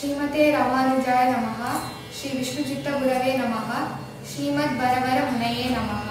श्रीमते रामानुजाय नमः। श्री विष्णुचित्तगुरवे नमः। श्रीमद्वरवरमुनये नमः।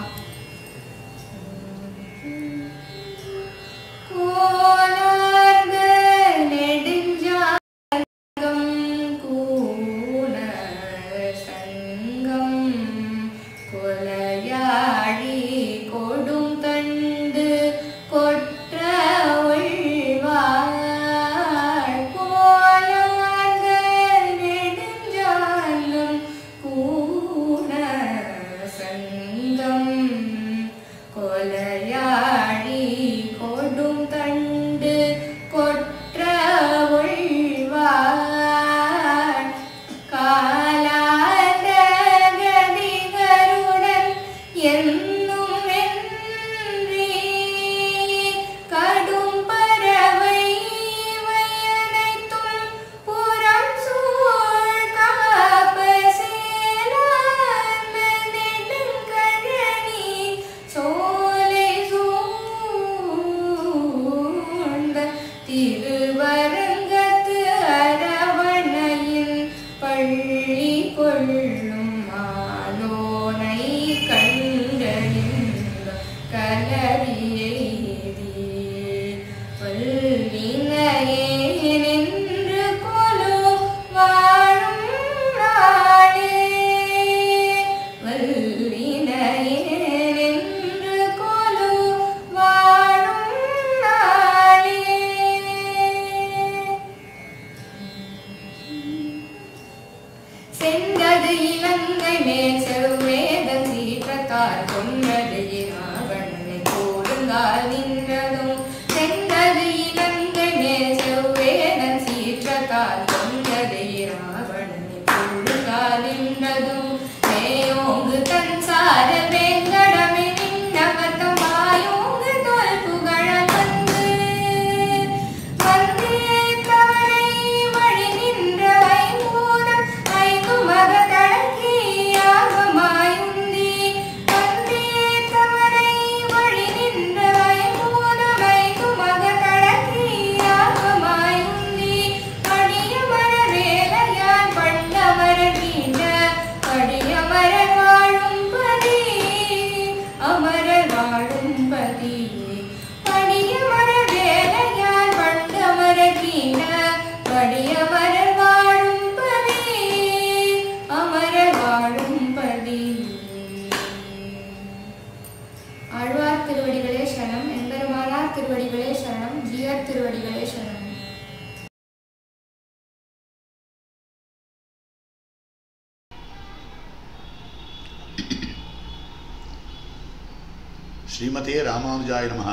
श्रीमते रामानुजाय नमः।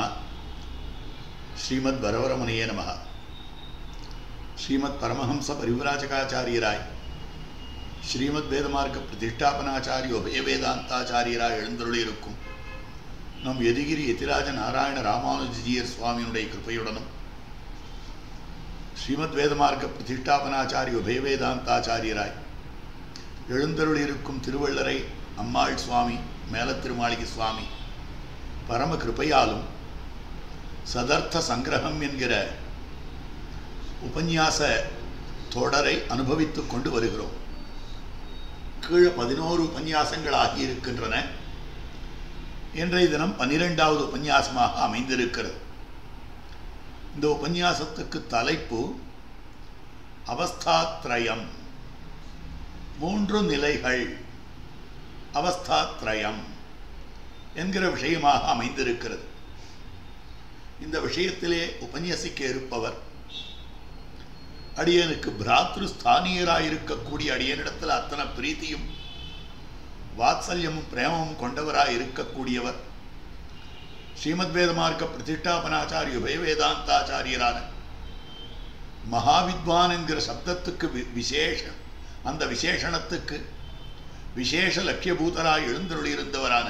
श्रीमद्वरवरमुनये नमः। श्रीमद् परमहंस परिव्राजकाचार्यराय श्रीमद् वेदमार्ग प्रतिष्ठापनाचार्य उभय वेदांताचार्यराय எழுந்தருளியிருக்கும் நம் எதிகிரி எதிராஜ நாராயண ராமானுஜீயர் சுவாமியினுடைய கிருபையுடனும் ஸ்ரீமத் வேதமார்க்க பிரதிஷ்டாபனாச்சாரிய உபய வேதாந்தாச்சாரியராய் எழுந்தருளியிருக்கும் திருவள்ளரை அம்மாள் சுவாமி மேலத்திருமாளிகை சுவாமி பரம கிருபையாலும் சதர்த்த சங்கிரகம் என்கிற உபன்யாச தொடரை அனுபவித்துக் கொண்டு வருகிறோம். கீழே 11 உபன்யாசங்கள் ஆகியிருக்கின்றன. இன்றைய தினம் 12வது உபன்யாசமாக அமைந்திருக்கிறது. இந்த உபன்யாசத்துக்கு தலைப்பு அவஸ்தாத்ரயம், 3 நிலைகள், அவஸ்தாத்ரயம் என்கிற விஷயமாக அமைந்திருக்கிறது. இந்த விஷயத்திலே உபன்யசிக்க இருப்பவர் அடியனுக்கு பிராத்ருஸ்தானியராயிருக்கக்கூடிய அடியனிடத்தில் அத்தனை பிரீத்தியும் வாத்சல்யமும் பிரேமமும் கொண்டவராய் இருக்கக்கூடியவர் ஸ்ரீமத் வேதமார்க்க பிரதிஷ்டாபனாச்சாரிய உபய வேதாந்தாச்சாரியரான மகாவித்வான் என்கிற சப்தத்துக்கு விசேஷம், அந்த விசேஷணத்துக்கு விசேஷ லட்சியபூதராய் எழுந்தருளியிருந்தவரான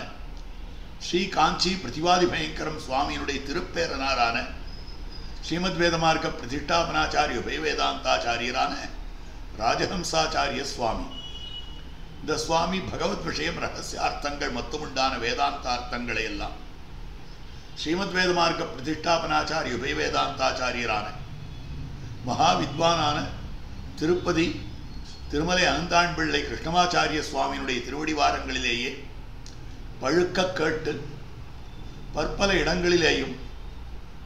ஸ்ரீ காஞ்சி பிரதிவாதி பயங்கரம் சுவாமியினுடைய திருப்பேரனாரான ஸ்ரீமத் வேதமார்க்க பிரதிஷ்டாபனாச்சாரிய உபய வேதாந்தாச்சாரியரான ராஜஹம்சாச்சாரிய சுவாமி. இந்த சுவாமி பகவத் விஷயம் ரகசியார்த்தங்கள் மற்றும் உண்டான வேதாந்தார்த்தங்களை எல்லாம் ஸ்ரீமத் வேதமார்க்க பிரதிஷ்டாபனாச்சாரிய உபய வேதாந்தாச்சாரியரான மகாவித்வானான திருப்பதி திருமலை அனந்தாண்பிள்ளை கிருஷ்ணமாச்சாரிய சுவாமியினுடைய திருவடிவாரங்களிலேயே பழுக்க கேட்டு பற்பல இடங்களிலேயும்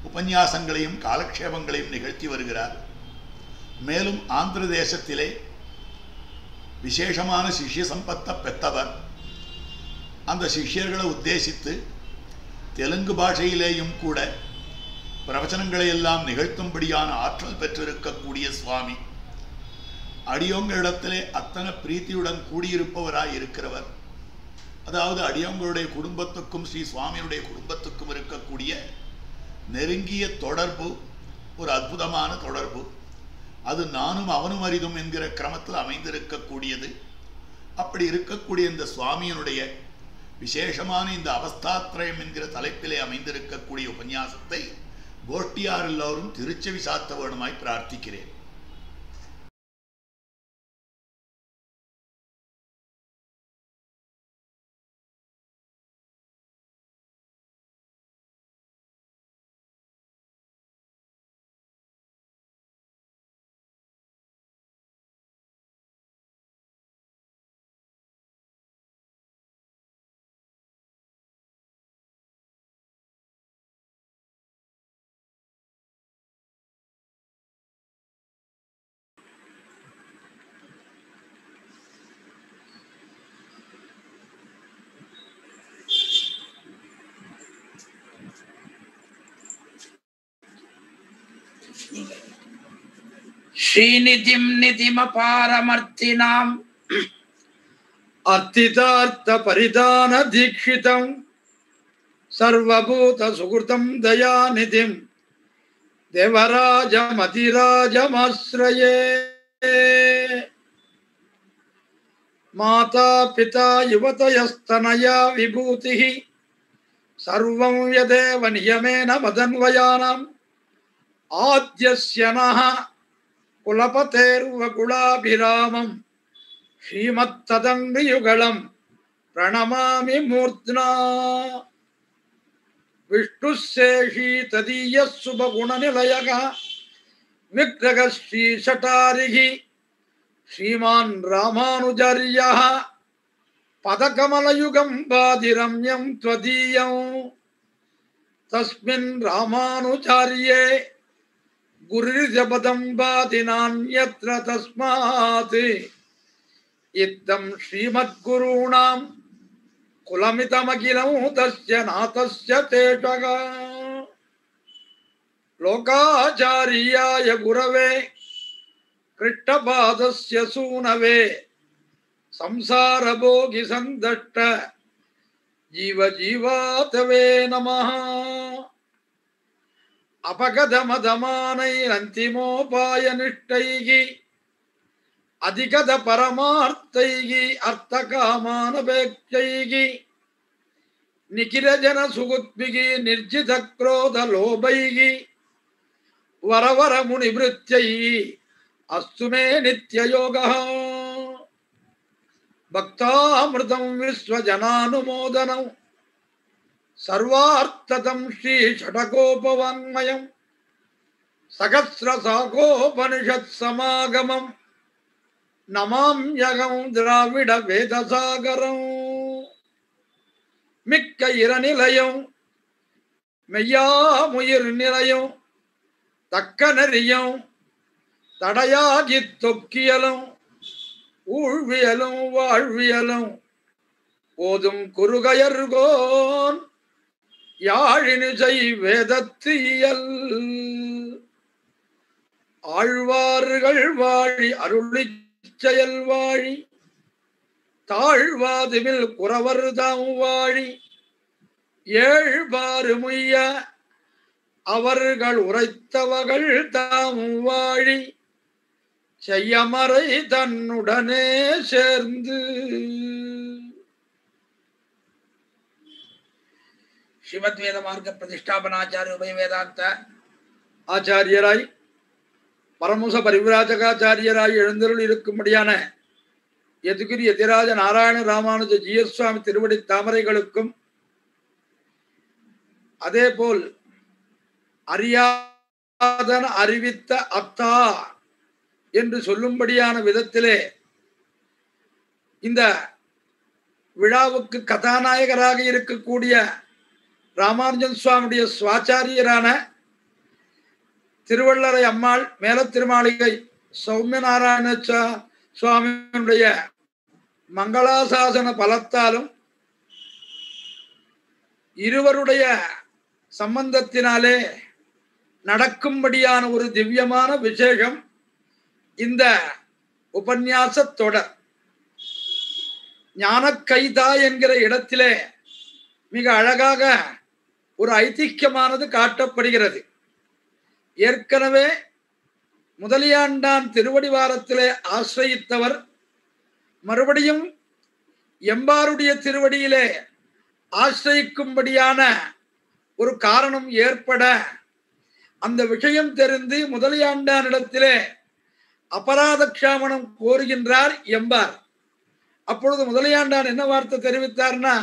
உபன்யாசங்களையும் காலக்ஷேபங்களையும் நிகழ்த்தி வருகிறார். மேலும் ஆந்திர தேசத்திலே விசேஷமான சிஷ்ய சம்பத்தை பெற்றவர். அந்த சிஷ்யர்களை உத்தேசித்து தெலுங்கு பாஷையிலேயும் கூட பிரவச்சனங்களை எல்லாம் நிகழ்த்தும்படியான ஆற்றல் பெற்றிருக்கக்கூடிய சுவாமி. அடியோங்களிடத்திலே அத்தனை பிரீத்தியுடன் கூடியிருப்பவராய் இருக்கிறவர். அதாவது அடியோங்களுடைய குடும்பத்துக்கும் ஸ்ரீ சுவாமியுடைய குடும்பத்துக்கும் இருக்கக்கூடிய நெருங்கிய தொடர்பு ஒரு அற்புதமான தொடர்பு. அது நானும் அவனும் அரிதும் என்கிற கிரமத்தில் அமைந்திருக்கக்கூடியது. அப்படி இருக்கக்கூடிய இந்த சுவாமியினுடைய விசேஷமான இந்த அவஸ்தாத்ரயம் என்கிற தலைப்பிலே அமைந்திருக்கக்கூடிய உபன்யாசத்தை கோஷ்டியார் எல்லோரும் திருச்செவி சாத்த வேணுமாய் பிரார்த்திக்கிறேன். श्रीनिधिं निधिमपारमर्थिनां अर्थितार्थ परिधान दीक्षितं सर्वभूत सुकृतं दयानिधिं देवराजमतिराजमाश्रये। माता पिता युवतयस्तनया विभूतिः सर्वं यदेव नियमेन मदन्वयानाम् आद्यस्य नः कुलपतेर्वकुलाभिरामं श्रीमत्तदङ्घ्रियुगलं प्रणमामि मूर्ध्ना। विष्णुशेषी तदीयः शुभगुणनिलयः विग्रहः श्रीशटारिः श्रीमान् रामानुजार्यः पदकमलयुगं वादिरम्यं त्वदीयं तस्मिन् रामानुजार्ये गुरुर्जपदं वादि नान्यत्र तस्मात् इत्थं श्रीमद्गुरूणां कुलमितमखिलं तस्य नाथस्य तेषः। लोकाचार्याय गुरवे कृष्णपादस्य सूनवे संसारभोगि सन्दष्ट जीवजीवातवे नमः। अपगतमदमानैरन्तिमोपायनिष्ठैः अधिगत परमार्थैः अर्थकामानपेक्षैः निखिलजनसुहृद्भिः निर्जितक्रोधलोभैः वरवरमुनिवृत्त्यैः अस्तु मे नित्ययोगः। भक्तामृतं विश्वजनानुमोदनं सर्वार्थतं श्रीषटकोपवाङ्मयं सहस्रशाखोपनिषत्समागमं नमाम्यहं द्राविडवेदसागरं। மிக்க இரநிலையும் மெய்யாமுயிர் நிலையும் தக்க நெறியும் தடையாகி தொக்கியலும் ஊழ்வியலும் வாழ்வியலும் போதும் குறுகையர்கோன் யாழினிசை வேதத்து இயல் ஆழ்வார்கள் வாழி அருளிச் செயல் வாழி தாழ்வாதுவில் குறவர் தாம் வாழி ஏழ்பாறு முய்ய அவர்கள் உரைத்தவர்கள் தாம் வாழி செய்யமறை தன்னுடனே சேர்ந்து. ஸ்ரீமத் வேத மார்க்க பிரதிஷ்டாபனாச்சாரிய உபய வேதாந்த ஆச்சாரியராய் பரமஹம்ச பரிவிராஜகாச்சாரியராய் எழுந்தருள் இருக்கும்படியான யதுகிரி யதிராஜ நாராயண ராமானுஜ ஜீயசுவாமி திருவடி தாமரைகளுக்கும் அதேபோல் அறியாதன அறிவித்த அத்தா என்று சொல்லும்படியான விதத்திலே இந்த விழாவுக்கு கதாநாயகராக இருக்கக்கூடிய ராமானுஜன் சுவாமியுடைய சுவாச்சாரியரான திருவள்ளரை அம்மாள் மேல திருமாளிகை சௌமியநாராயண சுவாமியுடைய மங்களாசாசன பலத்தாலும் இருவருடைய சம்பந்தத்தினாலே நடக்கும்படியான ஒரு திவ்யமான விசேஷம் இந்த உபன்யாச தொடர். ஞானக்கைதா என்கிற இடத்திலே மிக அழகாக ஒரு ஐதிஹ்யமானது காட்டப்படுகிறது. ஏற்கனவே முதலியாண்டான் திருவடிவாரத்திலே ஆசிரயித்தவர் மறுபடியும் எம்பாருடைய திருவடியிலே ஆசிரயிக்கும்படியான ஒரு காரணம் ஏற்பட அந்த விஷயம் தெரிந்து முதலியாண்டானிடத்திலே அபராத க்ஷாமனம் கோருகின்றார் எம்பார். அப்பொழுது முதலியாண்டான் என்ன வார்த்தை தெரிவித்தார்னா,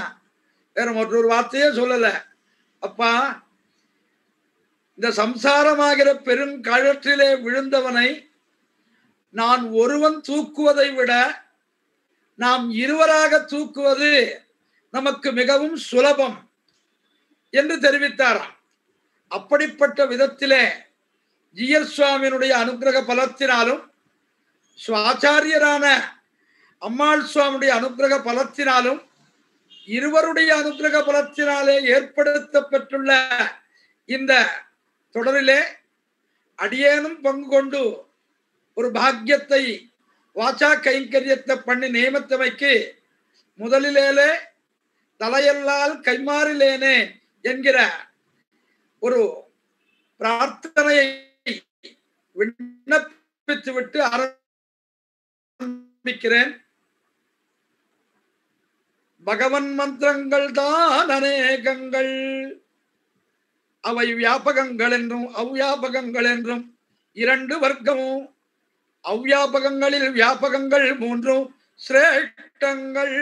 வேற மற்றொரு வார்த்தையே சொல்லல. அப்பா, இந்த சம்சாரமாகிற பெருங்கழற்றிலே விழுந்தவனை நான் ஒருவன் தூக்குவதை விட நாம் இருவராக தூக்குவது நமக்கு மிகவும் சுலபம் என்று தெரிவித்தாராம். அப்படிப்பட்ட விதத்திலே ஜியர் சுவாமியினுடைய அனுக்கிரக பலத்தினாலும் சுவாச்சாரியரான அம்மாள் சுவாமியுடைய அனுக்கிரக பலத்தினாலும் இருவருடைய அனுக்கிரக பலத்தினாலே ஏற்படுத்தப்பட்டுள்ள இந்த தொடரிலே அடியேனும் பங்கு கொண்டு ஒரு பாக்கியத்தை வாச்சா கைங்கரியத்தை பண்ணி நியமித்தமைக்கு முதலிலேலே தலையல்லால் கைமாறிலேனே என்கிற ஒரு பிரார்த்தனையை விண்ணப்பித்துவிட்டு ஆரம்பிக்கிறேன். பகவன் மந்திரங்கள் தான் அநேகங்கள், அவை வியாபகங்கள் என்றும் அவ்வியாபகங்கள் என்றும் இரண்டு வர்க்கமும், அவ்வியாபகங்களில் வியாபகங்கள் மூன்றும் சிரேஷ்டங்கள்.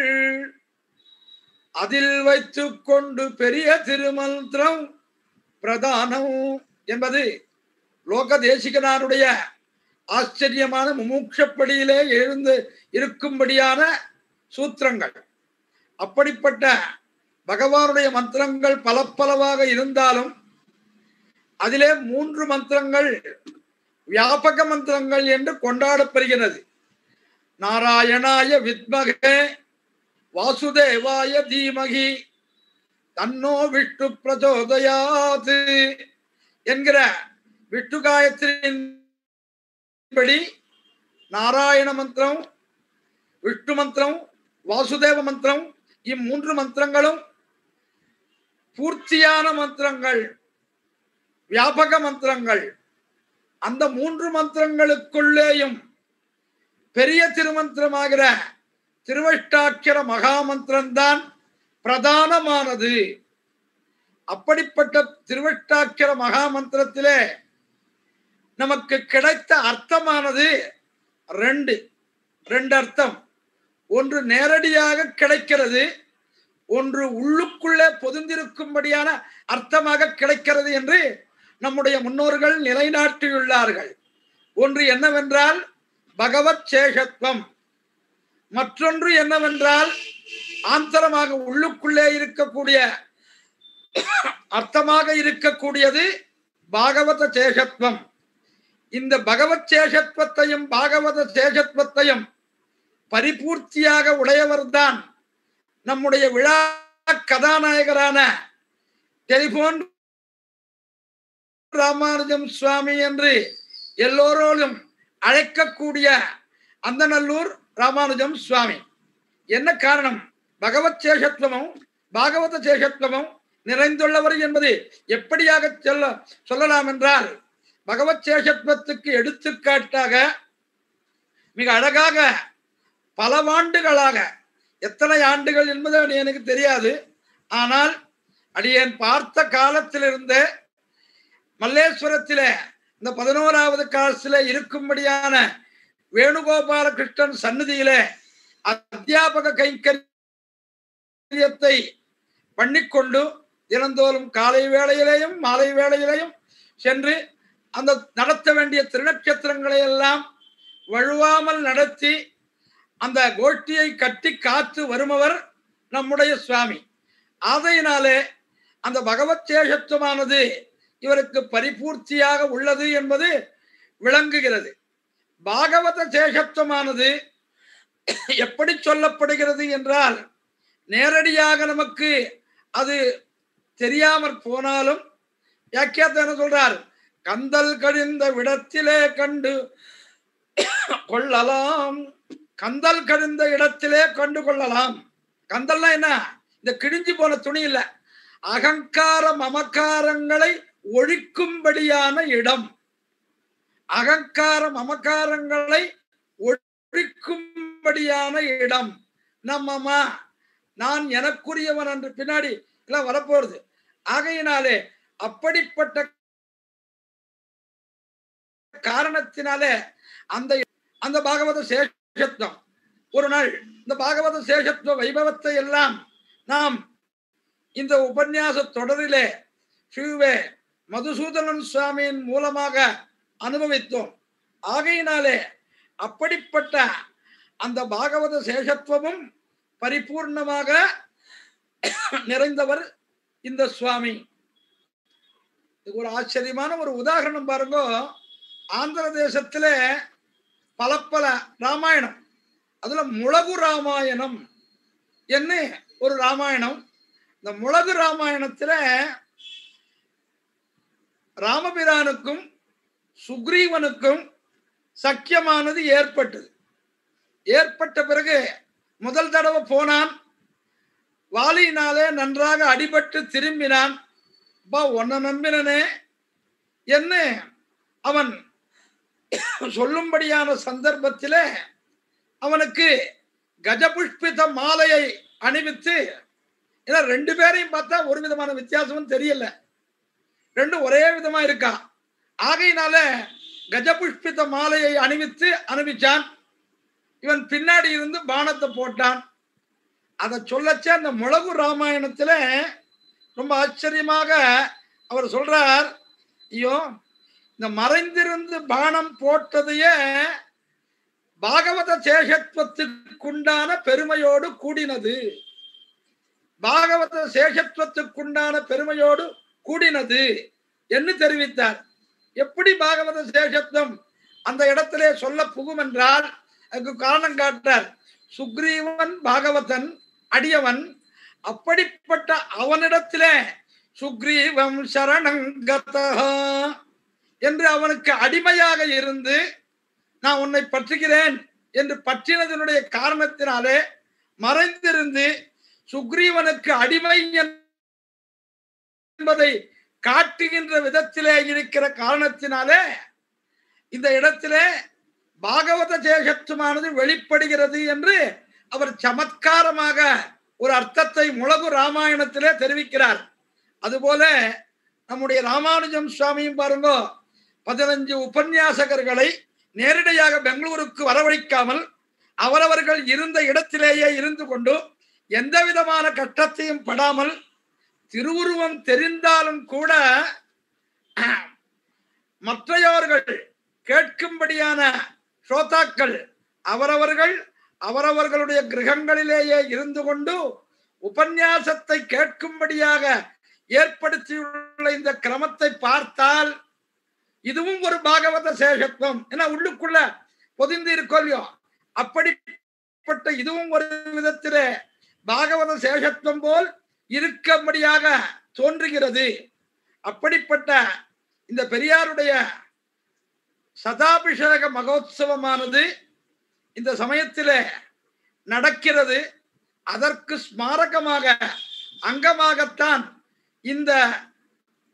அதில் வைத்துக் கொண்டு பெரிய திருமந்திரம் பிரதானம் என்பது லோக தேசிகனாருடைய ஆச்சரியமான முமுட்சப்படியிலே எழுந்து இருக்கும்படியான சூத்திரங்கள். அப்படிப்பட்ட பகவானுடைய மந்திரங்கள் பலப்பலவாக இருந்தாலும் அதிலே 3 மந்திரங்கள் வியாபக மந்திரங்கள் என்று கொண்டாடப்படுகிறது. நாராயணாய வித்மகே வாசுதேவாய தீமகி தன்னோ விஷ்ணு பிரச்சோதயாத் என்கிற விஷ்ணு காயத்ரியின்படி நாராயண மந்திரம், விஷ்ணு மந்திரம், வாசுதேவ மந்திரம், இம்3 மந்திரங்களும் பூர்த்தியான மந்திரங்கள், வியாபக மந்திரங்கள். அந்த 3 மந்திரங்களுக்குள்ளேயும் பெரிய திருமந்திரமாகிற திருவஷ்டாட்சர மகாமந்திரம்தான் பிரதானமானது. அப்படிப்பட்ட திருவஷ்டாட்சர மகாமந்திரத்திலே நமக்கு கிடைத்த அர்த்தமானது ரெண்டு அர்த்தம். ஒன்று நேரடியாக கிடைக்கிறது, ஒன்று உள்ளுக்குள்ளே பொதிந்திருக்கும்படியான அர்த்தமாக கிடைக்கிறது என்று நம்முடைய முன்னோர்கள் நிலைநாட்டியுள்ளார்கள். ஒன்று என்னவென்றால் பகவத் சேஷத்துவம், மற்றொன்று என்னவென்றால் ஆந்தரமாக உள்ளுக்குள்ளே இருக்கக்கூடிய அர்த்தமாக இருக்கக்கூடியது பாகவத சேஷத்துவம். இந்த பகவத் சேஷத்துவத்தையும் பாகவத சேஷத்துவத்தையும் பரிபூர்த்தியாக உடையவர்தான் நம்முடைய விழா கதாநாயகரான டெலிபோன் ராமானுஜம் சுவாமி என்று எல்லோரோடும் அழைக்கக்கூடிய அந்தநல்லூர் ராமானுஜம் சுவாமி. என்ன காரணம்? பகவத் சேஷத்துவமும் பாகவத சேஷத்துவமும் நிறைந்துள்ளவர் என்பது எப்படியாக சொல்லலாம் என்றால், பகவத் சேஷத்துவத்துக்கு எடுத்துக்காட்டாக மிக அழகாக பலவாண்டுகளாக, எத்தனை ஆண்டுகள் என்பது எனக்கு தெரியாது, ஆனால் அடியேன் பார்த்த காலத்திலிருந்தே மல்லேஸ்வரத்திலே இந்த 11வது காலத்திலே இருக்கும்படியான வேணுகோபால கிருஷ்ணன் சந்நிதியிலே அத்தியாபக கைங்கரியத்தை பண்ணிக்கொண்டு தினந்தோறும் காலை வேளையிலேயும் மாலை வேளையிலேயும் சென்று அந்த நடத்த வேண்டிய திருநட்சத்திரங்களை எல்லாம் வழுவாமல் நடத்தி அந்த கோஷ்டியை கட்டி காத்து வருபவர் நம்முடைய சுவாமி. ஆதையினாலே அந்த பகவத் சேஷத்துவமானது இவருக்கு பரிபூர்த்தியாக உள்ளது என்பது விளங்குகிறது. பாகவத சேஷத்துவமானது எப்படி சொல்லப்படுகிறது என்றால், நேரடியாக நமக்கு அது தெரியாமற் போனாலும் வியாக்கியாத்தை என்ன சொல்றார், கந்தல் கழிந்த விடத்திலே கண்டு கொள்ளலாம். கந்தல் கழிந்த இடத்திலே கண்டு கொள்ளலாம். கந்தல்னா என்ன? இந்த கிழிஞ்சு போன துணி இல்ல, அகங்கார மமக்காரங்களை ஒழிக்கும்படியான இடம். அகங்கார மமக்காரங்களை ஒழிக்கும்படியான இடம். நம்மம்மா நான் எனக்குரியவன் என்று பின்னாடி எல்லாம் வரப்போறது. ஆகையினாலே அப்படிப்பட்ட காரணத்தினாலே அந்த பாகவத சேஷத்துவம், ஒரு நாள் இந்த பாகவத சேஷத்துவ வைபவத்தை எல்லாம் நாம் இந்த உபன்யாச தொடரிலே ஸ்ரீவே மதுசூதனன் சுவாமியின் மூலமாக அனுபவித்தோம். ஆகையினாலே அப்படிப்பட்ட அந்த பாகவத சேஷத்துவமும் பரிபூர்ணமாக நிறைந்தவர் இந்த சுவாமி. ஒரு ஆச்சரியமான ஒரு உதாரணம் பாருங்க. ஆந்திர தேசத்திலே பல ராமாயணம், அதுல முழகு ராமாயணம் என்ன ஒரு ராமாயணம். இந்த முழகு ராமாயணத்துல ராமபிரானுக்கும் சுக்ரீவனுக்கும் சக்கியமானது ஏற்பட்டது. ஏற்பட்ட பிறகு முதல் தடவை போனான், வாலியினாலே நன்றாக அடிபட்டு திரும்பினான். உன்னை நம்பினனே என்ன அவன் சொல்லும்படியான சந்தர்ப்பத்திலே அவனுக்கு கஜபுஷ்பித மாலையை அணிவித்து, ஏன்னா ரெண்டு பேரையும் பார்த்தா ஒரு விதமான வித்தியாசமும் தெரியல, ரெண்டும் ஒரே விதமா இருக்கா. ஆகையினால கஜபுஷ்பித மாலையை அணிவிச்சான். இவன் பின்னாடி இருந்து பானத்தை போட்டான். அதை சொல்லச்ச அந்த முழகு ராமாயணத்துல ரொம்ப ஆச்சரியமாக அவர் சொல்றார், ஐயோ இந்த மறைந்திருந்து பானம் போட்டதையே பாகவத சேஷத்துவத்துக்குண்டான பெருமையோடு கூடினது. பாகவத சேஷத்துவத்துக்குண்டான பெருமையோடு கூடினது என்று தெரிவித்தார். எப்படி பாகவத சேஷத்துவம் அந்த இடத்திலே சொல்ல புகும் என்றால் அதுக்கு காரணம் காட்டார். சுக்ரீவன் பாகவதன் அடியவன், அப்படிப்பட்ட அவனிடத்திலே சுக்ரீவம் சரணங்கதா என்று அவனுக்கு அடிமையாக இருந்து நான் உன்னை பற்றுகிறேன் என்று பற்றினதனுடைய காரணத்தினாலே மறைந்திருந்து சுக்ரீவனுக்கு அடிமை என்பதை காட்டுகின்ற விதத்திலே இருக்கிற காரணத்தினாலே இந்த இடத்திலே பாகவத சேஷத்துவமானது வெளிப்படுகிறது என்று அவர் சமத்காரமாக ஒரு அர்த்தத்தை முழகு ராமாயணத்திலே தெரிவிக்கிறார். அதுபோல நம்முடைய ராமானுஜம் சுவாமியும் பாருங்க, 15 உபன்யாசகர்களை நேரடியாக பெங்களூருக்கு வரவழைக்காமல் அவரவர்கள் இருந்த இடத்திலேயே இருந்து கொண்டு எந்த விதமான கஷ்டத்தையும் படாமல் திருவுருவம் தெரிந்தாலும் கூட மற்றையோர்கள் கேட்கும்படியான ஸ்ரோதாக்கள் அவரவர்களுடைய கிரகங்களிலேயே இருந்து கொண்டு உபன்யாசத்தை கேட்கும்படியாக ஏற்படுத்தியுள்ள இந்த கிரமத்தை பார்த்தால் இதுவும் ஒரு பாகவத சேஷத்துவம். ஏன்னா உள்ளுக்குள்ள பொதிந்து இருக்கோல்லையோ, அப்படிப்பட்ட இதுவும் ஒரு விதத்திலே பாகவத சேஷத்துவம் போல் இருக்கும்படியாக தோன்றுகிறது. அப்படிப்பட்ட இந்த பெரியாருடைய சதாபிஷேக மகோத்சவமானது இந்த சமயத்திலே நடக்கிறது. அதற்கு ஸ்மாரகமாக அங்கமாகத்தான் இந்த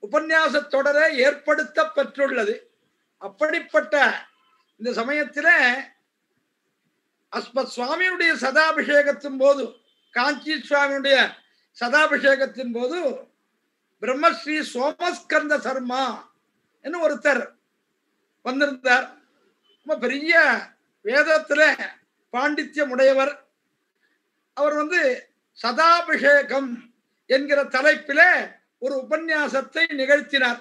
உபன்யாச தொடரை ஏற்படுத்தப்பட்டுள்ளது. அப்படிப்பட்ட இந்த சமயத்திலே அஸ்மத் சுவாமியுடைய சதாபிஷேகத்தின் போது, காஞ்சி சுவாமியுடைய சதாபிஷேகத்தின் போது பிரம்மஸ்ரீ சோமஸ்கந்த சர்மா என்று ஒருத்தர் வந்திருந்தார். ரொம்ப பெரிய வேதத்துல பாண்டித்யம் உடையவர். அவர் சதாபிஷேகம் என்கிற தலைப்பிலே ஒரு உபன்யாசத்தை நிகழ்த்தினார்.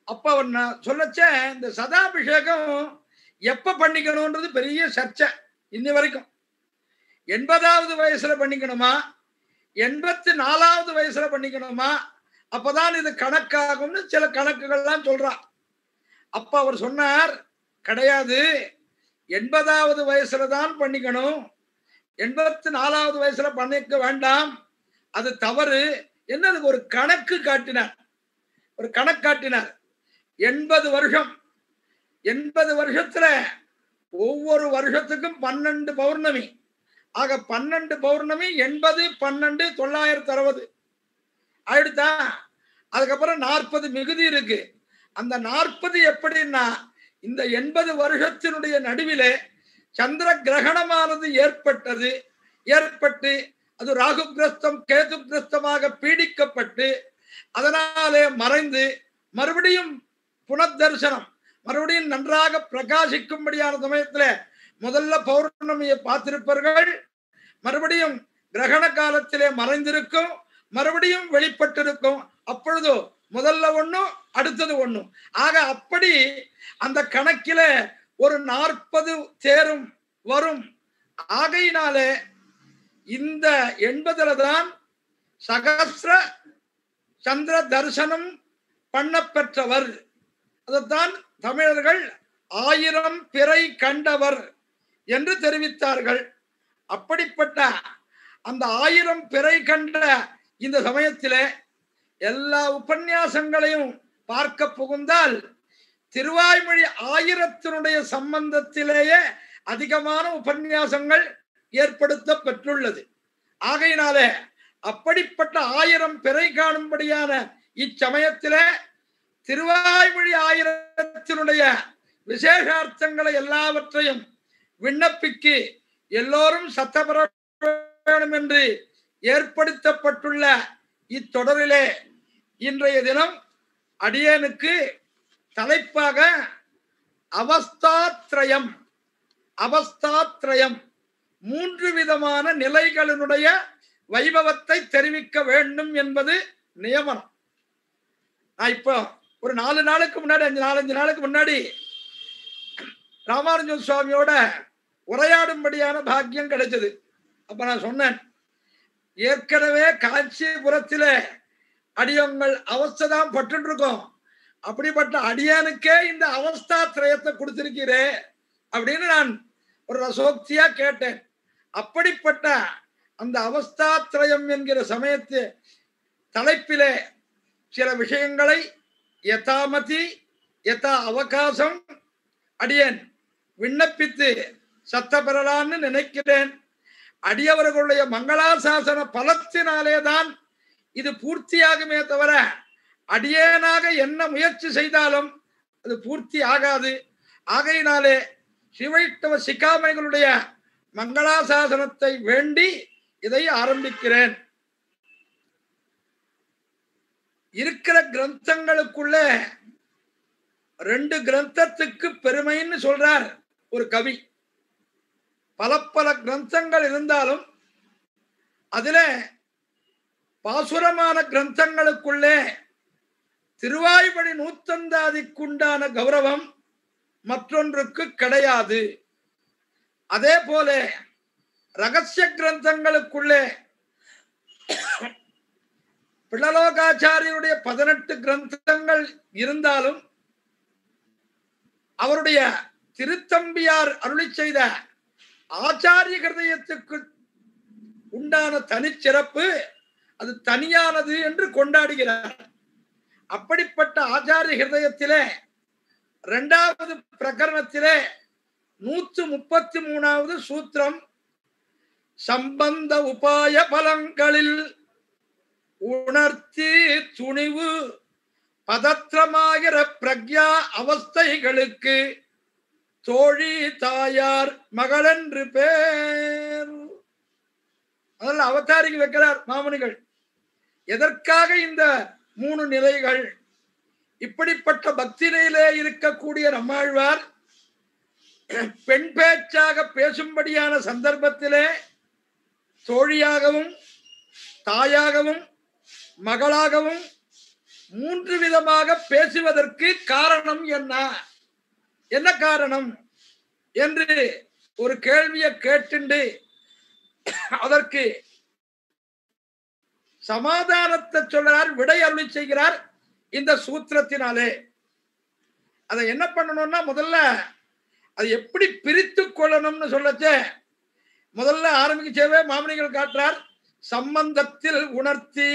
அப்ப அவர் சொல்லச்ச இந்த சதாபிஷேகம் எப்ப பண்ணிக்கணும்ன்றது பெரிய சர்ச்சை இன்னி வரைக்கும். 80வது வயசுல பண்ணிக்கணுமா, 84வது வயசுல பண்ணிக்கணுமா, அப்பதான் இது கணக்காகும்னு சில கணக்குகள்லாம் சொல்றான். அப்ப அவர் சொன்னார், கிடையாது, 80வது வயசுல தான் பண்ணிக்கணும், 84வது வயசுல பண்ணிக்க வேண்டாம், அது தவறு என்ன. அதுக்கு ஒரு கணக்கு காட்டினார். 80 வருஷம், 80 வருஷத்துல ஒவ்வொரு வருஷத்துக்கும் 12 பௌர்ணமி. ஆக 12 பௌர்ணமி 80 12 960 ஆயிடுதா. அதுக்கப்புறம் 40 மிகுதி இருக்கு. அந்த 40 எப்படின்னா, இந்த 80 வருஷத்தினுடைய நடுவிலே சந்திர கிரகணமானது ஏற்பட்டு அது ராகு கிரஸ்தம் கேது கிரஸ்தமாக பீடிக்கப்பட்டு அதனாலே மறைந்து மறுபடியும் புனர்தர்சனம் மறுபடியும் நன்றாக பிரகாசிக்கும்படியான சமயத்துல முதல்ல பௌர்ணமியை பார்த்திருப்பார்கள், மறுபடியும் கிரகண காலத்திலே மறைந்திருக்கும், மறுபடியும் வெளிப்பட்டிருக்கும். அப்பொழுது முதல்ல ஒண்ணும் அடுத்தது ஒண்ணும். ஆக அப்படி அந்த கணக்கில ஒரு 40 தேரும் வரும். ஆகையினாலே இந்த 80ல தான் சகஸ்ர சந்திர தரிசனம் பண்ண பெற்றவர். அதைத்தான் தமிழர்கள் 1000 பிறை கண்டவர் என்று தெரிவித்தார்கள். அப்படிப்பட்ட அந்த 1000 பிறை கண்ட இந்த சமயத்திலே எல்லா உபன்யாசங்களையும் பார்க்க புகுந்தால் திருவாய்மொழி 1000 சம்பந்தத்திலேயே அதிகமான உபன்யாசங்கள் ஏற்படுத்த பெற்றுள்ளது. ஆகையினாலே அப்படிப்பட்ட 1000 பிறை காணும்படியான இச்சமயத்திலே திருவாய்மொழி 1000 விசேஷார்த்தங்களை எல்லாவற்றையும் விண்ணப்பிக்கு எல்லோரும் சத்தப்பெற வேண்டும் என்று ஏற்படுத்தப்பட்டுள்ள இத்தொடரிலே இன்றைய தினம் அடியேனுக்கு தலைப்பாக அவஸ்தாத்ரயம் 3 விதமான நிலைகளினுடைய வைபவத்தை தெரிவிக்க வேண்டும் என்பது நியமனம். நான் இப்போ ஒரு 4 நாளுக்கு முன்னாடி 4-5 நாளுக்கு முன்னாடி ராமானுஜ சுவாமியோட உரையாடும்படியான பாக்கியம் கிடைச்சது. அப்ப நான் சொன்னேன், ஏற்கனவே காஞ்சிபுரத்தில அடியங்கள் அவஸ்தைதான் பட்டு இருக்கோம், அப்படிப்பட்ட அடியானுக்கே இந்த அவஸ்தாத்ரயத்தை கொடுத்திருக்கிறே அப்படின்னு நான் ஒரு ரசோக்தியா கேட்டேன். அப்படிப்பட்ட அந்த அவஸ்தாத்ரயம் என்கிற சமயத்து தலைப்பிலே சில விஷயங்களை யதாமதி யதா அவகாசம் அடியேன் விண்ணப்பித்து சத்த பெறலான்னு நினைக்கிறேன். அடியவர்களுடைய மங்களாசாசன பலத்தினாலே தான் இது பூர்த்தியாகுமே தவிர அடியேனாக என்ன முயற்சி செய்தாலும் அது பூர்த்தி ஆகாது. ஆகையினாலே சிவைஷ்ணவ சிக்காமைகளுடைய மங்களாசாசனத்தை வேண்டி இதை ஆரம்பிக்கிறேன். இருக்கிற கிரந்தங்களுக்குள்ள 2 கிரந்தத்துக்கு பெருமைன்னு சொல்றார் ஒரு கவி. பல கிரந்தங்கள் இருந்தாலும் அதுல பாசுரமான கிரந்தங்களுக்குள்ளே திருவாய்மொழி நூத்தந்தாதிக்குண்டான கௌரவம் மற்றொன்றுக்கு கிடையாது. அதே போல ரகசிய கிரந்தங்களுக்குள்ளே பிள்ளலோகாச்சாரியருடைய 18 கிரந்தங்கள் இருந்தாலும் அவருடைய திருத்தம்பியார் அருளி செய்த ஆச்சாரிய ஹிருதயத்துக்கு உண்டான தனிச்சிறப்பு அது தனியானது என்று கொண்டாடுகிறார். அப்படிப்பட்ட ஆச்சாரிய ஹிருதயத்திலே 2வது பிரகரணத்திலே 133வது சூத்திரம் சம்பந்த உபாய பலங்களில் உணர்த்தி துணிவு பதற்றமாகிற பிரக்யா அவஸ்தைகளுக்கு தோழி தாயார் மகளென்று பேர். அதில் அவதாரிக்கு வைக்கிறார் மாமுனிகள். எதற்காக இந்த 3 நிலைகள்? இப்படிப்பட்ட பக்தி நிலையிலே இருக்கக்கூடிய நம்மாழ்வார் பெண் பேச்சாக பேசும்படியான சந்தர்ப்பத்திலே தோழியாகவும் தாயாகவும் மகளாகவும் 3 விதமாக பேசுவதற்கு காரணம் என்ன? என்ன காரணம் என்று ஒரு கேள்வியை கேட்டுண்டு அதற்கு சமாதானத்தை சொல்றார், விடை அருளி செய்கிறார் இந்த சூத்திரத்தினாலே. அதை என்ன பண்ணணும்னா முதல்ல அது எப்படி பிரித்து கொள்ளணும்னு சொல்லச்ச முதல்ல ஆரம்பிக்கவே மாமனிகள் காட்டுறார். சம்பந்தத்தில் உணர்த்தி,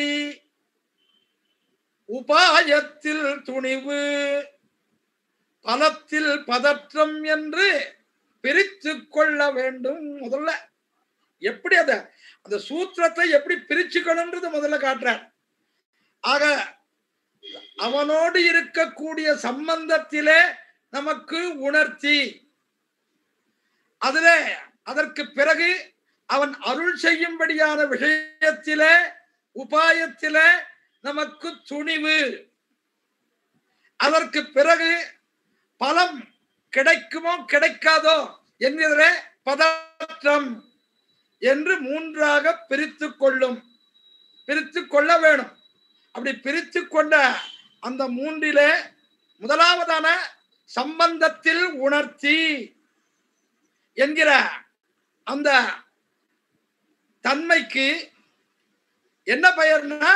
உபாயத்தில் துணிவு, பலத்தில் பதற்றம் என்று பிரித்து கொள்ள வேண்டும். முதல்ல எப்படி அந்த சூத்திரத்தை எப்படி பிரிச்சுக்கணும்ன்றது முதல்ல காட்டுறார். ஆக அவனோடு இருக்கக்கூடிய சம்பந்தத்திலே நமக்கு உணர்த்தி, அதுல அதற்கு பிறகு அவன் அருள் செய்யும்படியான விஷயத்திலே உபாயத்திலே நமக்கு துணிவு, அதற்கு பிறகு பலம் கிடைக்குமோ கிடைக்காதோ என்கிறதிலே பதற்றம் என்று மூன்றாக பிரித்து கொள்ள வேணும். அப்படி பிரித்து கொண்ட அந்த மூன்றிலே முதலாவதான சம்பந்தத்தில் உணர்த்தி என்கிற அந்த தன்மைக்கு என்ன பெயர்னா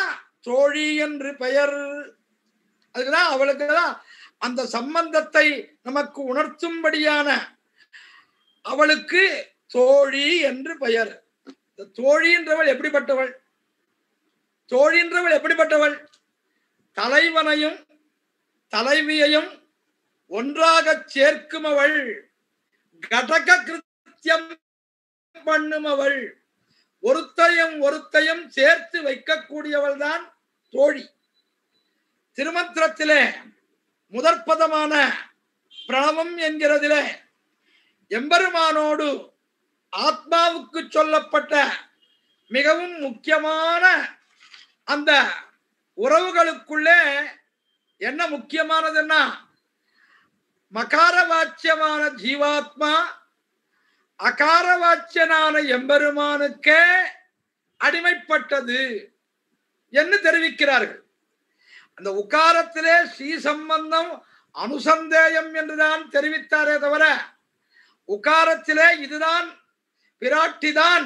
தோழி என்று பெயர். அதுக்குதான் அவளுக்குதான் அந்த சம்பந்தத்தை நமக்கு உணர்த்தும்படியான அவளுக்கு தோழி என்று பெயர். இந்த தோழி என்றவள் எப்படிப்பட்டவள்? தோழி என்றவள் எப்படிப்பட்டவள்? தலைவனையும் தலைவியையும் ஒன்றாக சேர்க்குமவள், கடக கிருத்தியம் பண்ணுமவள், ஒருத்தையும் சேர்த்து வைக்கக்கூடியவள் தான் தோழி. திருமந்திரத்திலே முதற்பதமான பிரணவம் என்கிறதிலே எம்பெருமானோடு ஆத்மாவுக்கு சொல்லப்பட்ட மிகவும் முக்கியமான அந்த உறவுகளுக்குள்ளே என்ன முக்கியமானதுன்னா, மகார வாச்சியமான ஜீவாத்மா அகார வாச்சியனான எம்பெருமானுக்கே அடிமைப்பட்டது என்று தெரிவிக்கிறார்கள். அந்த உகாரத்திலே ஸ்ரீ சம்பந்தம் அனுசந்தேயம் என்றுதான் தெரிவித்தாரே தவிர உகாரத்திலே இதுதான் பிராட்டிதான்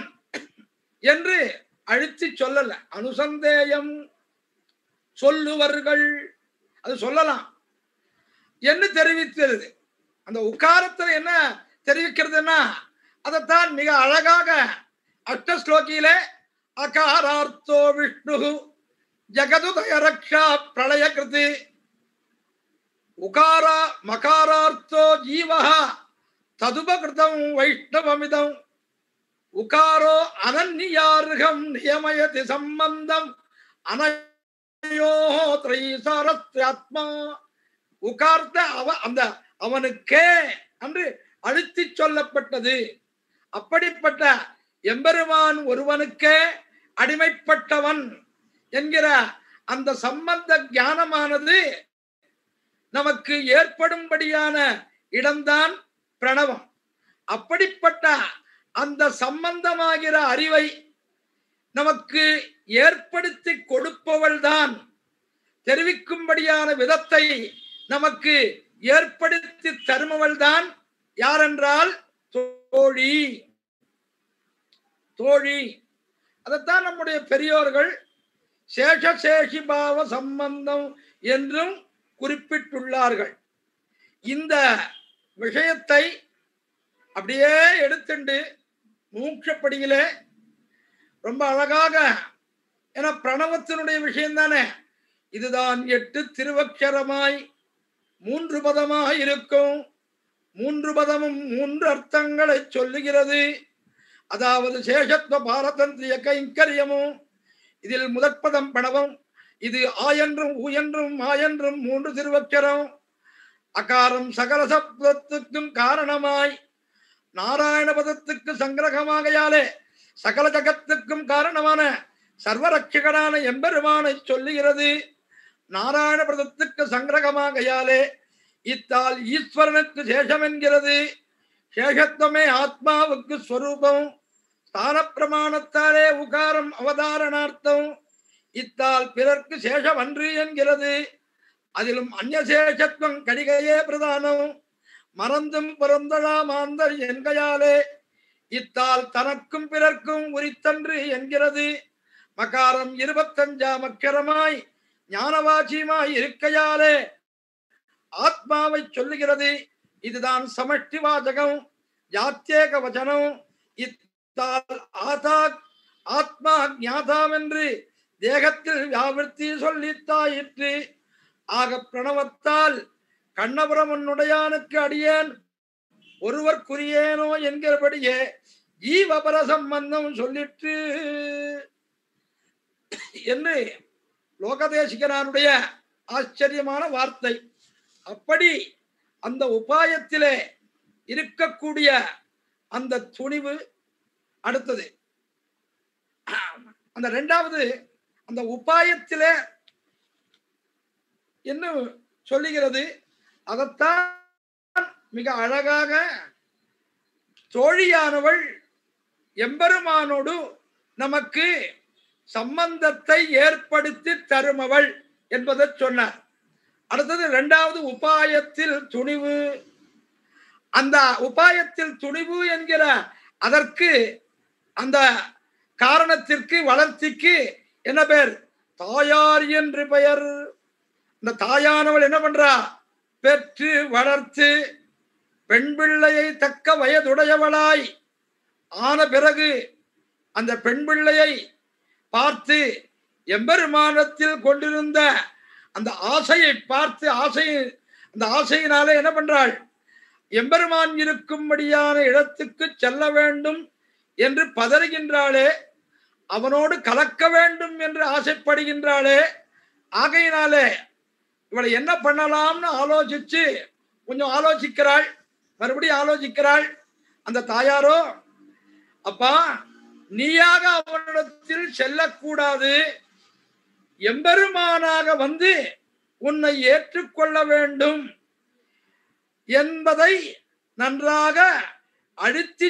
என்று அழுத்தி சொல்லல. அனுசந்தேயம் சொல்லுவர்கள் அது சொல்லலாம் என்று தெரிவிக்கிறது. அந்த உகாரத்தில் என்ன தெரிவிக்கிறதுன்னா அதைத்தான் மிக அழகாக அஷ்டஸ்லோகியிலே அகாரார்த்தோ விஷ்ணு ஜகதுதய ரக்ஷா பிரளய கிருதி உகாரா மகாரார்த்தோ ஜீவஹா ததுபகிருதம் வைஷ்ணவமிதம் உகாரோ அனன்யார்ஹம் நியமயதி சம்பந்தம் அனயோ த்ரைசாரத்யாத்மா. உகார்த்த அந்த அவனுக்கே என்று அழுத்தி சொல்லப்பட்டது. அப்படிப்பட்ட எம்பெருமான் ஒருவனுக்கே அடிமைப்பட்டவன் என்கிற அந்த சம்பந்த ஞானமானது நமக்கு ஏற்படும்படியான இடம்தான் பிரணவம். அப்படிப்பட்ட அந்த சம்பந்தமாகிற அறிவை நமக்கு ஏற்படுத்தி கொடுப்பவள் தான், தெரிவிக்கும்படியான விதத்தை நமக்கு ஏற்படுத்தி தருமவள் தான் யாரென்றால் தோழி. தோழி அதைத்தான் நம்முடைய பெரியோர்கள் சேஷசேஷி பாவ சம்பந்தம் என்றும் குறிப்பிட்டுள்ளார்கள். இந்த விஷயத்தை அப்படியே எடுத்துண்டு மூக்ஷப்படியிலே ரொம்ப அழகாக, ஏன்னா பிரணவத்தினுடைய விஷயம் தானே, இதுதான் 8 திருவக்ஷரமாய் 3 பதமாக இருக்கும். 3 பதமும் 3 அர்த்தங்களை சொல்லுகிறது. அதாவது சேஷத்வ பாரதந்திரிய கைங்கரியமும் இதில் முதற்பதம் பிரணவம். இது ஆயன்றும் ஊயன்றும் மாயன்றும் 3 திருவக்ஷரம். அகாரம் சகல சப்தத்துக்கும் காரணமாய் நாராயண பதத்துக்கு சங்கிரகமாகையாலே சகல ஜகத்துக்கும் காரணமான சர்வரட்சகனான எம்பெருமானை சொல்லுகிறது. நாராயண பதத்துக்கு சங்கிரகமாகையாலே இத்தால் ஈஸ்வரனுக்கு சேஷம் என்கிறது. சேஷத்துவமே ஆத்மாவுக்கு ஸ்வரூபம். ஸ்தான பிரமாணத்தாலே உகாரம் அவதாரணார்த்தம். இத்தால் பிறர்க்கு சேஷம் அன்று என்கிறது. அதிலும் அந்நசேஷத்துவம் கடிகையே பிரதானம். மறந்தும் பிறந்தழா மாந்தர் என்கையாலே இத்தால் தனக்கும் பிறர்க்கும் உரித்தன்று என்கிறது. மகாரம் 25 மக்கரமாய் ஞானவாச்சியமாய் இருக்கையாலே ஆத்மாவை சொல்லுகிறது. இதுதான் சமஷ்டி வாசகம், யாத்தியேக வச்சனம். இத்தால் ஆத்மா ஞாதாவென்று தேகத்தில் வியாவிருத்தி சொல்லித்தாயிற்று. ஆக பிரணவத்தால் கண்ணபுரம் உன்னுடையானுக்கு அடியேன் ஒருவர்க்குரியேனோ என்கிறபடியே ஜீவபர சம்பந்தம் சொல்லிற்று என்று லோகதேசிகனாருடைய ஆச்சரியமான வார்த்தை. அப்படி அந்த உபாயத்திலே இருக்கக்கூடிய அந்த துணிவு. அடுத்தது அந்த இரண்டாவது அந்த உபாயத்திலே என்ன சொல்லுகிறது, அதைத்தான் மிக அழகாக தோழியானவள் எம்பெருமானோடு நமக்கு சம்பந்தத்தை ஏற்படுத்தி தருமவள் என்பதை சொன்னார். அடுத்தது இரண்டாவது உபாயத்தில் துணிவு. அந்த உபாயத்தில் துணிவு என்கிற அதற்கு அந்த காரணத்திற்கு வளர்ச்சிக்கு என்ன பெயர்? தாயார் என்று பெயர். இந்த தாயானவள் என்ன பண்றா? பெற்று வளர்த்து பெண் பிள்ளையை தக்க வயதுடையவளாய் ஆன பிறகு அந்த பெண் பிள்ளையை பார்த்து எம்பெருமானத்தில் கொண்டிருந்த அந்த ஆசையை பார்த்து அந்த ஆசையினாலே என்ன பண்றாள்? எம்பெருமான் இருக்கும்படியான இடத்துக்கு செல்ல வேண்டும் என்று பதறுகின்றாளே, அவனோடு கலக்க வேண்டும் என்று ஆசைப்படுகின்றாளே. ஆகையினாலே இவளை என்ன பண்ணலாம்னு ஆலோசிச்சு கொஞ்சம் ஆலோசிக்கிறாள், மறுபடியும் ஆலோசிக்கிறாள். அந்த தாயாரோ, அப்பா நீயாக அவனிடத்தில் செல்லக்கூடாது, எம்பெருமானாக வந்து உன்னை ஏற்றுக்கொள்ள வேண்டும் என்பதை நன்றாக அழுத்தி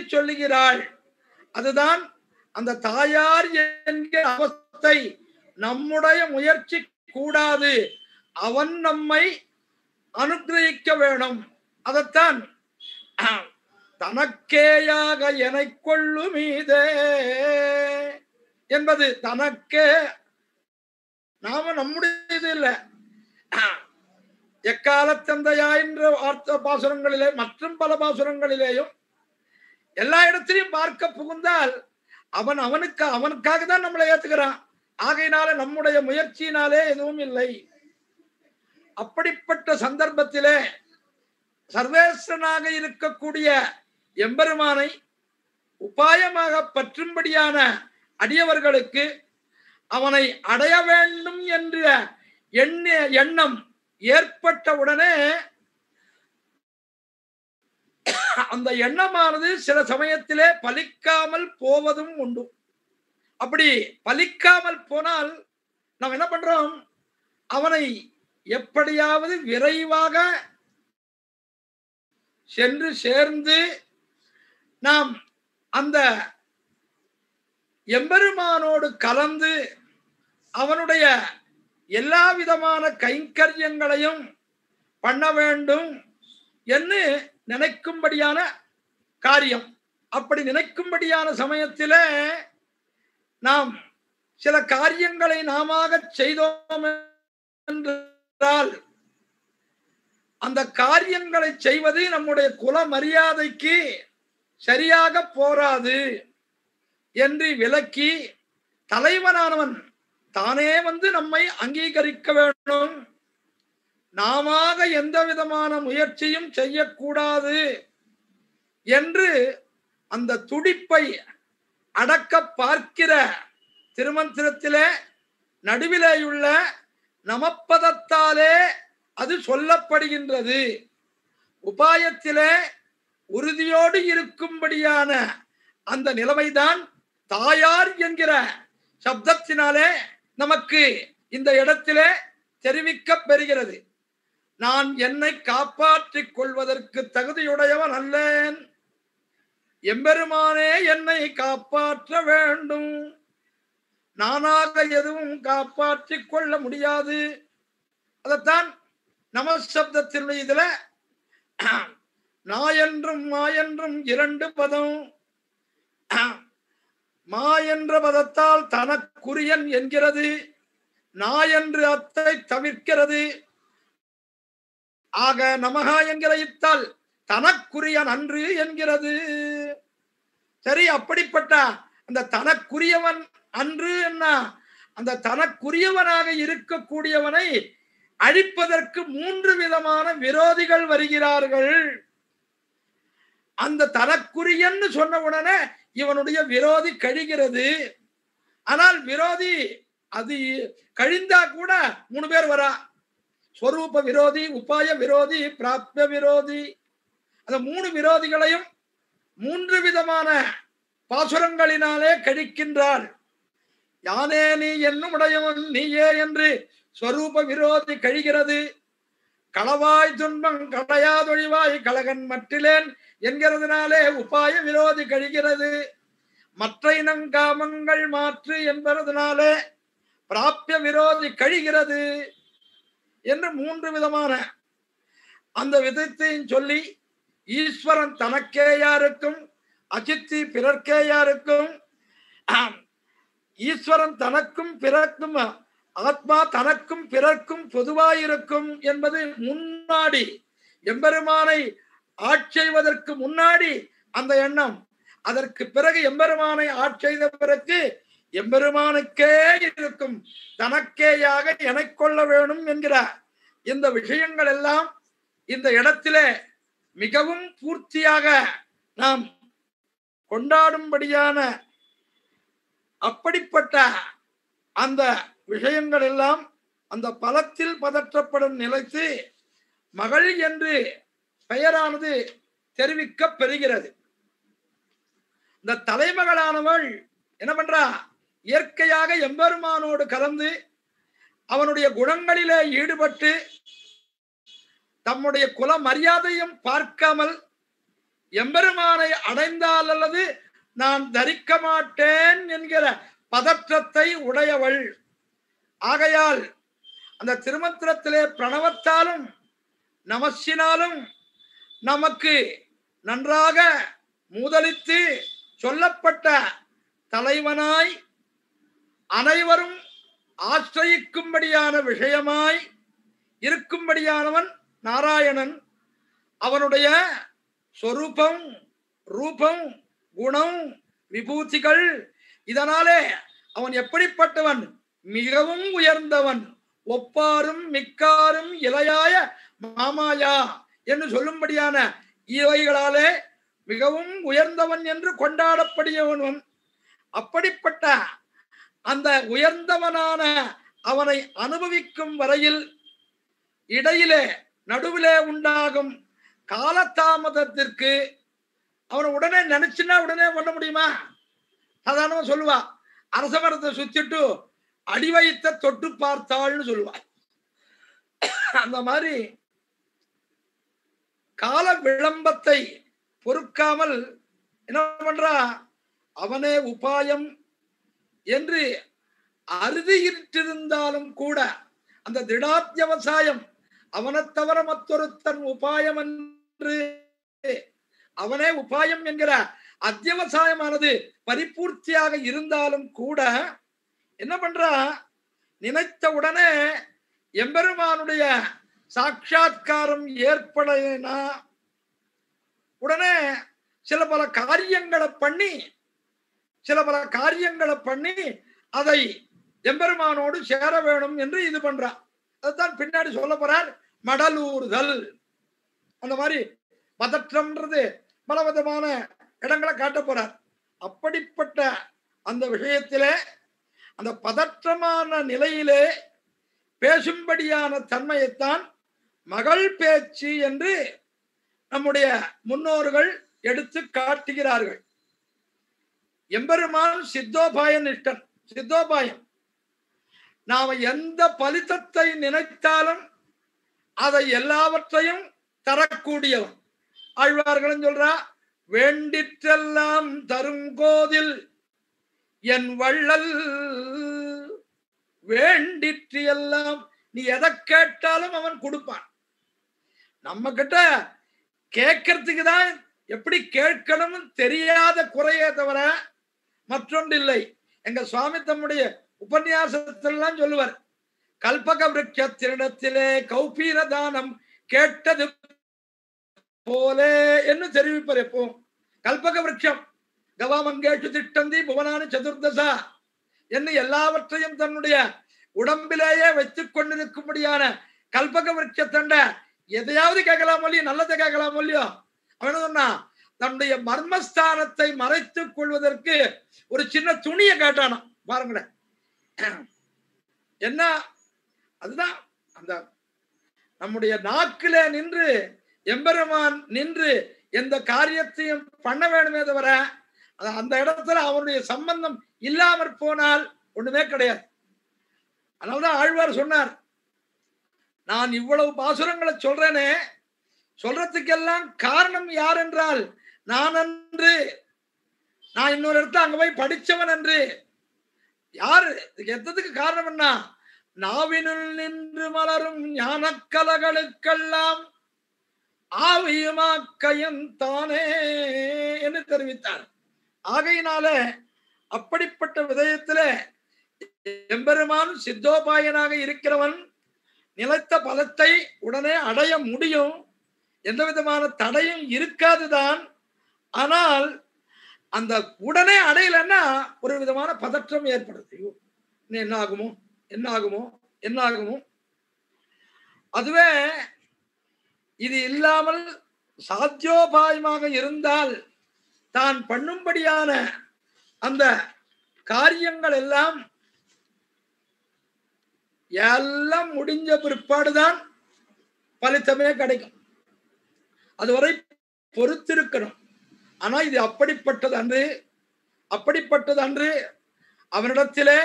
சொல்லுகிறாள். அதுதான் அந்த தாயார் என்கிற அவஸ்தை நம்முடைய முயற்சி கூடாது, அவன் நம்மை அனுகிரகிக்க வேணும். அதைத்தான் தனக்கேயாக எனை கொள்ளுமீதே என்பது. தனக்கே, நாம நம்முடையது இல்லை. எக்காலத்தந்தையா என்ற வார்த்தை பாசுரங்களிலே மற்றும் பல பாசுரங்களிலேயும் எல்லா இடத்திலையும் பார்க்க புகுந்தால் அவனுக்காக தான் நம்மளை ஏத்துக்கிறான். ஆகையினால நம்முடைய முயற்சியினாலே எதுவும் இல்லை. அப்படிப்பட்ட சந்தர்ப்பத்திலே சர்வேஸ்வரனாக இருக்கக்கூடிய எம்பெருமானை உபாயமாக பற்றும்படியான அடியவர்களுக்கு அவனை அடைய வேண்டும் என்ற எண்ணம் ஏற்பட்டவுடனே அந்த எண்ணமானது சில சமயத்திலே பலிக்காமல் போவதும் உண்டு. அப்படி பலிக்காமல் போனால் நாம் என்ன பண்றோம்? அவனை எப்படியாவது விரைவாக சென்று சேர்ந்து நாம் அந்த எம்பெருமானோடு கலந்து அவனுடைய எல்லா விதமான கைங்கரியங்களையும் பண்ண வேண்டும் என்று நினைக்கும்படியான காரியம். அப்படி நினைக்கும்படியான சமயத்திலே நாம் சில காரியங்களை நாம செய்தோம் என்றால் அந்த காரியங்களை செய்வது நம்முடைய குல மரியாதைக்கு சரியாக போராது என்று விளக்கி, தலைவனானவன் தானே வந்து நம்மை அங்கீகரிக்க வேண்டும், நாம எந்த விதமான முயற்சியும் செய்யக்கூடாது என்று அந்த துடிப்பை அடக்க பார்க்கிற திருமந்திரத்திலே நடுவிலேயுள்ள நமப்பதத்தாலே அது சொல்லப்படுகின்றது. உபாயத்திலே உறுதியோடு இருக்கும்படியான அந்த நிலைமைதான் தாயார் என்கிற சப்தத்தினாலே நமக்கு இந்த இடத்திலே தெரிவிக்க பெறுகிறது. நான் என்னை காப்பாற்றிக் கொள்வதற்கு தகுதியுடையவன் அல்லேன், எம்பெருமானே என்னை காப்பாற்ற வேண்டும், நானாக எதுவும் காப்பாற்றிக் கொள்ள முடியாது. அதைத்தான் நமசப்தத்தினுடைய இதுல நாயென்றும் மாயென்றும் இரண்டு பதம். மா என்ற பதத்தால் தனக்குரியன் என்கிறது, நாயென்று அத்தை தவிர்க்கிறது. ஆக நமகா என்கிற இத்தால் தனக்குரியன் அன்று என்கிறது. சரி, அப்படிப்பட்ட அந்த தனக்குரியவன் அன்று என்ன, அந்த தனக்குரியவனாக இருக்கக்கூடியவனை அழிப்பதற்கு 3 விதமான விரோதிகள் வருகிறார்கள். அந்த தனக்குரியன்னு சொன்ன உடனே இவனுடைய விரோதி கழிகிறது. ஆனால் விரோதி அது கழிந்தா கூட 3 பேர் வரா. ஸ்வரூப விரோதி, உபாய விரோதி, பிராப்த விரோதி. அந்த 3 விரோதிகளையும் 3 விதமான பாசுரங்களினாலே கழிக்கின்றார். யானே நீ என்னும் உடையவன் நீயே என்று ஸ்வரூப விரோதி கழிகிறது. களவாய் துன்பம் கடையாதொழிவாய் கலகன் மற்றிலேன் என்கிறதுனாலே உபாய விரோதி கழிகிறது. மற்ற இனங்காமங்கள் மாற்று என்பதனாலே பிராப்ய விரோதி கழிகிறது என்று 3 விதமான அந்த விதத்தையும் சொல்லி, ஈஸ்வரன் தனக்கேயாருக்கும் அஜித்தி பிறர்க்கேயாருக்கும், ஈஸ்வரன் தனக்கும் பிறர்க்கும், ஆத்மா தனக்கும் பிறர்க்கும் பொதுவாயிருக்கும் என்பது முன்னாடி, எம்பெருமானை ஆட்செய்வதற்கு முன்னாடி அந்த எண்ணம். அதற்கு பிறகு எம்பெருமானை ஆட்செய்த பிறகு எம்பெருமானுக்கே இருக்கும், தனக்கேயாக எனக்கொள்ள வேணும் என்கிற இந்த விஷயங்கள் எல்லாம் இந்த இடத்திலே மிகவும் பூர்த்தியாக நாம் கொண்டாடும்படியான அப்படிப்பட்ட அந்த விஷயங்கள் எல்லாம் அந்த பலத்தில் பதற்றப்படும் நிலைத்து மகள் என்று பெயரானது தெரிவிக்க பெறுகிறது. இந்த தலைமகளானவள் என்ன பண்றா, இயற்கையாக எம்பெருமானோடு கலந்து அவனுடைய குணங்களிலே ஈடுபட்டு தம்முடைய குல மரியாதையும் பார்க்காமல் எம்பெருமானை அடைந்தால் அல்லது நான் தரிக்க மாட்டேன் என்கிற பதற்றத்தை உடையவள். ஆகையால் அந்த திருமந்திரத்திலே பிரணவத்தாலும் நமசினாலும் நமக்கு நன்றாக முதலித்து சொல்லப்பட்ட தலைவனாய் அனைவரும் ஆசிரியிக்கும்படியான விஷயமாய் இருக்கும்படியானவன் நாராயணன். அவனுடைய சொரூபம், ரூபம், குணம், விபூதிகள், இதனாலே அவன் எப்படிப்பட்டவன், மிகவும் உயர்ந்தவன், ஒப்பாரும் மிக்காரும் இளையாய மாமாயா என்று சொல்லும்படியான இவைகளாலே மிகவும் உயர்ந்தவன் என்று கொண்டாடப்படியவன். அப்படிப்பட்ட அந்த உயர்ந்தவனான அவனை அனுபவிக்கும் வரையில் இடையிலே நடுவிலே உண்டாகும் காலதாமதத்திற்கு அவனை உடனே நினைச்சுன்னா உடனே பண்ண முடியுமா? சாதாரணமா சொல்லுவா, அரச மரத்தை சுத்திட்டு அடி வைத்த தொட்டு பார்த்தாள்னு சொல்லுவா. அந்த மாதிரி கால விளம்பத்தை பொறுக்காமல் என்ன பண்றா, அவனே உபாயம் என்று அறுதியிட்டிருந்தாலும் கூட அந்த திடாத்யவசாயம் அவனை தவிர மற்றொருத்தன் உபாயம் என்று அவனே உபாயம் என்கிற அத்தியவசாயமானது பரிபூர்த்தியாக இருந்தாலும் கூட என்ன பண்றா, நினைத்த உடனே எம்பெருமானுடைய சாட்சாத்காரம் ஏற்படனா உடனே சில பல காரியங்களை பண்ணி அதை எம்பெருமானோடு சேர வேணும் என்று இது பண்றா. அதுதான் பின்னாடி சொல்ல போறார், மடலூறுதல். அந்த மாதிரி பதற்றம்ன்றது பல விதமான இடங்களை காட்ட போறார். அப்படிப்பட்ட அந்த விஷயத்திலே அந்த பதற்றமான நிலையிலே பேசும்படியான தன்மையைத்தான் மகள் பேச்சு என்று நம்முடைய முன்னோர்கள் எடுத்து காட்டுகிறார்கள். எம்பெருமான் சித்தோபாய நிஷ்டன். சித்தோபாயம், நாம எந்த பலித்தத்தை நினைத்தாலும் அதை எல்லாவற்றையும் தரக்கூடியவன். ஆழ்வார்களும் சொல்றா, வேண்டிற்றெல்லாம் தருங்கோதில் என் வள்ளல். வேண்டிற்று எல்லாம், நீ எதை கேட்டாலும் அவன் கொடுப்பான். நம்ம கிட்ட கேட்கறதுக்கு தான் எப்படி கேட்கணும்னு தெரியாத குறையே தவிர மற்றொன்று இல்லை. எங்க சுவாமி தம்முடைய உபன்யாசத்திலாம் சொல்லுவார், கல்பக விருட்சத்தினிடத்திலே கௌபீர தானம் கேட்டது போலே என்று தெரிவிப்பார். எப்போ கல்பக விருட்சம் கவாமங்கேஷு திட்டந்தி புவனானு சதுர்தசா என்று எல்லாவற்றையும் தன்னுடைய உடம்பிலேயே வைத்துக் கொண்டிருக்கும்படியான கல்பக விருட்சத்தண்ட எதையாவது கேட்கலாம் இல்லையோ, நல்லதை கேட்கலாம் இல்லையோ. அவன் சொன்னா தன்னுடைய மர்மஸ்தானத்தை மறைத்துக் கொள்வதற்கு ஒரு சின்ன துணியை கேட்டானா பாருங்களேன். என்ன அதுதான் அந்த நம்முடைய நாக்கில நின்று எம்பெருமான் நின்று எந்த காரியத்தையும் பண்ண வேணுமே தவிர அந்த இடத்துல அவனுடைய சம்பந்தம் இல்லாமற் போனால் ஒண்ணுமே கிடையாது. அதனால்தான் ஆழ்வார் சொன்னார், நான் இவ்வளவு பாசுரங்களை சொல்றேனே, சொல்றதுக்கெல்லாம் காரணம் யார் என்றால் நான் அன்று, நான் இன்னொரு இடத்துல அங்க போய் படிச்சவன் என்று. யாரு எத்ததுக்கு காரணம் என்ன? நாவினுள் நின்று மலரும் ஞானக்கலகளுக்கெல்லாம் ஆவியுமாக்கையன் தானே என்று தெரிவித்தார். ஆகையினால அப்படிப்பட்ட விதயத்துல எம்பெருமான் சித்தோபாயனாக இருக்கிறவன் நிலைத்த பலத்தை உடனே அடைய முடியும், எந்த விதமான தடையும் இருக்காதுதான். ஆனால் அந்த உடனே அடையலன்னா ஒரு விதமான பதற்றம் ஏற்படுது. என்ன ஆகுமோ என்ன ஆகுமோ என்ன ஆகுமோ. அதுவே இது இல்லாமல் சாத்தியோபாயமாக இருந்தால் தான் பண்ணும்படியான அந்த காரியங்கள் எல்லாம் எல்லாம் முடிஞ்ச பிற்பாடுதான் பலித்தமே கிடைக்கும். அதுவரை பொறுத்திருக்கணும். ஆனா இது அப்படிப்பட்டது அன்று அவனிடத்திலே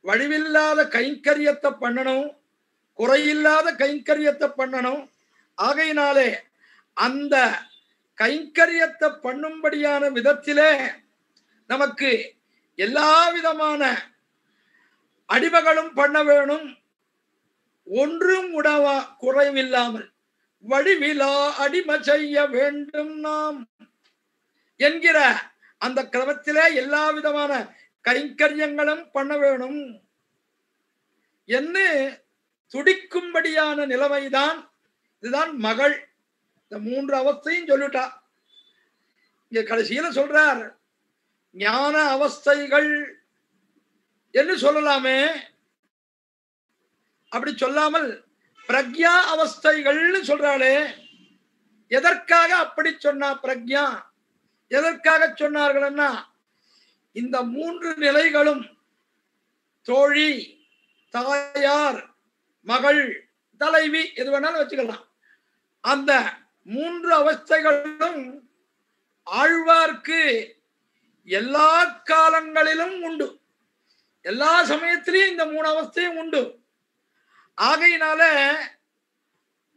வழிவில்லாத கைங்கரியத்தை பண்ணணும், குறையில்லாத கைங்கரியத்தை பண்ணணும். ஆகையினாலே அந்த கைங்கரியத்தை பண்ணும்படியான விதத்திலே நமக்கு எல்லா விதமான அடிமைகளும் பண்ண வேணும், ஒன்றும் உடவா குறைவில்லாமல் வடிவிலா அடிமை செய்ய வேண்டும் நாம் என்கிற அந்த கிரமத்திலே எல்லா விதமான கைங்கரியங்களும் பண்ண வேணும் என்று துடிக்கும்படியான நிலைமைதான். இதுதான் மகள். இந்த மூன்று அவஸ்தையும் சொல்லிட்டா. இங்க கடைசியில சொல்றார், ஞான அவஸ்தைகள் என்று சொல்லலாமே, அப்படி சொல்லாமல் பிரக்யா அவஸ்தைகள்னு சொல்றாளே. எதற்காக அப்படி சொன்னா? பிரக்யா எதற்காக சொன்னார்கள்னா, இந்த மூன்று நிலைகளும் தோழி, தாயார், மகள், தலைவி எது வேணாலும் வச்சுக்கலாம். அந்த மூன்று அவஸ்தைகளும் ஆழ்வார்க்கு எல்லா காலங்களிலும் உண்டு, எல்லா சமயத்திலையும் இந்த மூணு அவஸ்தையும் உண்டு. ஆகையினால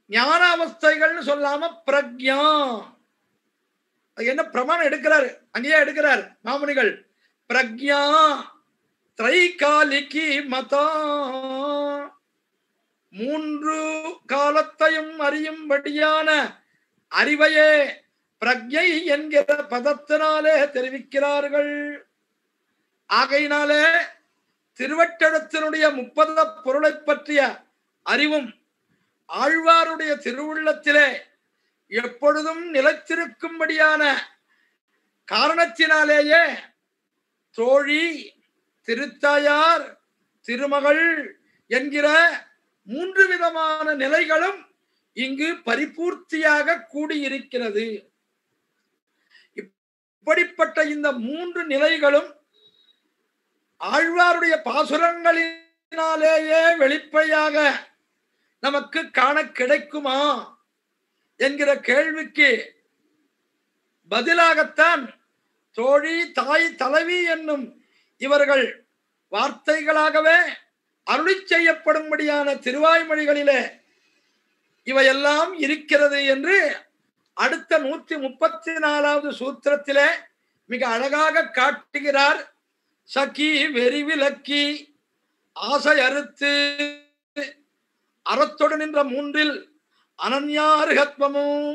ஞான அவஸ்தைகள்னு சொல்லாம பிரக்யா என்ன பிரமாணம் எடுக்கிறாரு, அங்கேயே எடுக்கிறார் மாமுனிகள். பிரக்யா திரைகாலிகி மதா, மூன்று காலத்தையும் அறியும்படியான அறிவையே பிரக்ஞை என்கிற பதத்தினாலே தெரிவிக்கிறார்கள். ஆகையினாலே திருவட்டெழுத்தினுடைய 30 பொருளை பற்றிய அறிவும் ஆழ்வாருடைய திருவுள்ளத்திலே எப்பொழுதும் நிலைத்திருக்கும்படியான காரணத்தினாலேயே தோழி, திருத்தாயார், திருமகள் என்கிற மூன்று விதமான நிலைகளும் இங்கு பரிபூர்த்தியாக கூடியிருக்கிறது. இப்படிப்பட்ட இந்த மூன்று நிலைகளும் ஆழ்வாருடைய பாசுரங்களினாலேயே வெளிப்படையாக நமக்கு காண கிடைக்குமா என்கிற கேள்விக்கு பதிலாகத்தான் தோழி, தாய், தலைவி என்னும் இவர்கள் வார்த்தைகளாகவே அருளி செய்யப்படும்படியான திருவாய்மொழிகளிலே இவையெல்லாம் இருக்கிறது என்று அடுத்த 134வது சூத்திரத்திலே மிக அழகாக காட்டுகிறார். சகி வெறிவிலக்கி ஆசை அறுத்து அறத்தொடு நின்ற மூன்றில் அனன்யார்கத்வமும்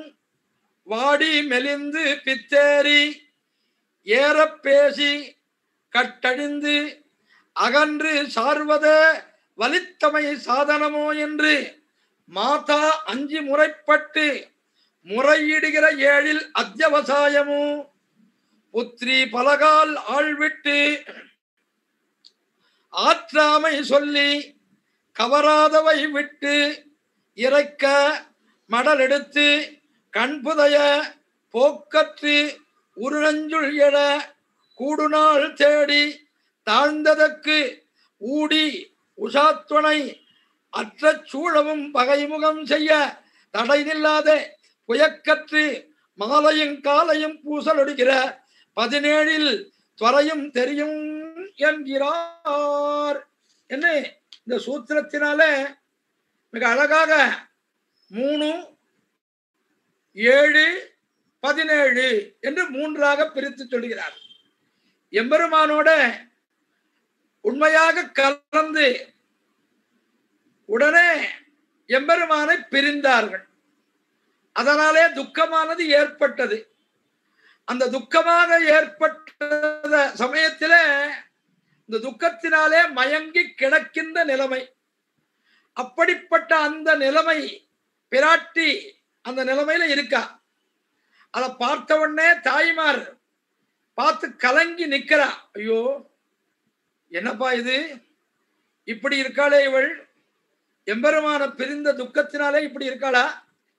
வாடி மெலிந்து பித்தேறி ஏறப் பேசி கட்டழிந்து அகன்று சார்வத வலித்தமை சாதனமோ என்று மாதா அஞ்சி முறைப்பட்டு முறையிடுகிற ஏழில் அத்தியவசாயமோ புத்திரி பலகால் ஆள்விட்டு ஆற்றாமை சொல்லி கவராதவை விட்டு இறைக்க மடல் எடுத்து கண்புதைய போக்கற்று உருநஞ்சுள் எழ கூடுநாள் தேடி தாழ்ந்ததற்கு ஊடி உஷாத்துணை அற்ற சூழவும் பகைமுகம் செய்ய தடை நில்லாத புயக்கற்று மாலையும் காலையும் பூசலொடுகிற 17 துறையும் தெரியும் என்கிறார் என்ன இந்த சூத்திரத்தினாலே மிக அழகாக 3, 7, 17 என்று 3ஆக பிரித்து சொல்கிறார். எம்பெருமானோட உண்மையாக கலந்து உடனே எம்பெருமானை பிரிந்தார்கள். அதனாலே துக்கமானது ஏற்பட்டது. அந்த துக்கமாக ஏற்பட்ட சமயத்திலே இந்த துக்கத்தினாலே மயங்கி கிடக்கின்ற நிலைமை, அப்படிப்பட்ட அந்த நிலைமை பிராட்டி அந்த நிலைமையில இருக்கா. அதை பார்த்த உடனே தாய்மார் பார்த்து கலங்கி நிக்கிறா. ஐயோ என்னப்பா இது, இப்படி இருக்காளே இவள், எம்பெருமான பிரிந்த துக்கத்தினாலே இப்படி இருக்காளா,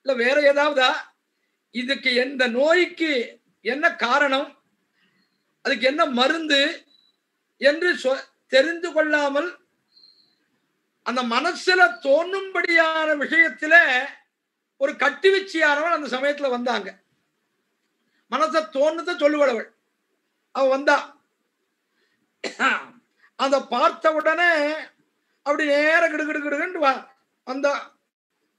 இல்ல வேற ஏதாவதா, இதுக்கு எந்த நோய்க்கு என்ன காரணம், அதுக்கு என்ன மருந்து என்று தெரிந்து கொள்ளாமல் அந்த மனசுல தோணும்படியான விஷயத்துல ஒரு கட்டுவீச்சியானவள் அந்த சமயத்துல வந்தாங்க. மனச தோணுத சொல்லுவளவள் அவ வந்தா. அந்த பார்த்த உடனே அப்படி நேர கிடுகிடுகிடுன்னு வந்தா.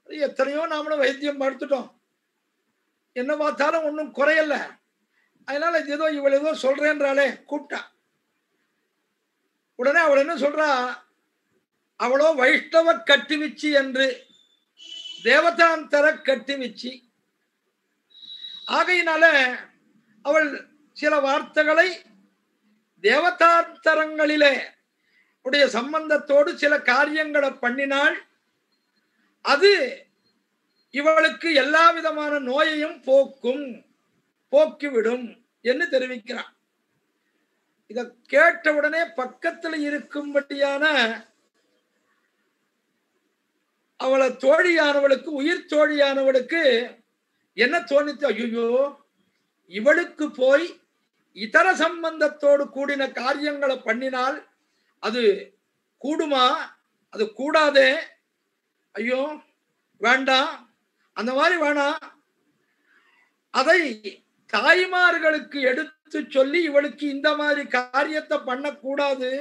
எத்தனையோ நாமளும் வைத்தியம் பார்த்துட்டோம், என்ன பார்த்தாலும் ஒன்றும் குறையல. அதனால ஏதோ இவள் ஏதோ சொல்றேன்றாலே கூப்பிட்டா. உடனே அவள் என்ன சொல்றா, அவளோ வைஷ்ணவ கட்டுவிச்சி என்று தேவதாந்தர கட்டுவிச்சி. ஆகையினால அவள் சில வார்த்தைகளை தேவதாந்தரங்களிலே உடைய சம்பந்தத்தோடு சில காரியங்களை பண்ணினாள். அது இவளுக்கு எல்லா விதமான நோயையும் போக்கிவிடும் என்று தெரிவிக்கிறான். இத கேட்ட உடனே பக்கத்தில் இருக்கும்படியான அவளை தோழியானவளுக்கு, உயிர் தோழியானவளுக்கு என்ன தோணித்து, ஐயோ இவளுக்கு போய் இதர சம்பந்தத்தோடு கூடின காரியங்களை பண்ணினால் அது கூடுமா, அது கூடாதே, ஐயோ வேண்டாம், அந்த மாதிரி வேணாம். அதை தாய்மார்களுக்கு எடுத்து சொல்லி இவளுக்கு இந்த மாதிரி காரியத்தை பண்ணக்கூடாது,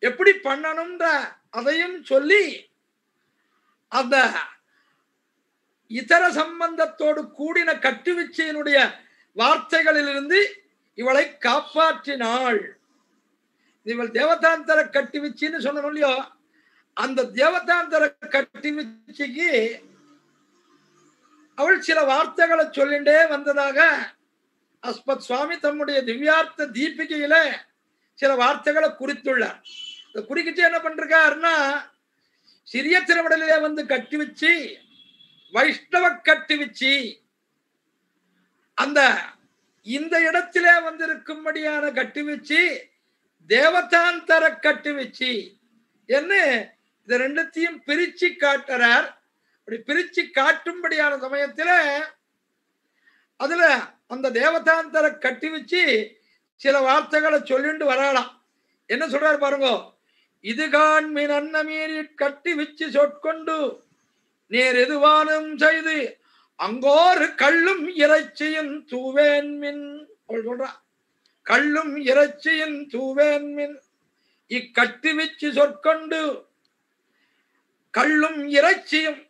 எப்படி பண்ணணும்ன்ற அதையும் சொல்லி அந்த இதர சம்பந்தத்தோடு கூடின கட்டுவிச்சையினுடைய வார்த்தைகளிலிருந்து இவளை காப்பாற்றினாள். இவள் தேவதாந்தர கட்டுவிச்சின்னு சொன்னோம் இல்லையோ, அந்த தேவதாந்தர கட்டுவிச்சிக்கு அவள் சில வார்த்தைகளை சொல்லிண்டே வந்ததாக அஸ்மத் சுவாமி தம்முடைய திவ்யார்த்த தீபிகையில சில வார்த்தைகளை குறித்துள்ளார். குறிக்கிட்டு என்ன பண்றாருன்னா, சிறிய திருவிடலிலே வந்து கட்டி வச்சு வைஷ்ணவ கட்டி வச்சு அந்த இந்த இடத்திலே வந்து இருக்கும்படியான கட்டி வச்சு தேவதாந்தர கட்டி வச்சு என்ன இந்த ரெண்டுத்தையும் பிரிச்சு காட்டுறார். அப்படி பிரிச்சு காட்டும்படியான சமயத்துல அதுல அந்த தேவதாந்தர கட்டி வச்சு சில வார்த்தைகளை சொல்லிட்டு வராளாம். என்ன சொல்றாரு பாருங்க, இதுகான் மீன் அன்னமீறி கட்டி வச்சு சொற்கொண்டு நேர் எதுவானும் செய்து அங்கோரு கள்ளும் இறைச்சியும் தூவேன் மின். அவள் சொல்றா, கள்ளும் இறைச்சியும் தூவேன் மின் இக்கட்டி வச்சு சொற்கொண்டு கள்ளும்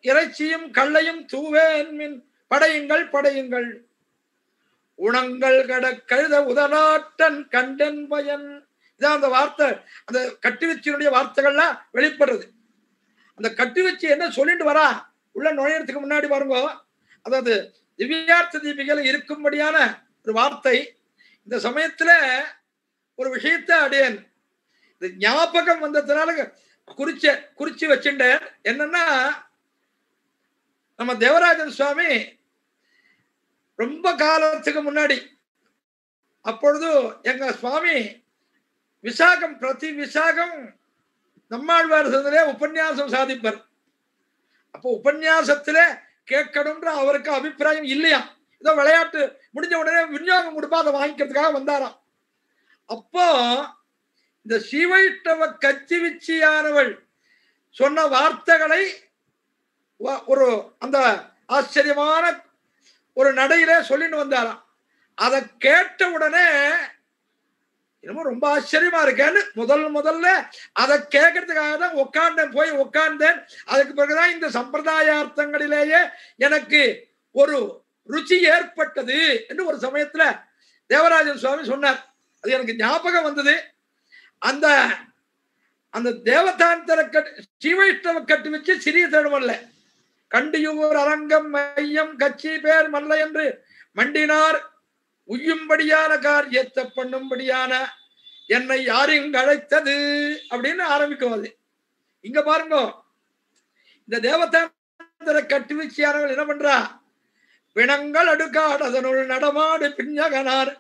இறைச்சியும் கள்ளையும் தூவேன் மின் படையுங்கள் படையுங்கள் உணங்கள் கட கழுத உதலாட்டன் கண்டன் பயன். இதான் அந்த வார்த்தை, அந்த கட்டுவிச்சினுடைய வார்த்தைகள்லாம் வெளிப்படுறது. அந்த கட்டி வச்சு என்ன சொல்லிட்டு வரா உள்ள நுழையறதுக்கு முன்னாடி பாருங்க, அதாவது திவ்யார்த்த தீபிகையில இருக்கும்படியான ஒரு வார்த்தை. இந்த சமயத்துல ஒரு விஷயத்தை அடையன் இந்த ஞாபகம் வந்ததுனால குறிச்சு வச்சுட்டேன். என்னன்னா, நம்ம தேவராஜன் சுவாமி ரொம்ப காலத்துக்கு முன்னாடி, அப்பொழுது எங்க சுவாமி விசாகம் பிரதி விசாகம் நம்மாழ்வார் சந்திலே உபன்யாசம் சாதிப்பார். அப்போ உபன்யாசத்திலே கேட்கணும்ன்ற அவருக்கு அபிப்பிராயம் இல்லையா, ஏதோ விளையாட்டு முடிஞ்ச உடனே விநியோகம் கொடுப்பா அதை வாங்கிக்கிறதுக்காக வந்தாராம். அப்போ இந்த ஸ்ரீவைஷ்ணவ கச்சிவிச்சியானவள் சொன்ன வார்த்தைகளை ஒரு அந்த ஆச்சரியமான ஒரு நடையிலே சொல்லிட்டு வந்தாராம். அதை கேட்ட உடனே என்னமோ ரொம்ப ஆச்சரியமா இருக்கேன்னு முதல்ல அதை கேட்கறதுக்காக தான் உட்கார்ந்தேன். அதுக்கு பிறகுதான் இந்த சம்பிரதாயார்த்தங்களிலேயே எனக்கு ஒரு ருச்சி ஏற்பட்டது என்று ஒரு சமயத்துல தேவராஜன் சுவாமி சொன்னார். அது எனக்கு ஞாபகம் வந்தது. அந்த அந்த தேவதாந்தர ஸ்ரீவைஷ்ணவ கட்டு வச்சு சிறிய தேடுமல்ல, கண்டியூர் அரங்கம் மையம் கட்சி பேர் மல்ல என்று மண்டினார் உய்யும்படியான காரியத்தை பண்ணும்படியான என்னை யார் இங்கு அழைத்தது அப்படின்னு ஆரம்பிக்கும். அது இங்க பாருங்க, இந்த தேவதாந்தர கட்டு வச்சியானவள் என்ன பண்றா, பிணங்கள் அடுக்காடதனுள் நடமாடு பிஞ்சகனார்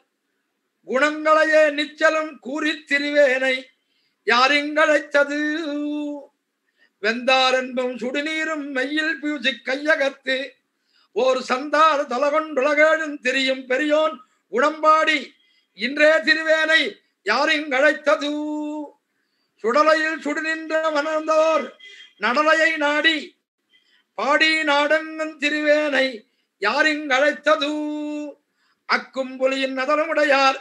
குணங்களையே நிச்சலும் கூறி திரிவேனை யாரிங்கழைத்தது வெந்தார் என்பும் சுடுநீரும் மெய்யில் பூசி கையகத்து ஓர் சந்தார் தலகொண்டுலகேழும் திரியும் பெரியோன் குணம்பாடி இன்றே திருவேனை யாரிங்கழைத்தது சுடலையில் சுடுநின்ற வனர்ந்தோர் நடலையை நாடி பாடி நாடெங்கும் திருவேனை யாரிங்கழைத்தது அக்கும்புலியின் நதனமுடையார்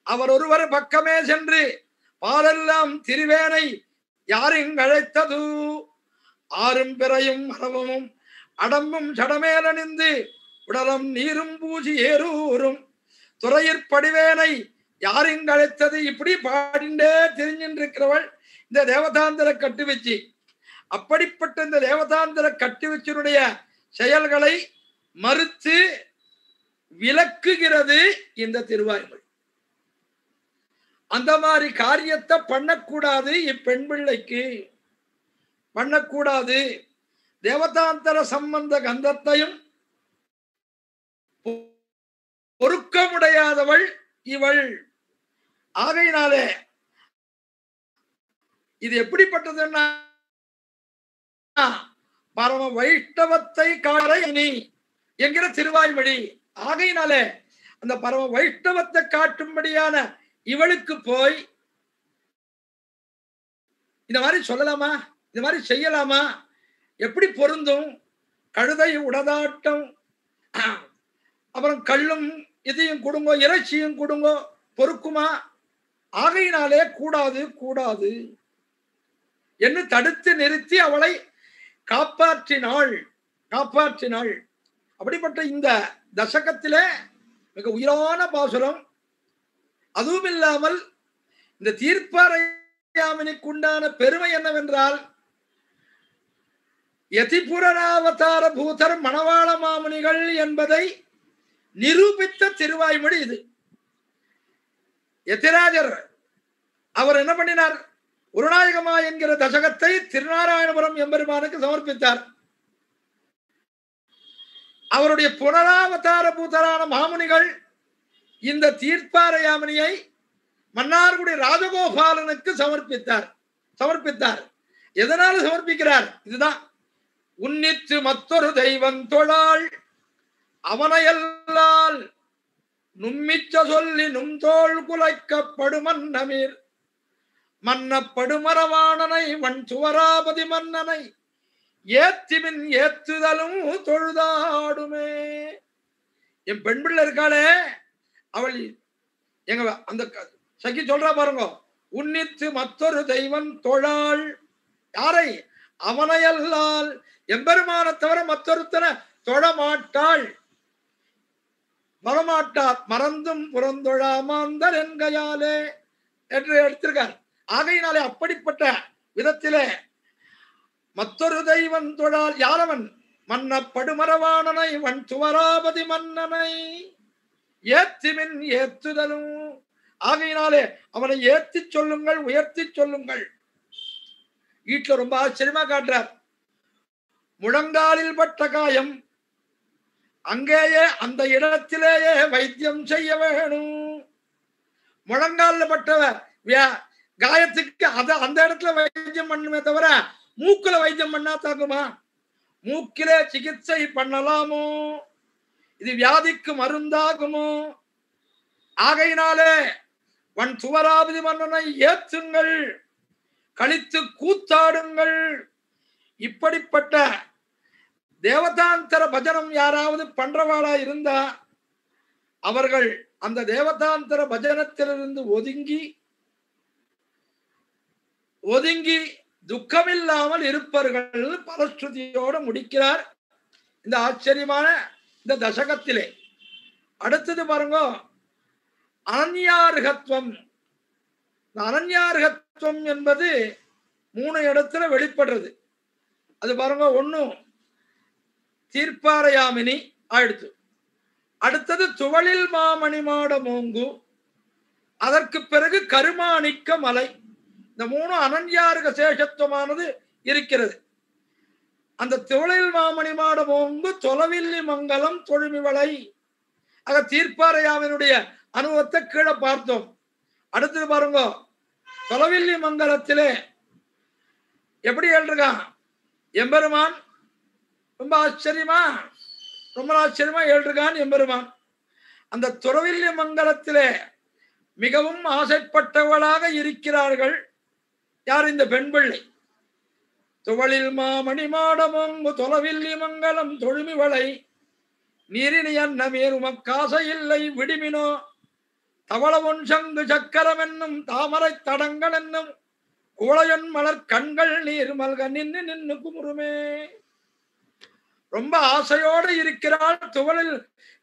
அவர் ஒருவர் பக்கமே சென்று பாலெல்லாம் திருவேனை யாரிங்கழைத்தது ஆறும் பிறையும் அரவமும் அடம்பும் சடமேலணிந்து உடலம் நீரும் பூசி ஏறூரும் துறையிற்படிவேனை யாரிங்கழைத்தது. இப்படி பாடிண்டே தெரிஞ்சின்றிருக்கிறவள் இந்த தேவதாந்திர கட்டு வச்சு. அப்படிப்பட்ட இந்த தேவதாந்திர கட்டு வச்சினுடைய செயல்களை மறுத்து விளக்குகிறது இந்த திருவாய்மொழி. அந்த மாதிரி காரியத்தை பண்ணக்கூடாது, இப்பெண் பிள்ளைக்கு பண்ணக்கூடாது. தேவதாந்தர சம்பந்த கந்தத்தையும் பொறுக்க முடியாதவள் இவள். ஆகையினாலே இது எப்படிப்பட்டதுன்னா, பரம வைஷ்ணவத்தை காணி என்கிற திருவாய்மொழி. ஆகையினாலே அந்த பரம வைஷ்ணவத்தை காட்டும்படியான இவளுக்கு போய் இந்த மாதிரி சொல்லலாமா, இந்த மாதிரி செய்யலாமா, எப்படி பொருந்தும்? கழுதை உடதாட்டம், அப்புறம் கல்லும் இதையும் கொடுங்கோ இறைச்சியும் கொடுங்கோ, பொறுக்குமா? ஆகையினாலே கூடாது கூடாது என்று தடுத்து நிறுத்தி அவளை காப்பாற்றினாள். அப்படிப்பட்ட இந்த தசகத்திலே மிக உயிரான பாசுரம். அதுவும் இல்லாமல் இந்த தீர்ப்பாரையாமினிக்கு உண்டான பெருமை என்னவென்றால், யதிபுரராவதார பூதர் மணவாள மாமுனிகள் என்பதை நிரூபித்த திருவாய்மொழி இது. யதிராஜர் அவர் என்ன பண்ணினார், குருநாயகமா என்கிற தசகத்தை திருநாராயணபுரம் எம்பெருமானுக்கு சமர்ப்பித்தார். அவருடைய புனராவதார பூதரான மாமுனிகள் இந்த தீர்ப்பாரையாமணியை மன்னார்குடி ராஜகோபாலனுக்கு சமர்ப்பித்தார். எதனால சமர்ப்பிக்கிறார்? இதுதான், உன்னித்து மற்றொரு தெய்வம் தொழாள் அவனையல்லால் நும்மிச்ச சொல்லி நும்தோள் குலைக்கப்படுமன்னமீர் மன்னப்படுமரவாணனை வன் சுவராபதி மன்னனை ஏத்திமின் ஏத்துதலும் தொழுதாடுமே. என் பெண் பிள்ளை இருக்காளே, அவள் எங்க அந்த சகி சொல்றா பாருங்க, உன்னித்து மற்றொரு தெய்வம் தொழாள். யாரை? அவனையல்லால், எம்பெருமான தவிர மற்றொருத்தனை தொழமாட்டாள், வரமாட்டார். மறந்தும் புறந்தொழாமாந்தர் என்கையாலே என்று எடுத்திருக்கார். ஆகையினாலே அப்படிப்பட்ட விதத்திலே மற்றொரு தெய்வன் தொழால் யாரவன் மன்ன படுமரவாணனை வன் துவராபதி மன்னனை ஏத்திமின் ஏத்துதலும். ஆகையினாலே அவனை ஏத்தி சொல்லுங்கள், உயர்த்தி சொல்லுங்கள். வீட்டுல ரொம்ப ஆச்சரியமா காட்டுறார். முழங்காலில் பட்ட காயம் அங்கேயே அந்த இடத்திலேயே வைத்தியம் செய்ய வேணும். முழங்காலில் பட்டவ காயத்துக்கு அந்த இடத்துல வைத்தியம் பண்ணுமே தவிர மூக்குல வைத்தியம் பண்ணா தாக்குமா? மூக்கிலே சிகிச்சை பண்ணலாமோ? இது வியாதிக்கு மருந்தாகுமோ? ஆகையினாலே வன் சுவராபதி மன்னனை ஏற்றுங்கள், கழித்து கூத்தாடுங்கள். இப்படிப்பட்ட தேவதாந்தர பஜனம் யாராவது பண்றவாளா இருந்தா அவர்கள் அந்த தேவதாந்தர பஜனத்திலிருந்து ஒதுங்கி துக்கமில்லாமல் இருப்பார்கள். பலஸ்ருதியோடு முடிக்கிறார் இந்த ஆச்சரியமான இந்த தசகத்திலே. அடுத்தது பாருங்க, அனன்யார்கத்துவம். அனன்யார்கத்துவம் என்பது 3 இடத்துல வெளிப்படுறது. அது பாருங்க, ஒண்ணு தீர்ப்பாரயாமினி ஆயிடுத்து. அடுத்தது துவளில் மாமணி மாட மூங்கு. அதற்கு பிறகு கருமாணிக்க மலை. இந்த 3 அனன்யார்க சேஷத்துவமானது இருக்கிறது. அந்த துவளில் மாமணி மாட மூங்கு தொலைவில்லி மங்கலம் தொழுமிவளை. ஆக தீர்ப்பாரயாமினுடைய அனுபவத்தை கீழே பார்த்தோம். அடுத்தது பாருங்க, தொலைவில்லி மங்கலத்திலே எப்படி எழுதுறான் எம்பெருமான். ரொம்ப ஆச்சரியமா எழுதுறான் எம்பெருமான். அந்த துறவில்லி மங்கலத்திலே மிகவும் ஆசைப்பட்டவளாக இருக்கிறார்கள். யார்? இந்த பெண் பிள்ளை. துவளில் மாமணி மாடமொங்கு தொலைவில்லி மங்கலம் தொழுமிவளை நீரினி அன்னமேர் உமக்காசை இல்லை விடுமினோ தவளவொன் சங்கு சக்கரம் என்னும் தாமரை தடங்கள் என்னும் குவளையன் மலர் கண்கள் நீர் மல்க நின்னு குமுறுமே. ரொம்ப ஆசையோடு இருக்கிறாள்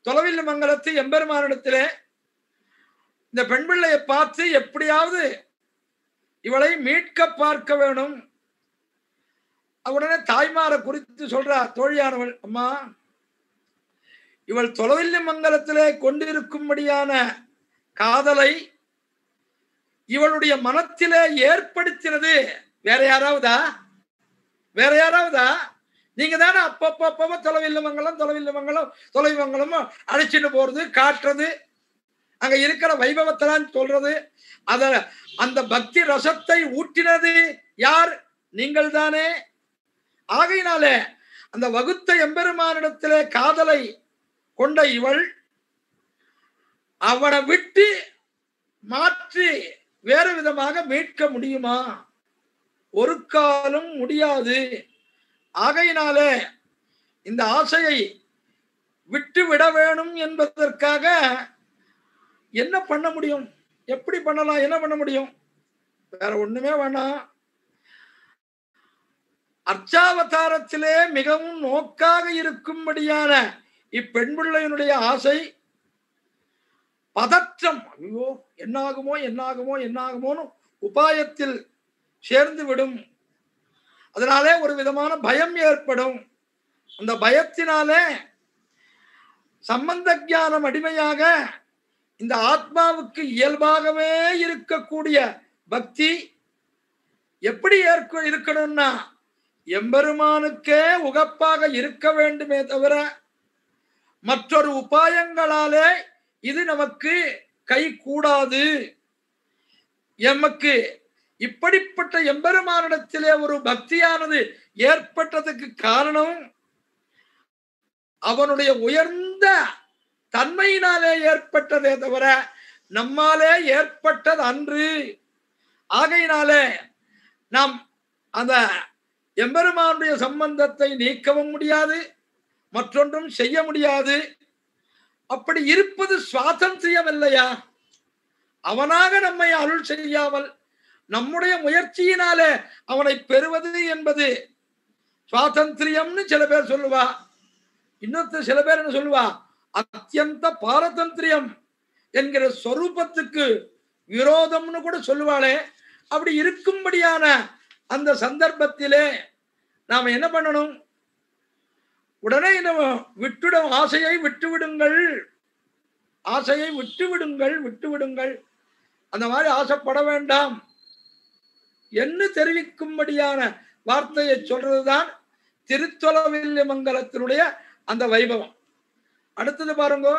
தொலைவில் மங்கலத்து எம்பெருமானிடத்திலே. இந்த பெண் பிள்ளையை பார்த்து எப்படியாவது இவளை மீட்க பார்க்க வேணும். உடனே தாய்மாரை குறித்து சொல்றார் தோழியானவள், அம்மா இவள் தொலைவில்லி மங்கலத்திலே கொண்டிருக்கும்படியான காதலை இவளுடைய மனத்திலே ஏற்படுத்தினது வேற யாராவதா? நீங்க தானே அப்பப்ப தொலைவில்லி மங்கலம் அழைச்சிட்டு போறது, காட்டுறது, அங்க இருக்கிற வைபவத்தெல்லாம் சொல்றது. அந்த பக்தி ரசத்தை ஊற்றினது யார்? நீங்கள் தானே. ஆகையினாலே அந்த வகுத்த எம்பெருமானிடத்திலே காதலை கொண்ட இவள் அவனை விட்டு மாற்றி வேறு விதமாக மீட்க முடியுமா? ஒரு காலம் முடியாது. ஆகையினாலே இந்த ஆசையை விட்டு விட வேணும் என்பதற்காக என்ன பண்ண முடியும்? எப்படி பண்ணலாம்? என்ன பண்ண முடியும்? வேற ஒண்ணுமே வேணாம். அர்ச்சாவதாரத்திலே மிகவும் நோக்காக இருக்கும்படியான இப்பெண் பிள்ளையினுடைய ஆசை பதற்றம். ஐயோ என்னாகுமோன்னு உபாயத்தில் சேர்ந்து விடும். அதனாலே ஒரு விதமான பயம் ஏற்படும். அந்த பயத்தினாலே சம்பந்த ஞானம் அடிமையாக இந்த ஆத்மாவுக்கு இயல்பாகவே இருக்கக்கூடிய பக்தி எப்படி இருக்கணும்னா எம்பெருமானுக்கே உகப்பாக இருக்க வேண்டுமே தவிர மற்றொரு உபாயங்களாலே இது நமக்கு கை கூடாது. எமக்கு இப்படிப்பட்ட எம்பெருமானிடத்திலே ஒரு பக்தியானது ஏற்பட்டதுக்கு காரணம் அவனுடைய உயர்ந்த தன்மையினாலே ஏற்பட்டதே தவிர நம்மாலே ஏற்பட்டது அன்று. ஆகையினாலே நாம் அந்த எம்பெருமானுடைய சம்பந்தத்தை நீக்கவும் முடியாது, மற்றொன்றும் செய்ய முடியாது. அப்படி இருப்பது சுவாதந்திரியம் இல்லையா? அவனாக நம்மை அருள் செய்யாமல் நம்முடைய முயற்சியினாலே அவனை பெறுவது என்பது சுவாதந்திரியம்னு சில பேர் சொல்லுவா. இன்னொரு சில பேர் என்ன சொல்லுவா? அத்தியந்த பாரதந்திரியம் என்கிற ஸ்வரூபத்துக்கு விரோதம்னு கூட சொல்லுவாளே. அப்படி இருக்கும்படியான அந்த சந்தர்ப்பத்திலே நாம என்ன பண்ணணும்? உடனே நம்ம விட்டுடும் ஆசையை விட்டுவிடுங்கள், ஆசையை விட்டுவிடுங்கள், விட்டுவிடுங்கள், அந்த மாதிரி ஆசைப்பட வேண்டாம் என்று தெரிவிக்கும்படியான வார்த்தையை சொல்றதுதான் திருத்தொலவில்லை மங்கலத்தினுடைய அந்த வைபவம். அடுத்தது பாருங்க,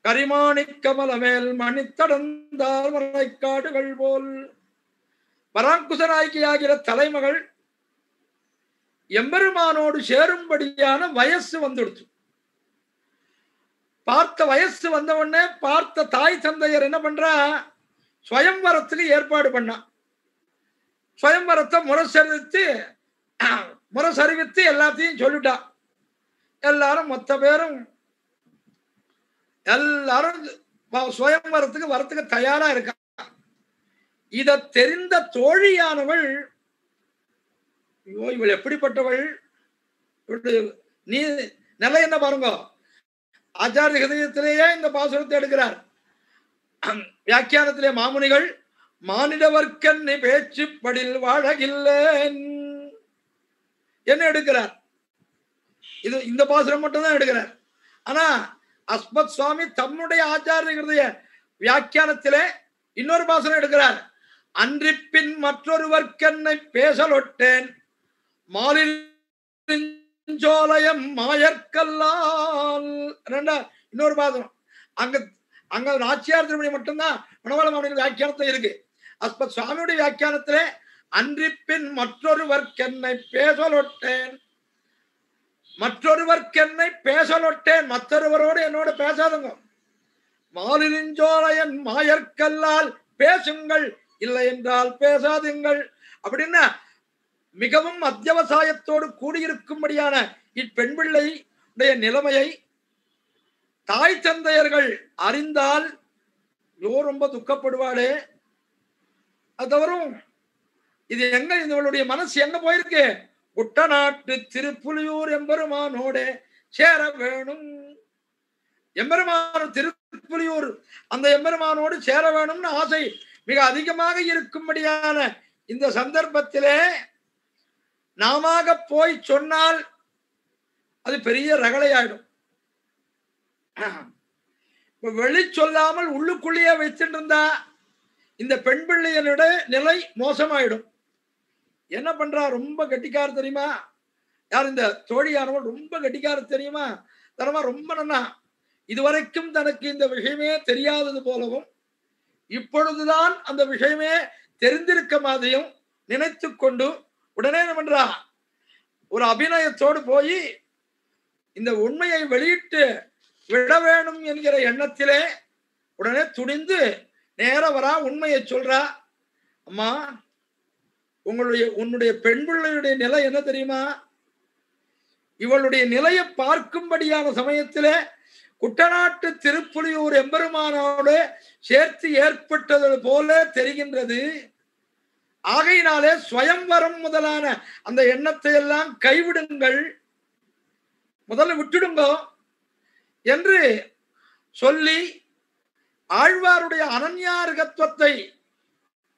கரிமாணி கமல மேல் மணித்தடந்தால் மலைக்காடுகள் போல். பராங்குச ஆகிற தலைமகள் எம்பெருமானோடு சேரும்படியான வயசு வந்துடுச்சு. பார்த்த வயசு வந்த உடனே பார்த்த தாய் தந்தையர் என்ன பண்றா? ஸ்வயம்வரத்துக்கு ஏற்பாடு பண்ணா. ஸ்வயம்வரத்தை முரசறிவித்து எல்லாத்தையும் சொல்லிட்டா. எல்லாரும் மொத்த பேரும் எல்லாரும் ஸ்வயம்வரத்துக்கு வரத்துக்கு தயாரா இருக்கா. இத தெரிந்த தோழியானவள், இவள் எப்படிப்பட்டவள், நீ நிலை என்ன பாருங்க. ஆச்சாரிய ஹிருதயத்திலேயே இந்த பாசுரத்தை எடுக்கிறார். வியாக்கியானத்திலே மாமுனிகள் மானிடவர்க்கன்னி பேச்சுப்படில் வாழகில்லேன் என்ன எடுக்கிறார். இது இந்த பாசுரம் மட்டும் தான் எடுக்கிறார். ஆனா அஸ்மத் சுவாமி தம்முடைய ஆச்சாரிய ஹிருதய வியாக்கியானத்திலே இன்னொரு பாசுரம் எடுக்கிறார். அன்றிப்பின் மற்றொருவர்க்கென்னை பேசலொட்டேன் மாலிஞ்சோலயம் மாயற்கல்லால். இன்னொரு பாசுரம் அங்க நாச்சியார் திருமணி மட்டும்தான் மணவாள மாமனின் வியாக்கியானத்துல இருக்கு. அஸ்மத் சுவாமியுடைய வியாக்கியானத்திலே அன்றிப்பின் மற்றொருவர்க்கென்னை பேசலொட்டேன், மற்றொருவர்க்கென்னை பேசலொட்டேன், மற்றொருவரோடு என்னோட பேசாதுங்க. மாலிஞ்சோலையன் மாயற்கல்லால் பேசுங்கள், இல்லை என்றால் பேசாதுங்கள் அப்படின்னா மிகவும் அத்தியவசாயத்தோடு கூடியிருக்கும்படியான இப்பெண் பிள்ளையுடைய நிலைமையை தாய் தந்தையர்கள் அறிந்தால் ரொம்ப துக்கப்படுவாளே. அது தவறும். இது எங்க இவளுடைய மனசு எங்க போயிருக்கு? குட்டநாட்டு திருப்புலியூர் எம்பெருமானோட சேர வேணும். எம்பெருமான திருப்புலியூர் அந்த எம்பெருமானோடு சேர வேணும்னு ஆசை மிக அதிகமாக இருக்கும்படியான இந்த சந்தர்ப்பத்திலே நாம போய் சொன்னால் அது பெரிய ரகளையாயிடும். வெளி சொல்லாமல் உள்ளுக்குள்ளேயே வைத்துட்டு இருந்தா இந்த பெண் பிள்ளையனுடைய நிலை மோசமாயிடும். என்ன பண்றா? ரொம்ப கெட்டிக்கார தெரியுமா? யார் இந்த தோழியானவள்? ரொம்ப கெட்டிக்கார தெரியுமா? தரமா ரொம்ப நன்னா. இதுவரைக்கும் தனக்கு இந்த விஷயமே தெரியாதது போலவும் இப்பொழுதுதான் அந்த விஷயமே தெரிந்திருக்க மாதிரியும் நினைத்து கொண்டு உடனே என்ன பண்றா? ஒரு அபிநயத்தோடு போய் இந்த உண்மையை வெளியிட்டு விட வேணும் என்கிற எண்ணத்திலே உடனே துணிந்து நேர வரா, உண்மையை சொல்றா. அம்மா, உன்னுடைய பெண் பிள்ளையுடைய நிலை என்ன தெரியுமா? இவளுடைய நிலையை பார்க்கும்படியான சமயத்திலே குட்டநாட்டு திருப்புலியூர் எம்பெருமானோடு சேர்த்து ஏற்பட்டது போல தெரிகின்றது. ஆகையினாலே ஸ்வயம்வரம் முதலான அந்த எண்ணத்தை எல்லாம் கைவிடுங்கள், முதல்ல விட்டுடுங்க என்று சொல்லி ஆழ்வாருடைய அனன்யார்கத்துவத்தை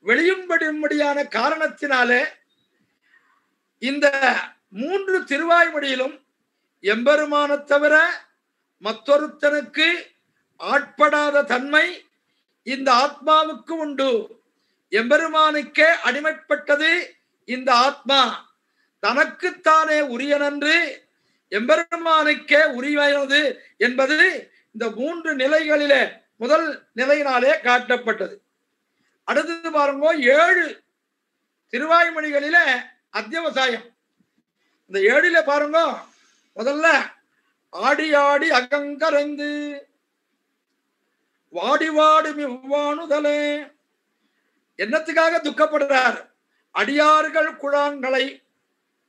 வெளியும்படியான காரணத்தினாலே இந்த 3 திருவாய்மொழியிலும் எம்பெருமான தவிர மற்றொருத்தனுக்கு ஆட்படாத தன்மை இந்த ஆத்மாவுக்கு உண்டு. எம்பெருமானுக்கே அடிமைப்பட்டது இந்த ஆத்மா. தனக்குத்தானே உரியனன்று எம்பெருமானுக்கே உரியது என்பது இந்த 3 நிலைகளிலே முதல் நிலையினாலே காட்டப்பட்டது. அடுத்தது பாருங்க, 7 திருவாய்மொழிகளிலே அத்தியவசாயம். இந்த 7 பாருங்க, முதல்ல ஆடி ஆடி அகங்கரைந்து வாடி வாடி மிவ்வானுதலே. என்னத்துக்காக துக்கப்படுறார்? அடியார்கள் குழாங்களை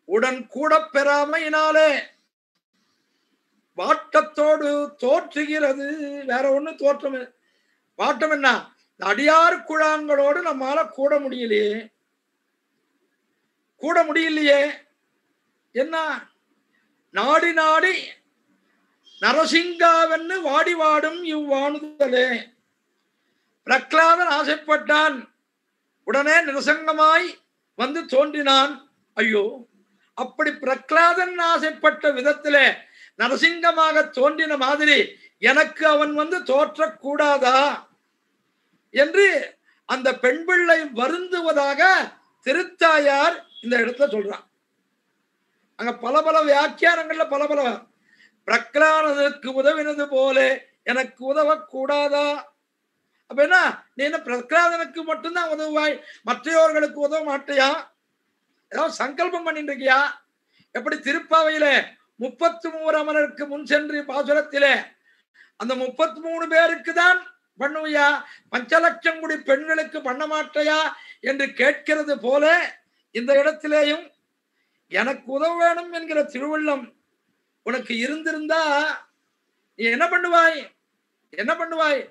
உடன் கூட பெறாமையினாலே வாட்டத்தோடு தோற்றுகிறது. வேற ஒண்ணு தோற்றம் வாட்டம் என்ன? அடியார் குழாங்களோடு நம்மால கூட முடியலையே. என்ன? நாடி நாடி நரசிங்காவென்னு வாடி வாடும் இவ்வாணுதலே. பிரகலாதன் ஆசைப்பட்டான், உடனே நிரசங்கமாய் வந்து தோன்றினான். ஐயோ, அப்படி பிரகலாதன் ஆசைப்பட்ட விதத்திலே நரசிங்கமாக தோன்றின மாதிரி எனக்கு அவன் தோற்றக்கூடாதா என்று அந்த பெண் பிள்ளை வருந்துவதாக திருத்தாயார் இந்த இடத்துல சொல்றான். அங்க பல பல வியாக்கியானங்கள்ல பல பல பிரகலாதனுக்கு உதவினது போல எனக்கு உதவக்கூடாதா? அப்ப என்ன, நீ என்ன பிரகலாதனுக்கு மட்டும்தான் உதவுவாய், மற்றையோர்களுக்கு உதவ மாட்டியா? ஏதாவது சங்கல்பம் பண்ணிட்டு இருக்கியா? எப்படி திருப்பாவையில 33 அமரருக்கு முன் சென்று பாசுரத்திலே அந்த 33 பேருக்கு தான் பண்ணுவியா, 5 லட்சம் கோடி பெண்களுக்கு பண்ண மாட்டையா என்று கேட்கிறது போல இந்த இடத்திலேயும் எனக்கு உதவ வேணும் என்கிற திருவுள்ளம் உனக்கு இருந்திருந்தா நீ என்ன பண்ணுவாய்? என்ன பண்ணுவாய்?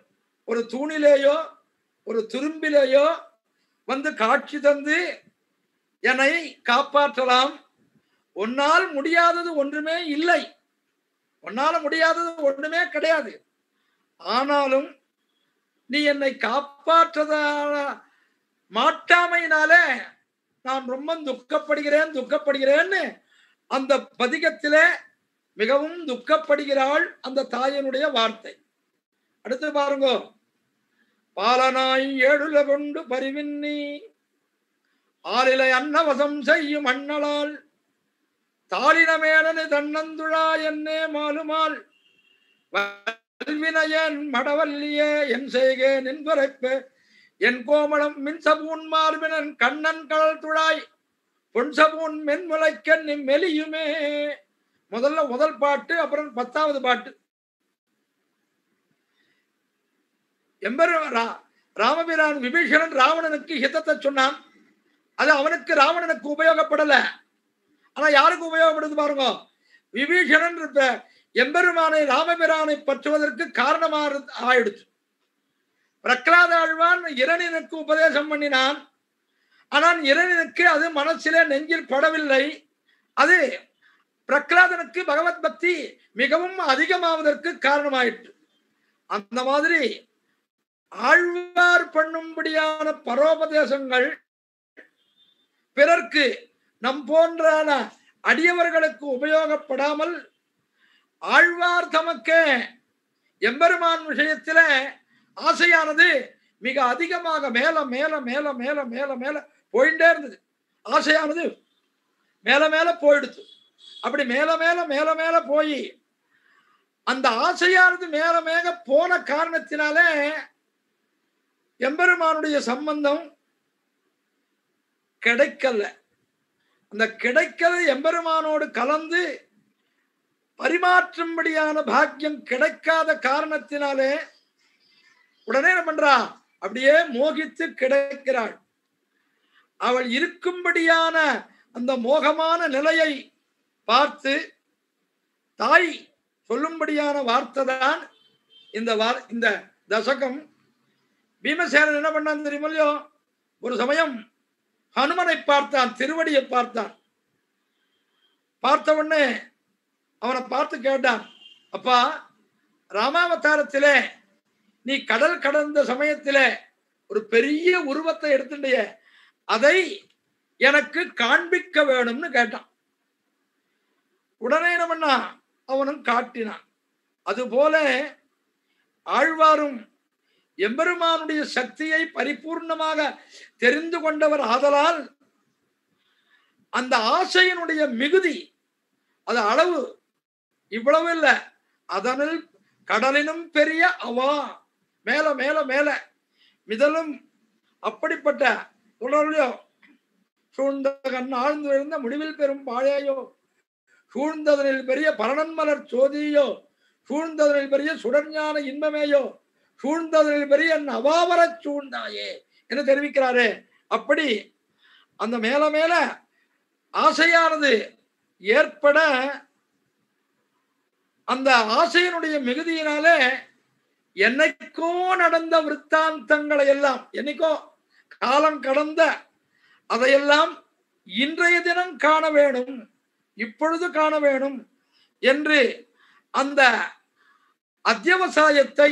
ஒரு தூணிலேயோ ஒரு துரும்பிலேயோ காட்சி தந்து என்னை காப்பாற்றலாம். உன்னால் முடியாதது ஒன்றுமே இல்லை, உன்னால முடியாதது ஒன்றுமே கிடையாது. ஆனாலும் நீ என்னை காப்பாற்றத மாட்டாமையினாலே நான் ரொம்ப துக்கப்படுகிறேன்னு அந்த பதிகத்திலே மிகவும் துக்கப்படுகிறாள் அந்த தாயினுடைய வார்த்தை. அடுத்து பாருங்க, பாலனாய் ஏழுல கொண்டு பரிவின்னி ஆளிலை அன்னவசம் செய்யும் அண்ணலால் தாளினமேனது தன்னந்துழா என்னே மாலுமால் வல்வினையன் மடவல்லியே என் செய்கேன் என்பரைப்ப என் கோமளம் மின்சபூன் மார்பினன் கண்ணன் கடல் துழாய் பொன்சபூன் மென்முளைக்கன் மெலியுமே. முதல் பாட்டு, அப்புறம் 10வது பாட்டு. ராமபிரான் விபீஷணன் ராவணனுக்கு ஹிதத்தை சொன்னான். அது அவனுக்கு ராவணனுக்கு உபயோகப்படல, ஆனா யாருக்கு உபயோகப்படுது பாருங்க. விபீஷணன் எம்பெருமானை ராமபிரானை பற்றுவதற்கு காரணமாக ஆயிடுச்சு. பிரகலாத ஆழ்வான் இரணினுக்கு உபதேசம் பண்ணினான். ஆனால் இரணினுக்கு அது மனசிலே நெஞ்சில் படவில்லை. அது பிரகலாதனுக்கு பகவத் பக்தி மிகவும் அதிகமாவதற்கு காரணமாயிற்று. அந்த மாதிரி ஆழ்வார் பண்ணும்படியான பரோபதேசங்கள் பிறர்க்கு நம் போன்றான அடியவர்களுக்கு உபயோகப்படாமல் ஆழ்வார் தமக்கே எம்பெருமான் விஷயத்தில ஆசையானது மிக அதிகமாக மேல மேல மேல மேல மேல மேல போயிட்டே இருந்தது. ஆசையானது மேல மேல போயிடுச்சு. அப்படி மேல மேல மேல மேல போய் அந்த ஆசையானது மேல மேல போன காரணத்தினாலே எம்பெருமானுடைய சம்பந்தம் கிடைக்கல. அந்த கிடைக்கல எம்பெருமானோடு கலந்து பரிமாற்றும்படியான பாக்கியம் கிடைக்காத காரணத்தினாலே உடனே என்ன பண்றா, அப்படியே மோகித்து கிடைக்கிறாள். அவள் இருக்கும்படியான அந்த மோகமான நிலையை பார்த்து தாய் சொல்லும்படியான வார்த்தை தான் இந்த தசகம். பீமசேனன் என்ன பண்ணான் தெரியுமோ, ஒரு சமயம் ஹனுமனை பார்த்தான், திருவடியை பார்த்தான். பார்த்த உடனே அவனை பார்த்து கேட்டான், அப்பா ராமாவதாரத்திலே நீ கடல் கடந்த சமயத்திலே ஒரு பெரிய உருவத்தை எடுத்துட்டிய, அதை எனக்கு காண்பிக்க வேணும்னு கேட்டான். உடனே என்ன பண்ணா, அவனும் காட்டினான். அதுபோல ஆழ்வாரும் எம்பெருமானுடைய சக்தியை பரிபூர்ணமாக தெரிந்து கொண்டவர் ஆதலால் அந்த ஆசையினுடைய மிகுதி, அது அளவு இவ்வளவு இல்ல, அதனில் கடலினும் பெரிய அவா, மேல மேல மேல மிதலும். அப்படிப்பட்ட தொடர்லையோ சூழ்ந்த கண் ஆழ்ந்து எழுந்த முடிவில் பெறும் பாழையோ, சூழ்ந்ததனில் பெரிய பரணன்மலர் சோதியோ, சூழ்ந்ததனில் பெரிய சுடர்ஞான இன்பமேயோ, சூழ்ந்ததனில் பெரிய அவாவர சூழ்ந்தாயே என்று தெரிவிக்கிறாரே. அப்படி அந்த மேல மேல ஆசையானது ஏற்பட அந்த ஆசையினுடைய மிகுதியினாலே என்னைக்கோ நடந்த விற்த்தாந்தங்களை எல்லாம், என்னைக்கோ காலம் கடந்த அதையெல்லாம் இன்றைய தினம் காண வேணும், இப்பொழுது காண வேணும் என்று அந்த அத்தியவசாயத்தை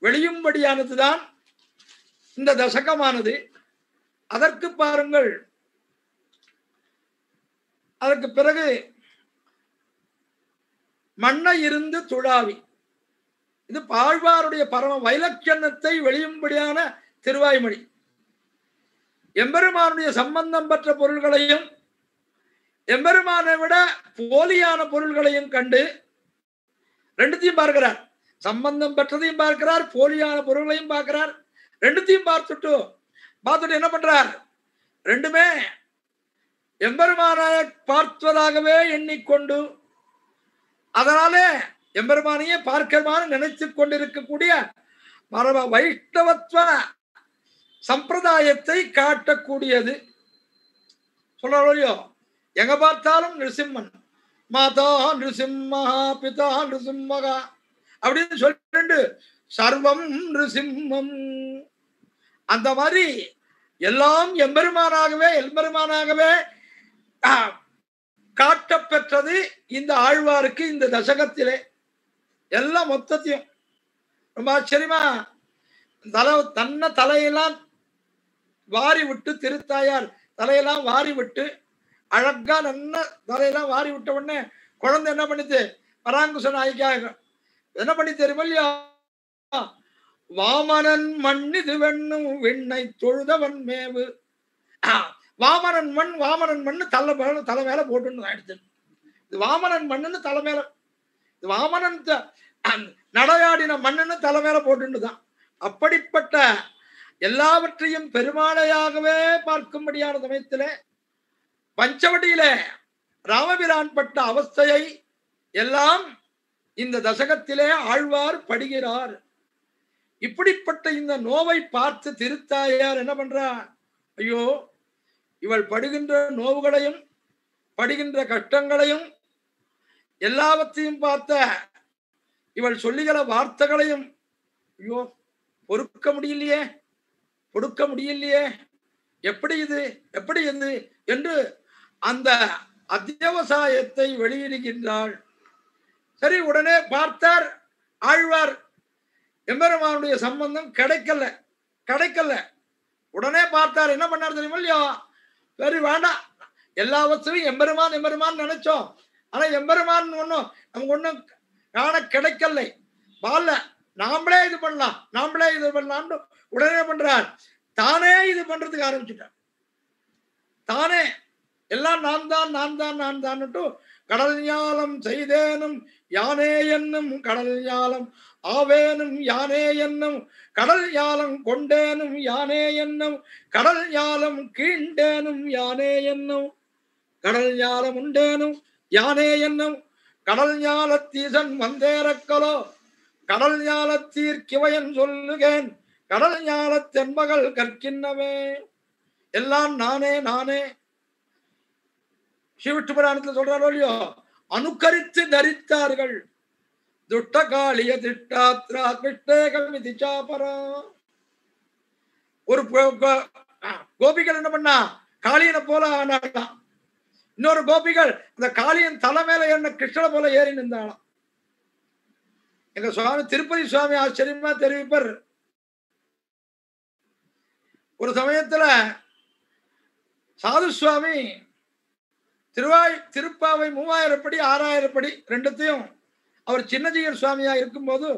வெளியும்படியானதுதான் இந்த தசகமானது. அதற்கு பாருங்கள், அதற்கு பிறகு மண்ணை இருந்து துழாவி, இது ஆழ்வாருடைய பரம வைலட்சணத்தை வெளியும்படியான திருவாய்மொழி. எம்பெருமானுடைய சம்பந்தம் பெற்ற பொருள்களையும் எம்பெருமானை விட போலியான பொருள்களையும் கண்டு ரெண்டுத்தையும் பார்க்கிறார். சம்பந்தம் பெற்றதையும் பார்க்கிறார், போலியான பொருள்களையும் பார்க்கிறார். ரெண்டுத்தையும் பார்த்துட்டு என்ன பண்றார்? ரெண்டுமே எம்பெருமானை பார்ப்பதாகவே எண்ணிக்கொண்டு, அதனாலே எம்பெருமானையே பார்க்கமான நினைத்து கொண்டிருக்கக்கூடிய மரப வைஷ்ணவத்துவ சம்பிரதாயத்தை காட்டக்கூடியது. சொல்றோம், எங்க பார்த்தாலும் நிருசிம்மன், மாதா நிருசிம்மஹா பிதா நிருசிம்மகா அப்படின்னு சொல்லிட்டு சர்வம் நிருசிம்மம். அந்த மாதிரி எல்லாம் எம்பெருமானாகவே காட்டப்பெற்றது இந்த ஆழ்வாருக்கு இந்த தசகத்திலே. எல்லாம் மொத்தத்தையும் ரொம்ப ஆச்சரியமா தலையெல்லாம் வாரி விட்டு, திருத்தாயார் தலையெல்லாம் வாரி விட்டு, அழகா நல்ல தலையெல்லாம் வாரி விட்ட உடனே குழந்தை என்ன பண்ணிச்சு? பராங்குச நாய்க்காக என்ன பண்ணி தெரியுமா இல்லையா? வாமனன் மண்ணிது வெண்ணும் விண்ணை தொழுதவன் மேவு. வாமனன் மண்ணு தலை மேல போட்டு ஆயிடுச்சு. இது வாமனன் மண்ணுன்னு தலை மேல, வாமனன் நடையாடின மண்ணுன்னு தலை மேல போட்டுதான். அப்படிப்பட்ட எல்லாவற்றையும் பெருமாளையாகவே பார்க்கும்படியான சமயத்திலே பஞ்சவடியிலே ராமபிரான் பட்ட அவஸ்தையை எல்லாம் இந்த தசகத்திலே ஆழ்வார் படுகிறார். இப்படிப்பட்ட இந்த நோவை பார்த்து திருத்தாயார் என்ன பண்றார்? ஐயோ, இவள் படுகின்ற நோவுகளையும் படுகின்ற கஷ்டங்களையும் எல்லாவற்றையும் பார்த்த இவள் சொல்லுகிற வார்த்தைகளையும் ஐயோ பொறுக்க முடியலையே, எப்படி இது என்று அந்த அத்தியாவசாயத்தை வெளியிடுகின்றாள். சரி, உடனே பார்த்தார் ஆழ்வார், எம்பெருமானுடைய சம்பந்தம் கிடைக்கல. உடனே பார்த்தார், என்ன பண்ணார் தெரியுமா இல்லையா? சரி வேண்டாம், எல்லாவற்றையும் எம்பெருமான் நினைச்சோம், ஆனா எம்பெருமான் நமக்கு ஒண்ணும் காண கிடைக்கலை. பால்ல நாமளே இது பண்ணலாம் உடனே பண்றார். தானே இது பண்றதுக்கு ஆரம்பிச்சுட்டார். தானே எல்லாம் நான் தான் கடல் ஞாலம் செய்தேனும் யானே என்னும், கடல் ஞாலம் ஆவேனும் யானே என்னும், கடல் ஞாலம் கொண்டேனும் யானே என்னும், கடல் ஞாலம் கீண்டேனும் யானே என்னும், கடல் ஞாலம் உண்டேனும் யானே என்னும், கடல் ஞாலத்தீசன் வந்தேரக்கலோ, கடல் ஞாலத்தீர்க்கிவையன் சொல்லுகேன், கடல் ஞாலத் தென்மகள் கற்கின்னவே. எல்லாம் நானே. சிவட்டு புராணத்தில் சொல்றாரோ இல்லையோ, அனுகரித்து தரித்தார்கள். துட்ட காளிய திட்டாத்ரா கிருஷ்ணேகம் திச்சாபரா. ஒரு கோபிகள் என்ன பண்ணா? காளியனை போல ஆனாலாம். இன்னொரு கோபிகள் அந்த காளியன் தலை மேல என்ன கிருஷ்ணனை போல ஏறி நின்றாலாம். எங்க சுவாமி திருப்பதி சுவாமி ஆச்சரியமா தெரிவிப்பர். ஒரு சமயத்துல சாது சுவாமி திருப்பாவை 3000 படி 6000 படி ரெண்டுத்தையும் அவர் சின்னஜீயர் சுவாமியா இருக்கும்போது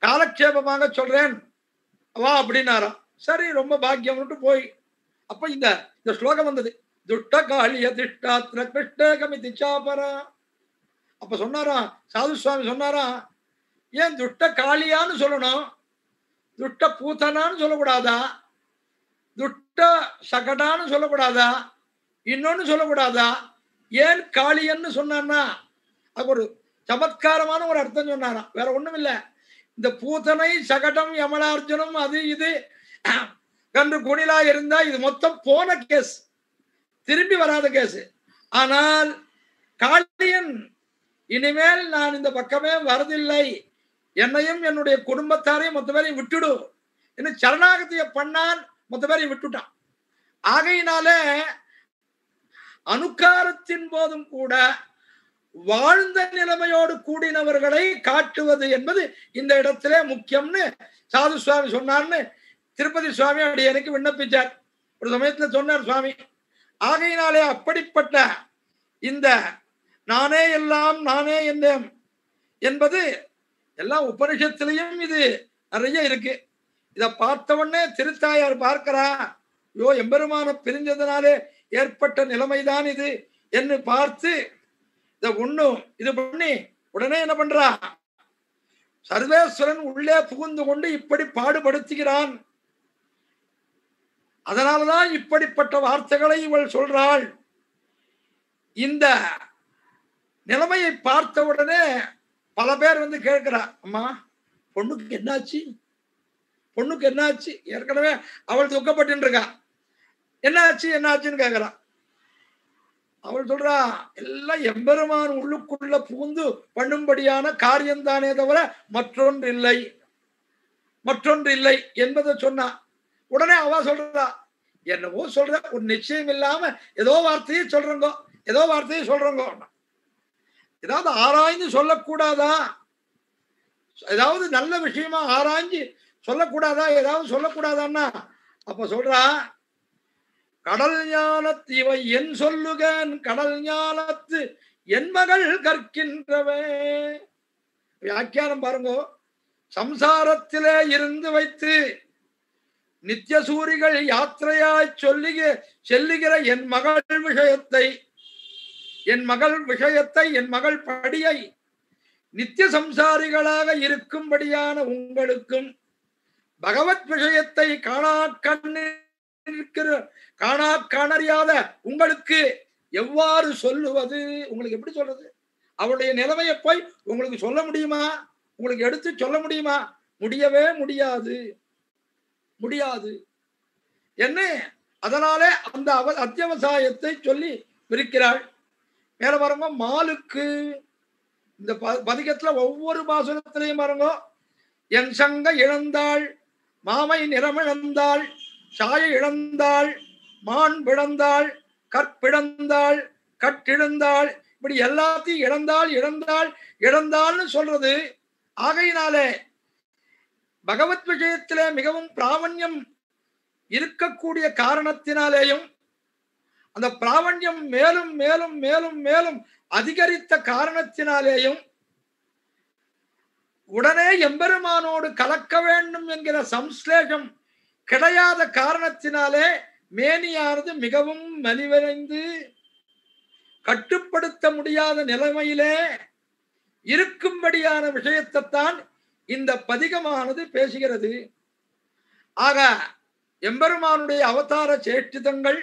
காலக்ஷேபமாக சொல்றேன் வா அப்படின்னாராம். சரி, ரொம்ப பாக்கியம் போய் அப்ப இந்த ஸ்லோகம் வந்தது, துட்ட காளிய திஷ்டாத்ர கிருஷ்ணேகமி திச்சாபரா. அப்ப சொன்னாராம் சாது சுவாமி சொன்னாராம், ஏன் துட்ட காளியான்னு சொல்லணும், துட்ட பூத்தனான்னு சொல்லக்கூடாதா, துட்ட சகடான்னு சொல்லக்கூடாதா, இன்னொன்னு சொல்லக்கூடாதா, ஏன் காளியன்னு சொன்னான்னா அது ஒரு சமத்காரமான ஒரு அர்த்தம் சொன்னாராம். வேற ஒண்ணும் இல்ல, இந்த பூத்தனை சகடம் யமலார்ஜுனம் அது இது கன்று குணிலா இருந்தா இது மொத்தம் போன கேஸ், திரும்பி வராத கேஸ். ஆனால் காளியன் இனிமேல் நான் இந்த பக்கமே வரதில்லை, என்னையும் என்னுடைய குடும்பத்தாரையும் மொத்த பேரையும் விட்டுடு என்று சரணாகதியை பண்ணான். மொத்த பேரையும் விட்டுட்டான். ஆகையினாலே அனுக்காரத்தின் போதும் கூட வாழ்ந்த நிலைமையோடு கூடினவர்களை காட்டுவது என்பது இந்த இடத்திலே முக்கியம்னு சாது சுவாமி சொன்னார்னு திருப்பதி சுவாமி அப்படி எனக்கு விண்ணப்பிச்சார். ஒரு சமயத்துல சொன்னார் சுவாமி. ஆகையினாலே அப்படிப்பட்ட இந்த நானே எல்லாம் நானே என்னேன் என்பது எல்லாம் உபனிஷத்திலையும் இது நிறைய இருக்கு. இத பார்த்தவொடனே திருத்தாயார் பார்க்கிறா, யோ எம்பெருமான பிரிஞ்சதுனாலே ஏற்பட்ட நிலைமைதான் இது என்று பார்த்து இத ஒண்ணும் இது பண்ணி உடனே என்ன பண்றா, சர்வேஸ்வரன் உள்ளே புகுந்து கொண்டு இப்படி பாடுபடுத்துகிறான், அதனாலதான் இப்படிப்பட்ட வார்த்தைகளை இவள் சொல்றாள். இந்த நிலைமையை பார்த்த உடனே பல பேர் வந்து கேட்கிறா, அம்மா பொண்ணுக்கு என்னாச்சு, பொண்ணுக்கு என்னாச்சு? ஏற்கனவே அவள் துக்கப்பட்டு இருக்கா, என்னாச்சு என்னாச்சுன்னு கேட்கிறா. அவள் சொல்றா, எல்லாம் எம்பெருமான் உள்ளுக்குள்ள புகுந்து பண்ணும்படியான காரியம்தானே தவிர மற்றொன்று இல்லை, மற்றொன்று இல்லை என்பதை சொன்னா. உடனே அவ சொல்றா, என்னவோ சொல்ற, ஒரு நிச்சயம் இல்லாம ஏதோ வார்த்தையை சொல்றங்க, ஏதோ வார்த்தையை சொல்றங்க. ஏதாவது ஆராய்ந்து சொல்லக்கூடாதா? ஏதாவது நல்ல விஷயமா ஆராய்ஞ்சு சொல்லக்கூடாதா? ஏதாவது சொல்லக்கூடாதான்னா அப்ப சொல்றா, கடல் ஞானத்து இவை என் சொல்லுகன், கடல் ஞானத்து என் மகள் கற்கின்றவே. வியாக்கியானம் பாருங்க, சம்சாரத்திலே இருந்து வைத்து நித்திய சூரிகள் யாத்திரையாய் செல்லுகிற என் மகள் விஷயத்தை, என் மகள் விஷயத்தை, என் மகள் படியை நித்திய சம்சாரிகளாக இருக்கும்படியான உங்களுக்கும் பகவத் விஷயத்தை காணறியாத உங்களுக்கு எவ்வாறு சொல்லுவது? உங்களுக்கு எப்படி சொல்றது? அவளுடைய நிலைமையை போய் உங்களுக்கு சொல்ல முடியுமா? உங்களுக்கு எடுத்து சொல்ல முடியுமா? முடியவே முடியாது, முடியாது என்ன. அதனாலே அந்த அத்தியவசாயத்தை சொல்லி விரிக்கிறாள். மேல பாருங்க, மாலுக்கு இந்த பதிகத்துல ஒவ்வொரு பாசுரத்திலையும் பாருங்க, என் சங்க இழந்தாள், மாமை நிறமிழந்தாள், சாய இழந்தாள், மான் பிழந்தாள், கற்பிழந்தாள், கட்டிழந்தாள், இப்படி எல்லாத்தையும் இழந்தாள் இழந்தாள் இழந்தாள்னு சொல்றது. ஆகையினாலே பகவத் விஷயத்திலே மிகவும் பிராவண்யம் இருக்கக்கூடிய காரணத்தினாலேயும் அந்த பிராவண்யம் மேலும் மேலும் மேலும் மேலும் அதிகரித்த காரணத்தினாலேயும் உடனே எம்பெருமானோடு கலக்க வேண்டும் என்கிற சம்ஸ்லேஷம் கிடையாத காரணத்தினாலே மேனியானது மிகவும் மலிவடைந்து கட்டுப்படுத்த முடியாத நிலைமையிலே இருக்கும்படியான விஷயத்தைத்தான் இந்த பதிகமானது பேசுகிறது. ஆக எம்பெருமானுடைய அவதார சேஷ்டிதங்கள்,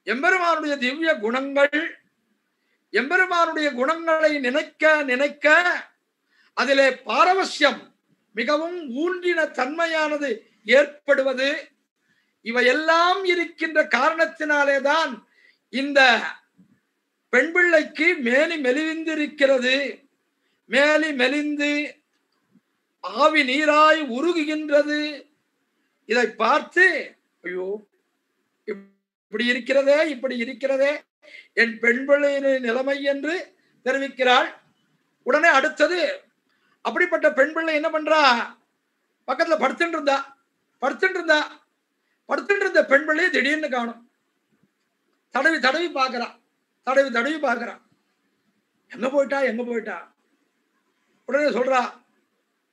எம்பெருமானுடைய திவ்ய குணங்கள், எம்பெருமானுடைய குணங்களை நினைக்க நினைக்க அதிலே பாரவசியம் மிகவும் ஊன்றின தன்மையானது ஏற்படுவது, இவையெல்லாம் இருக்கின்ற காரணத்தினாலேதான் இந்த பெண் பிள்ளைக்கு மேனி மெலிந்திருக்கிறது. மேலி மெலிந்து ஆவி நீராய் உருகுகின்றது. இதை பார்த்து ஐயோ இப்படி இருக்கிறதே, இப்படி இருக்கிறதே என் பெண் பிள்ளையின் நிலைமை என்று தெரிவிக்கிறாள். உடனே அடுத்தது, அப்படிப்பட்ட பெண் பிள்ளை என்ன பண்றா, பக்கத்துல படுத்துட்டு இருந்த பெண் பிள்ளையை திடீர்னு காணும். தடவி தடவி பார்க்கறா, எங்க போயிட்டா. உடனே சொல்றா,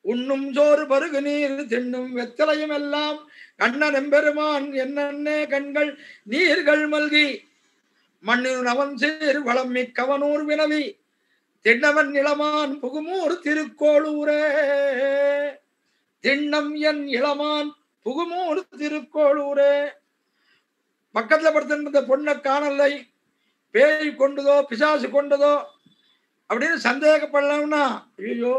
உண்ணும் சோறு பருகு நீர் தின்னும் வெத்தலையும் எல்லாம் கண்ணன் எம்பெருமான் என்னே கண்கள் நீர்கள் மல்கி மண்ணில் நவன் சேர் வளம் மிக்கவனூர் வினவி திண்ணவன் இளமான் புகுமூர் திருக்கோளூரே. திண்ணம் என் இளமான் புகுமூர் திருக்கோளூரே. பக்கத்துல படுத்திருந்த பொண்ணை காணலை, பேய் கொண்டதோ பிசாசு கொண்டதோ அப்படின்னு சந்தேகப்படலாம்னா, ஐயோ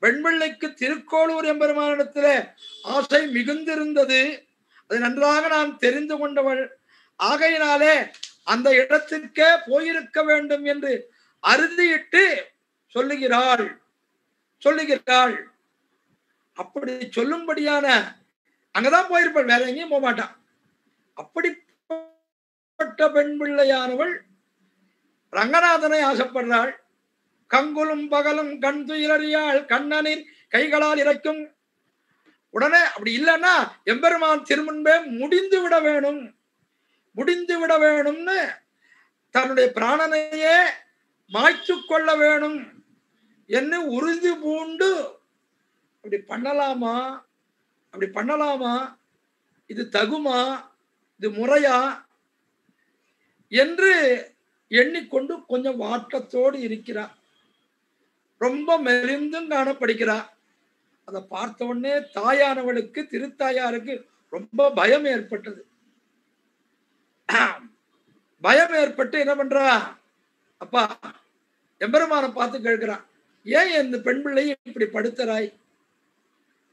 பெண் பிள்ளைக்கு திருக்கோளூர் எம்பெருமானிடத்திலே ஆசை மிகுந்திருந்தது, அது நன்றாக நான் தெரிந்து கொண்டவள். ஆகையினாலே அந்த இடத்திற்கே போயிருக்க வேண்டும் என்று அறுதியிட்டு சொல்லுகிறாள். அப்படி சொல்லும்படியான அங்கதான் போயிருப்பாள், வேற எங்கேயும் போக மாட்டான். அப்படிப்பட்ட பெண் பிள்ளையானவள் ரங்கநாதனை ஆசைப்படுறாள். கங்குலும் பகலும் கண் துயிலறியாள், கண்ணனின் கைகளால் இறைக்கும். உடனே அப்படி இல்லைன்னா எம்பெருமான் திருமுன்பே முடிந்து விட வேணும்னு தன்னுடைய பிராணனையே மாய்த்து கொள்ள வேணும் என்று உறுதி பூண்டு அப்படி பண்ணலாமா, அப்படி பண்ணலாமா, இது தகுமா, இது முறையா என்று எண்ணிக்கொண்டு கொஞ்சம் வாட்டத்தோடு இருக்கிறார். ரொம்ப மெலிந்தும் காணப்படுகிறார். அதை பார்த்த உடனே தாயானவளுக்கு, திருத்தாயாருக்கு ரொம்ப பயம் ஏற்பட்டது. பயம் ஏற்பட்டு என்ன பண்றா, அப்பா எம்பெருமானை பார்த்து கேட்கிறான், ஏன் இந்த பெண் பிள்ளையை இப்படி படுத்தராய்?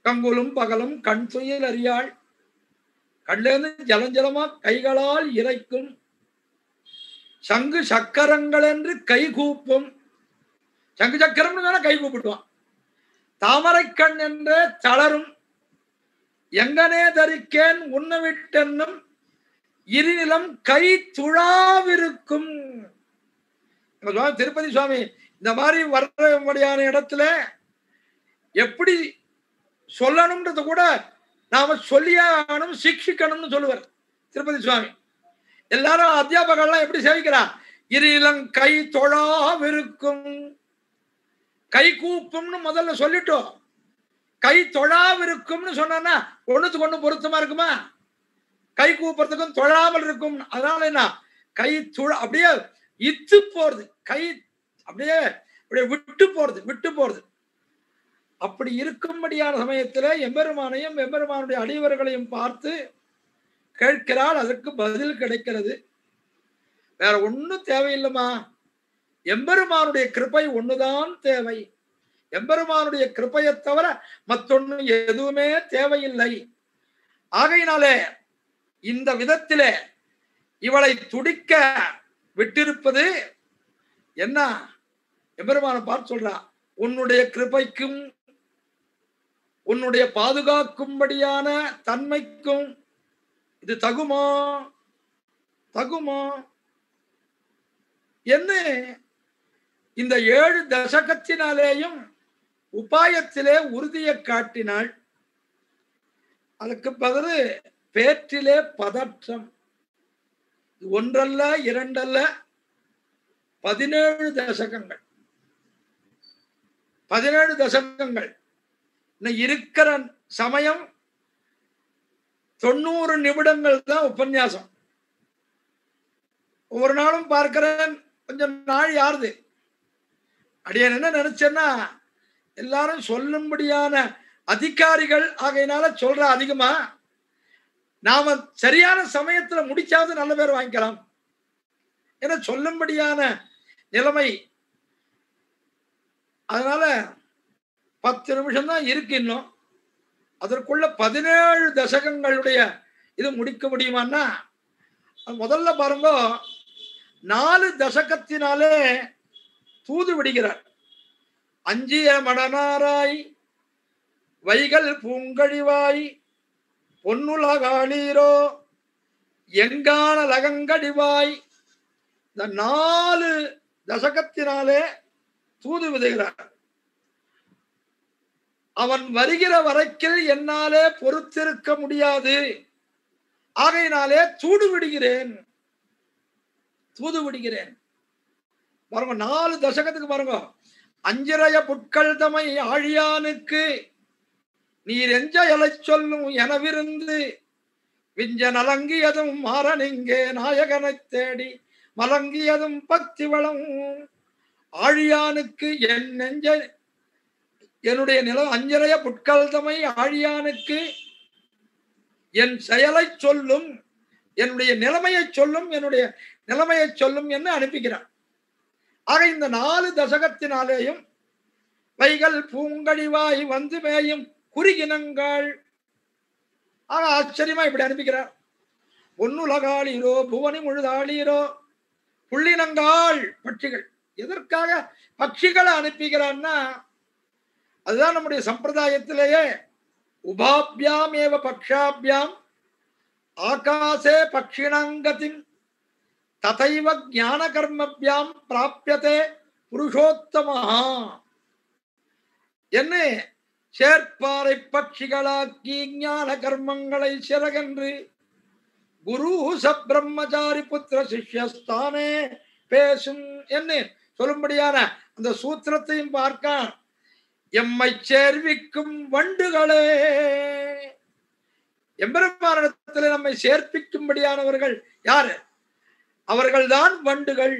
கங்குலும் பகலும் கண் துயில் அறியாள், கண்லேருந்து ஜலஞ்சலமா கைகளால் இறைக்கும், சங்கு சக்கரங்கள் என்று கை கூப்பும். சங்கு சக்கரம்னு வேணா கை கூப்பிடுவான். தாமரை கண் என்றே தளரும், எங்கனே தரிக்கேன் உன்ன விட்டென்னும் இருநிலம் கை துழாவிருக்கும். திருப்பதி சுவாமி இந்த மாதிரி வர்றபடியான இடத்துல எப்படி சொல்லணும்ன்றது கூட நாம சொல்லியானும் சிக்ஷிக்கணும்னு சொல்லுவார் திருப்பதி சுவாமி. எல்லாரும் அத்தியாபகர்லாம் எப்படி சேவிக்கிறா, இருநிலம் கை தொழாவிருக்கும், கை கூப்பும்னு முதல்ல சொல்லிட்டோம். கை தொழாவிருக்கும்னு சொன்னா ஒண்ணுத்துக்கு ஒண்ணு பொருத்தமா இருக்குமா? கை கூப்புறதுக்கும் தொழாமல் இருக்கும். அதனால என்ன, கை அப்படியே இத்து போறது, கை அப்படியே அப்படியே விட்டு போறது. அப்படி இருக்கும்படியான சமயத்துல எம்பெருமானையும் எம்பெருமானுடைய அடியவர்களையும் பார்த்து கேட்கிறாள். அதற்கு பதில் கிடைக்கிறது. வேற ஒண்ணும் தேவையில்லைமா, எம்பெருமானுடைய கிருபை ஒண்ணுதான் தேவை. எம்பெருமானுடைய கிருபையை தவிர மற்றொன்னு எதுவுமே தேவையில்லை. ஆகையினாலே இந்த விதத்திலே இவளை துடிக்க விட்டிருப்பது என்ன, எம்பெருமான பார்த்து சொல்றா, உன்னுடைய கிருபைக்கும் உன்னுடைய பாதுகாக்கும்படியான தன்மைக்கும் இது தகுமா என்ன இந்த 7 தசகத்தினாலேயும் உபாயத்திலே உறுதியை காட்டினாள். அதுக்கு பதில் பேற்றிலே பதற்றம். ஒன்றல்ல இரண்டல்ல 17 தசகங்கள். 17 தசகங்கள் இருக்கிற சமயம் 90 நிமிடங்கள் தான் உபன்யாசம். ஒவ்வொரு நாளும் பார்க்கிறேன், கொஞ்சம் நாள் யாருது. அடியன் என்ன நினைச்சேன்னா, எல்லாரும் சொல்லும்படியான அதிகாரிகள் ஆகையினால சொல்ற அதிகமா, நாம சரியான சமயத்துல முடிச்சாவது நல்ல பேர் வாங்கிக்கலாம். ஏன்னா சொல்லும்படியான நிலைமை. அதனால 10 நிமிஷம் தான் இருக்கு இன்னும். அதற்குள்ள 17 தசகங்களுடைய இது முடிக்க முடியுமான்னா, முதல்ல பாருங்க, 4 தசகத்தினாலே தூது விடுகிறார். அஞ்சிய மடனாராய் வைகள் பூங்கழிவாய் பொன்னுலகாளீரோ எங்கான லகங்கடிவாய், இந்த 4 தசகத்தினாலே தூது விடுகிறார். அவன் வருகிற வரைக்கும் என்னாலே பொறுத்திருக்க முடியாது, ஆகையினாலே தூது விடுகிறேன். பாருங்க 4 தசகத்துக்கு பாருங்க. அஞ்சிரைய புட்கள் தமை ஆழியானுக்கு நீர் எஞ்ச எலை சொல்லும் எனவிருந்து விஞ்ச நலங்கியதும் மாறனிங்கே நாயகனை தேடி மலங்கியதும் பக்தி வளம் ஆழியானுக்கு என் நெஞ்ச என்னுடைய நிலம் அஞ்சரைய புட்கள் தமை ஆழியானுக்கு என் செயலை சொல்லும், என்னுடைய நிலைமையை சொல்லும், என்னுடைய நிலைமையை சொல்லும் என்று அனுப்புகிறார். ஆக இந்த 4 தசகத்தினாலேயும் வைகள் பூங்கழிவாய் வந்து மேயும் குறிகினங்கள். ஆக ஆச்சரியமா இப்படி அனுப்புகிறார். பொன்னுலகாளீரோ புவனி முழுதாளீரோ புள்ளினங்காள் பட்சிகள். எதற்காக பட்சிகளை அனுப்புகிறான்னா, அதுதான் நம்முடைய சம்பிரதாயத்திலேயே உபாபியாம் ஏவ பக்ஷாபியாம் ஆகாசே பக்ஷிணங்கதிம் ததைவ ஞான கர்மபியாம் பிராப்யதே புருஷோத்தமஹா என்ன சேர்ப்பாறை பட்சிகளாக்கி ஞான கர்மங்களை சிறகென்று குரு சப்ரம்மச்சாரி புத்திர சிஷ்யஸ்தானே பேசும் என்று சொல்லும்படியான அந்த சூத்திரத்தையும் பார்க்க, எம்மை சேர்விக்கும் வண்டுகளே, எம்பெருமானிடத்தில் நம்மை சேர்ப்பிக்கும்படியானவர்கள் யாரு? அவர்கள்தான் வண்டுகள்.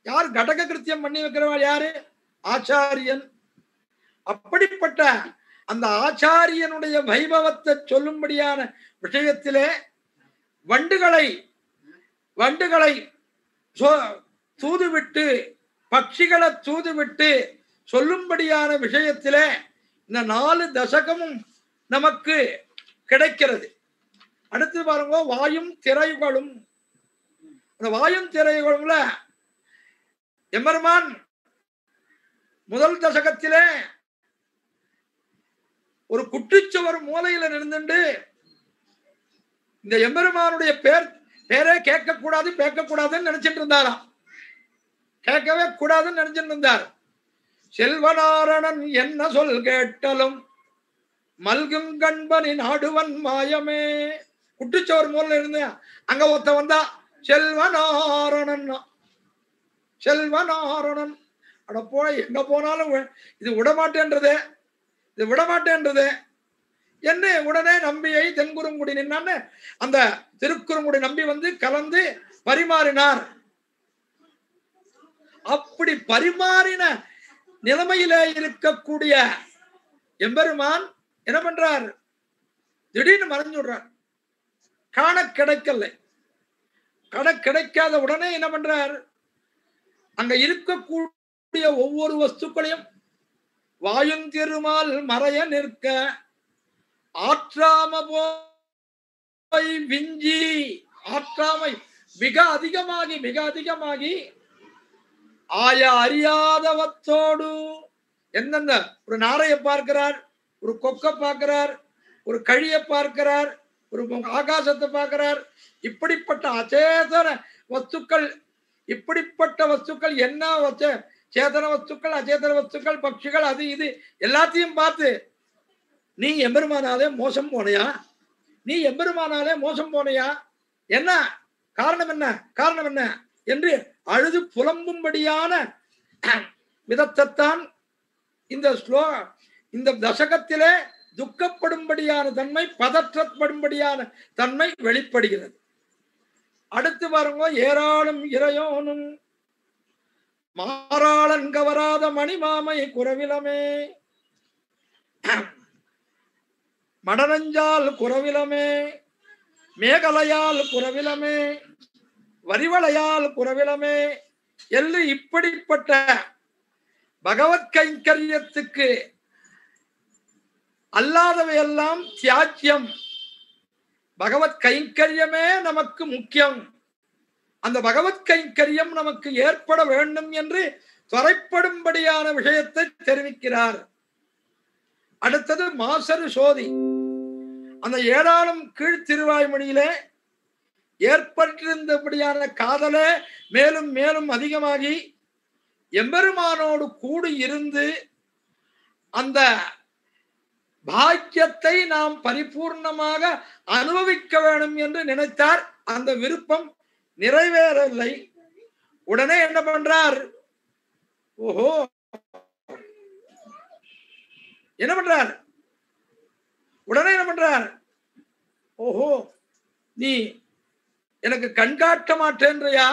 யார் கடக கிருத்தியம் பண்ணி வைக்கிறவர்கள்? யாரு? ஆச்சாரியன். அப்படிப்பட்ட அந்த ஆச்சாரியனுடைய வைபவத்தை சொல்லும்படியான விஷயத்திலே வண்டுகளை தூதுவிட்டு, பட்சிகளை தூதுவிட்டு சொல்லும்படியான விஷயத்திலே இந்த 4 தசகமும் நமக்கு கிடைக்கிறது. அடுத்து பாருங்க, வாயும் திரைகளும். அந்த வாயும் திரைகளும்ல எம்பெருமான் முதல் தசகத்திலே ஒரு குட்டிச்சுவர் மூலையில நின்றுண்டு இந்த எம்பெருமானுடைய பேரே கேட்க கூடாது, பேக்க கூடாதுன்னு நினைச்சிட்டு இருந்தாராம். கேட்கவே கூடாதுன்னு நினைச்சிட்டு இருந்தார். செல்வநாரணன் என்ன சொல் கேட்டலும் மல்கும் கண்பனின் ஆடுவன் மாயமே. குட்டிச்சோர் மூலையில இருந்து அங்க ஒருத்த வந்தா செல்வநாரணன், செல்வநாரணன். அட போய் எங்க போனாலும் இது விடமாட்டேன்றது, இது விடமாட்டேன்றது என்ன. உடனே நம்பியை தென்குறுங்குடி நின்னான்னு அந்த திருக்குறுங்குடி நம்பி வந்து கலந்து பரிமாறினார். அப்படி பரிமாறின நிலைமையிலே இருக்கக்கூடிய எம்பெருமான் என்ன பண்றார்? திடீர்னு மறைஞ்சு விடுறார். காண கிடைக்கல. கிடைக்காத உடனே என்ன பண்றார்? அங்க இருக்கக்கூடிய ஒவ்வொரு வஸ்துக்களையும் வாயும் திருமால் மறைய நிற்க ஆற்றாம போய் விஞ்சி, ஆற்றாமை மிக அதிகமாகி ஆய அறியாதவத்தோடு எந்தெந்த ஒரு நாரையை பார்க்கிறார், ஒரு கொக்கை பார்க்கிறார், ஒரு கழியை பார்க்கிறார், ஒரு ஆகாசத்தை பார்க்கிறார். இப்படிப்பட்ட அச்சேதன வஸ்துக்கள், இப்படிப்பட்ட வஸ்துக்கள் என்ன சேதன வஸ்துக்கள், அச்சேதன வஸ்துக்கள், பட்சிகள், அது இது எல்லாத்தையும் பார்த்து நீ எம்பெருமானாலே மோசம் போனையா, நீ எம்பெருமானாலே மோசம் போனையா, என்ன காரணம், என்ன காரணம் என்ன என்று அழுது புலம்பும்படியான விதத்தைத்தான் இந்த தசகத்திலே துக்கப்படும்படியான தன்மை, பதற்றப்படும்படியான தன்மை வெளிப்படுகிறது. அடுத்து பாருங்க, ஏராளும் இறையோனும் மாறாளன் கவராத மணிமாமை குறவிலமே, மடனஞ்சால் குறவிலமே, மேகலையால் குறவிலமே, வரிவளையால் குறவிலமே என்று இப்படிப்பட்ட பகவத் கைங்கரியத்துக்கு அல்லாதவையெல்லாம் தியாஜ்யம். பகவத் கைங்கரியமே நமக்கு முக்கியம். அந்த பகவத் கைங்கரியம் நமக்கு ஏற்பட வேண்டும் என்று துறைப்படும்படியான விஷயத்தை தெரிவிக்கிறார். அடுத்தது மாசரு சோதி. அந்த ஏழாளும் கீழ் திருவாய்மொழியிலே ஏற்பட்டிருந்தபடியான காதலே மேலும் மேலும் அதிகமாகி எம்பெருமானோடு கூடி இருந்து அந்த பாக்கியத்தை நாம் பரிபூர்ணமாக அனுபவிக்க வேண்டும் என்று நினைத்தார். அந்த விருப்பம் நிறைவேறவில்லை. உடனே என்ன பண்றார்? ஓஹோ, என்ன பண்றார்? உடனே என்ன பண்றார்? ஓஹோ, நீ எனக்கு கண்காட்ட மாட்டேன்றியா,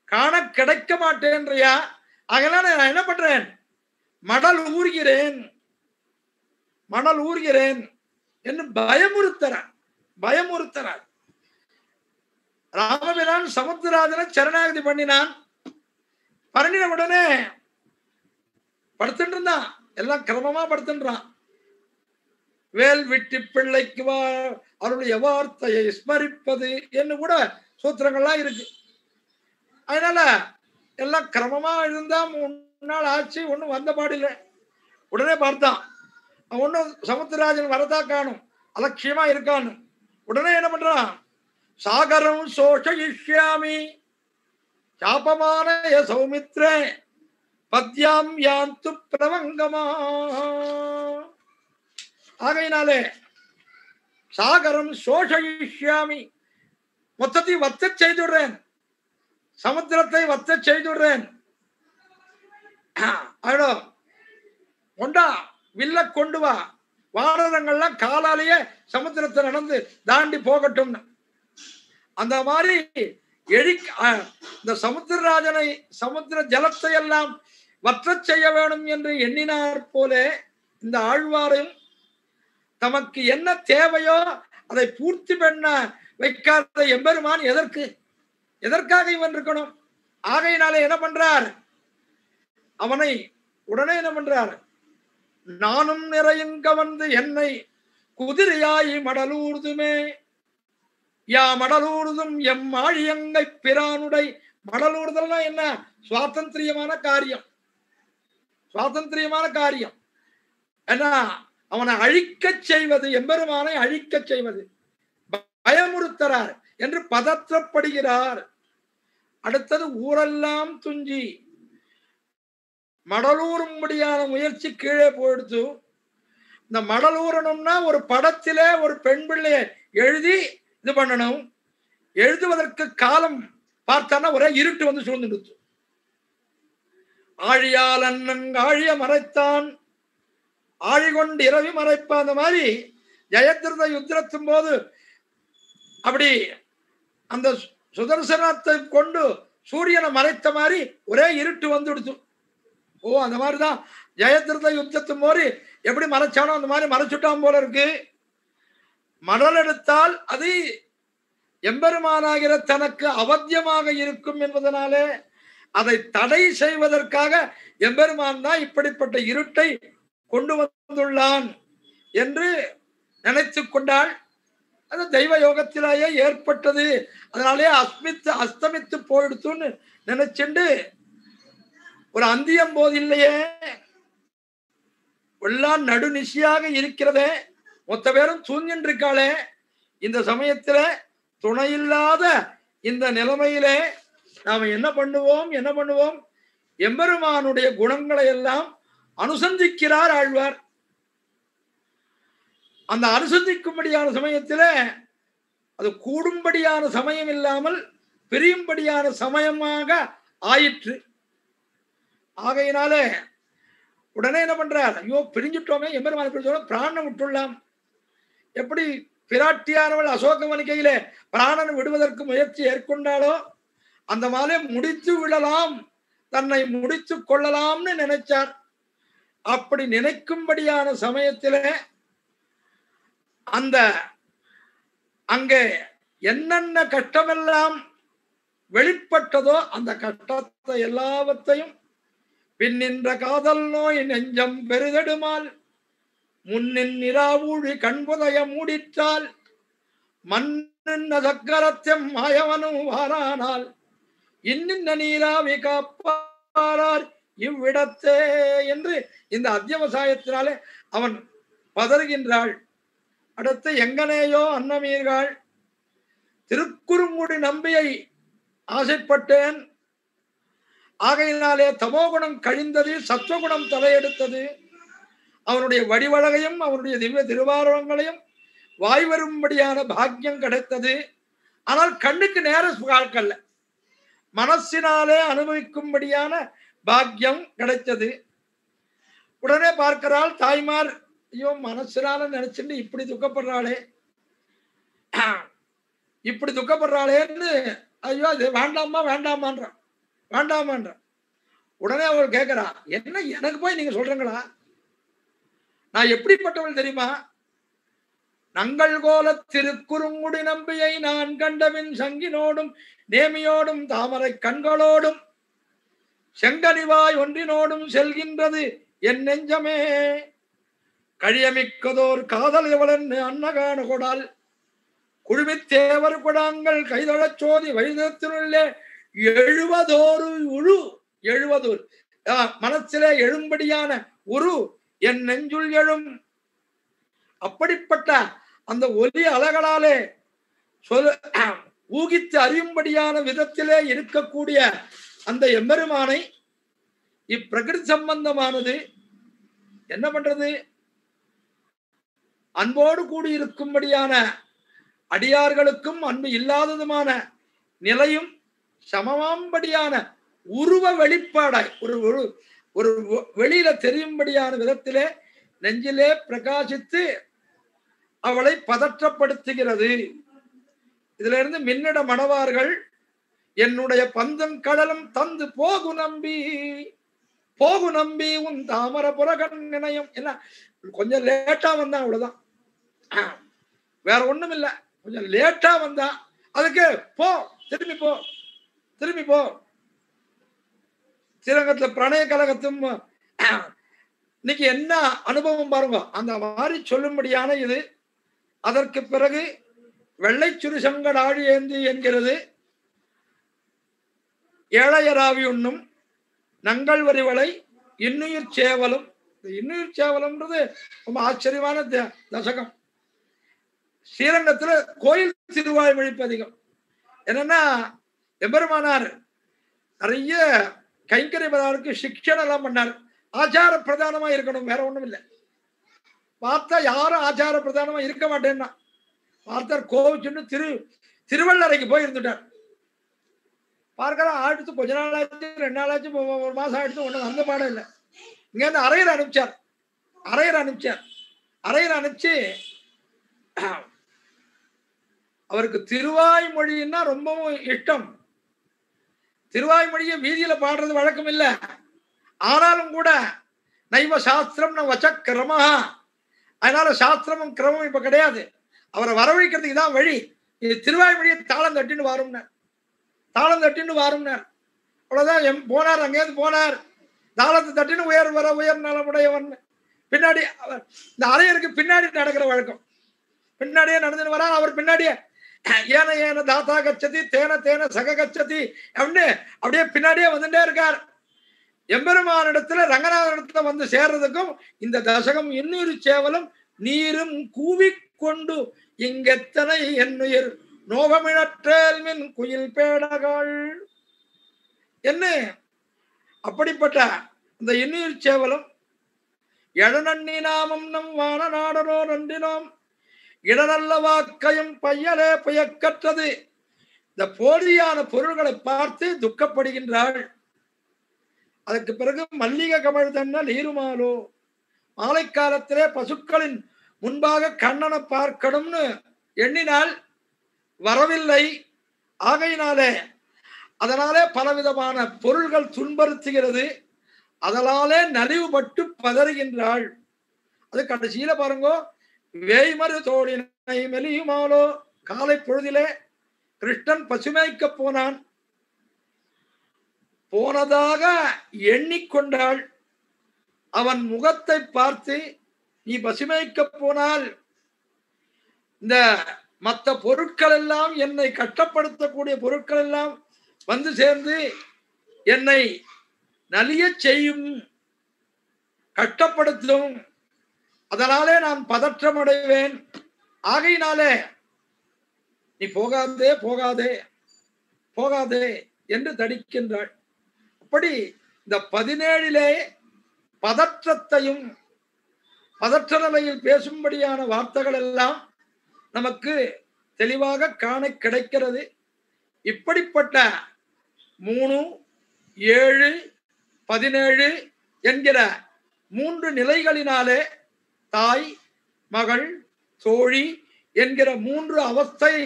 காண கிடைக்க மாட்டேன்றியா, அதனால நான் என்ன பண்றேன்? மடல் ஊறுகிறேன் என்று பயமுறுத்தறார். ராமபிரான் சமுத்திரராஜனை சரணாகதி பண்ணினான். பண்ணின உடனே படுத்துட்டு இருந்தான். எல்லாம் கிரமமா படுத்துன்றான். வேல் விட்டு பிள்ளைக்கு அவருடைய வார்த்தையை ஸ்மரிப்பது என்று கூட சூத்திரங்கள்லாம் இருக்கு. அதனால எல்லாம் கிரமமா இருந்தா 3 நாள் ஆச்சு, ஒன்னும் வந்த பாடில்லை. உடனே பார்த்தான், ஒன்னும் சமுத்திரராஜன் வரதா காணும், அலட்சியமா இருக்கான்னு. உடனே என்ன பண்றான்? சாகரம் சோஷயிஷ்யாமி சாபமான சௌமித்ரே பத்யாம் யாந்து பிரவங்கமா. ஆகையினாலே சாகரம் சோஷயிஷ்யாமி, மொத்தத்தையும் வத்த செய்துடுறேன். சமுத்திரத்தை வத்த செய்துடுறேன். கொண்டா வில்ல கொண்டு வா, வானரங்கள்லாம் காலாலேயே சமுத்திரத்தை நடந்து தாண்டி போகட்டும். அந்த மாதிரி இந்த சமுத்திரராஜனை சமுத்திர ஜலத்தை எல்லாம் வற்ற செய்ய வேணும் என்று எண்ணினார் போல இந்த ஆழ்வாரையும் தமக்கு என்ன தேவையோ அதை பூர்த்தி பண்ண வைக்காத எம்பெருமான் எதற்காக இவன் இருக்கணும்? ஆகையினாலே என்ன பண்றார்? அவனை உடனே என்ன பண்றார்? நானும் நிறையுங்க வந்து என்னை குதிரையாய் மடலூர்துமே, யா மடலூர்தும் எம் ஆழியங்கை பிரானுடை. மடலூர்தல்னா என்ன? சுவாதந்திரியமான காரியம். சுவாதந்திரியமான காரியம் என்ன? அவனை அழிக்க செய்வது, எம்பெருமானை அழிக்க செய்வது, பயமுறுத்தறார் என்று பதற்றப்படுகிறார். அடுத்தது ஊரெல்லாம் துஞ்சி மடலூரும்படியான முயற்சி கீழே போயிடுத்து. இந்த மடலூரணும்னா ஒரு படத்திலே ஒரு பெண் பிள்ளையை எழுதி இது பண்ணணும். எழுதுவதற்கு காலம் பார்த்தானா ஒரே இருட்டு வந்து சூழ்ந்துடுத்து. ஆழியால் அண்ணன் ஆழிய மறைத்தான், ஆழிகொண்டு இரவி மறைப்பான். அந்த மாதிரி ஜெயத்ரத யுத்தத்தின் போது அப்படி அந்த சுதர்சனத்தை கொண்டு சூரியனை மறைத்த மாதிரி ஒரே இருட்டு வந்துடுச்சு. அந்த மாதிரிதான் ஜெயத்ரத யுத்தத்தின் போது எப்படி மறைச்சானோ அந்த மாதிரி மறைச்சுட்டான் போல இருக்கு. மணல் எடுத்தால் அது எம்பெருமானாகிற தனக்கு அவத்தியமாக இருக்கும் என்பதனாலே அதை தடை செய்வதற்காக எம்பெருமான் தான் இப்படிப்பட்ட இருட்டை கொண்டு வந்துள்ளான் என்று நினைத்து கொண்டாள். அது தெய்வ யோகத்திலேயே ஏற்பட்டது. அதனாலே அஸ்தமித்து போயிடுத்துன்னு நினைச்சுண்டு ஒரு அந்தியம் போது இல்லையே, எல்லாம் நடுநிசியாக இருக்கிறதே, மொத்த பேரும் தூங்கின்னு இருக்காளே. இந்த சமயத்துல துணையில்லாத இந்த நிலைமையிலே நாம என்ன பண்ணுவோம்? எம்பெருமானுடைய குணங்களை எல்லாம் அனுசந்திக்கிறார் ஆழ்வார். அந்த அனுசந்திக்கும்படியான சமயத்துல அது கூடும்படியான சமயம் இல்லாமல் பிரியும்படியான சமயமாக ஆயிற்று. ஆகையினாலே உடனே என்ன பண்றார்? ஐயோ பிரிஞ்சுட்டோமே, எம்பெருமான பிரிஞ்சோம், பிராணனை விட்டுள்ளாம். எப்படி பிராட்டியானவள் அசோகவனிக்கையிலே பிராணனை விடுவதற்கு முயற்சி ஏற்கொண்டாலோ அந்த மாதிரி முடித்து விடலாம், தன்னை முடித்து கொள்ளலாம்னு நினைச்சார். அப்படி நினைக்கும்படியான சமயத்திலே அந்த அங்கே என்னென்ன கஷ்டமெல்லாம் வெளிப்பட்டதோ அந்த கஷ்டத்தை எல்லாவற்றையும் பின்னின்ற காதல் நோய் நெஞ்சம் பெருதெடுமால் முன்னின் நிராவூழி கண்புதைய மூடிற்றால் மன்னின் சக்கரத்தம் மாயவனும் வாரானால் இன்னின்ன நீராவி காப்பாரார் இவ்விடத்தே என்று இந்த அத்தியவசாயத்தினாலே அவன் பதறுகின்றாள். அடுத்து எங்கனேயோ அன்னமீர்கள் திருக்குறுங்குடி நம்பியை ஆசைப்பட்டேன், ஆகையினாலே தமோகுணம் கழிந்தது, சத்வகுணம் தலையெடுத்தது. அவனுடைய வடிவழகையும் அவனுடைய திவ்ய திருவாரூரங்களையும் வாய் வரும்படியான பாக்கியம் கிடைத்தது. ஆனால் கண்ணுக்கு நேர பார்க்கல, மனசினாலே அனுபவிக்கும்படியான பாக்கியம் கிடைத்தது. உடனே பார்க்கிறாள் தாய்மார், ஐயோ மனசினால நினைச்சுட்டு இப்படி துக்கப்படுறாளேன்னு ஐயோ அது வேண்டாமான்ற. உடனே அவள் கேட்கிறா, என்ன எனக்கு போய் நீங்க சொல்றீங்களா? நான் எப்படிப்பட்டவள் தெரியுமா? நங்கள் கோல திருக்குறுங்குடி நம்பியை நான் கண்டபின் சங்கினோடும் நேமியோடும் தாமரை கண்களோடும் செங்கனிவாய் ஒன்றினோடும் செல்கின்றது என் நெஞ்சமே. கழியமிக்கதோர் காதல் எவளன்னு அன்னகான கொடால் குழுமித்தேவர் கொடாங்கள் கைதொழச் சோதி வைதத்தினுள்ளே 70 மனசிலே எழும்படியான உரு என் நெஞ்சுள் எழும். அப்படிப்பட்ட அந்த ஒலி அலகளாலே ஊகித்து அறியும்படியான விதத்திலே இருக்கக்கூடிய அந்த எம்பெருமானை இப்பிரகிருதி சம்பந்தமானது என்ன பண்றது? அன்போடு கூடியிருக்கும்படியான அடியார்களுக்கும் அன்பு இல்லாததுமான நிலையும் சமமாம்படியான உருவ வெளிப்பாடாய் ஒரு வெளியில தெரியும்படியான விதத்திலே நெஞ்சிலே பிரகாசித்து அவளை பதற்றப்படுத்துகிறது. இதுல இருந்து மின்னிட மணவார்கள் என்னுடைய பந்தம் கடலும் தந்து போகு நம்பி உன் தாமர புறகன் நினையும். என்ன கொஞ்சம் லேட்டா வந்தான், அவ்வளவுதான், வேற ஒண்ணும் இல்ல. கொஞ்சம் லேட்டா வந்தான், அதுக்கு போ, திரும்பி போ. ஸ்ரீரங்கத்துல பிரணய கழகத்தும் இன்னைக்கு என்ன அனுபவம் பாருங்க, அந்த மாதிரி சொல்லும்படியான இது. அதற்கு பிறகு வெள்ளை சுரு சங்கட ஆழி ஏந்தி என்கிறது. ஏழையராவி உண்ணும் நங்கள் வரிவளை இன்னுயிர் சேவலும். இன்னுயிர் சேவலம்ன்றது ரொம்ப ஆச்சரியமான தசகம். ஸ்ரீரங்கத்துல கோயில் திருவாய்மொழி பதிகம். என்னன்னா எம்பெருமானார் நிறைய கைங்கரிபதாருக்கு சிக்ஷன் எல்லாம் பண்ணார். ஆச்சார பிரதானமா இருக்கணும், வேற ஒண்ணும் இல்லை. பார்த்தா யாரும் ஆச்சார பிரதானமா இருக்க மாட்டேன்னா பார்த்தார் கோவிச்சுன்னு திருவள்ளரைக்கு போய் இருந்துட்டார். பார்க்கலாம் ஆயிடுத்து, கொஞ்ச நாள் ஆச்சு, 2 நாள் ஆச்சு, 1 மாசம் ஆயிடுச்சு, ஒன்றும் வந்த பாடம் இல்லை. இங்க இருந்து அரையர் அனுப்பிச்சு அவருக்கு திருவாய்மொழின்னா ரொம்பவும் இஷ்டம். திருவாய்மொழியை வீதியில பாடுறது வழக்கம் இல்லை. ஆனாலும் கூட நைவ சாஸ்திரம் ந வச்ச கிரம, அதனால சாஸ்திரமும் கிரமம் இப்ப கிடையாது. அவரை வரவழைக்கிறதுக்கு இதான் வழி. இது திருவாய்மொழியை தாளம் தட்டின்னு வாரும்னார். அவ்வளவுதான். போனார், அங்கேயிருந்து போனார், தாளத்தை தட்டின்னு உயர் நலமுடையவன். பின்னாடி இந்த அரையருக்கு பின்னாடி நடக்கிற வழக்கம். பின்னாடியே நடந்துன்னு வரா. அவர் பின்னாடியே ஏன தாத்தா கச்சதி தேன சக கச்சதி அப்படின்னு அப்படியே பின்னாடியே வந்துட்டே இருக்கார். எம்பெருமானிடத்துல ரங்கநாதனிடத்துல வந்து சேர்றதுக்கும் இந்த தசகம் இன்னொரு சேவலும் நீரும் கூவிக்கொண்டு இங்கெத்தனை என்னுயிர் நோகமிழற்றேல் மின் குயில் பேடகள் என்ன. அப்படிப்பட்ட இந்த இன்னுயிர் சேவலும் எழநன்னி நாமம் நம் வான நாடனோ நன்றினோம் இடநல்ல வாக்கையும் பையலே புயக்கற்றது. இந்த போலியான பொருள்களை பார்த்து துக்கப்படுகின்றாள். அதற்கு பிறகு மல்லிகை கமழ் தன்னல் ஈருமாலோ, மாலை காலத்திலே பசுக்களின் முன்பாக கண்ணனை பார்க்கணும்னு எண்ணினால் வரவில்லை. ஆகையினாலே அதனாலே பலவிதமான பொருள்கள் துன்புறுத்துகிறது. அதனாலே நலிவுபட்டு பதறுகின்றாள். அது கடைசியில பாருங்க, வேய்மறு தோழினை மெலியுமாலோ, காலை பொழுதிலே கிருஷ்ணன் பசுமைக்க போனதாக எண்ணிக்கொண்டாள். அவன் முகத்தை பார்த்து நீ பசுமைக்க போனால் இந்த மற்ற பொருட்கள் எல்லாம், என்னை கஷ்டப்படுத்தக்கூடிய பொருட்கள் எல்லாம் வந்து சேர்ந்து என்னை நலிய செய்யும், கஷ்டப்படுத்தும். அதனாலே நான் பதற்றம் அடைவேன். ஆகையினாலே நீ போகாதே என்று தடிக்கின்றாள். அப்படி இந்த 17 பதற்றத்தையும் பதற்ற நிலையில் பேசும்படியான வார்த்தைகள் எல்லாம் நமக்கு தெளிவாக காண கிடைக்கிறது. இப்படிப்பட்ட 3, 7, 17 என்கிற 3 நிலைகளினாலே தாய், மகள், தோழி என்கிற 3 அவஸ்தை,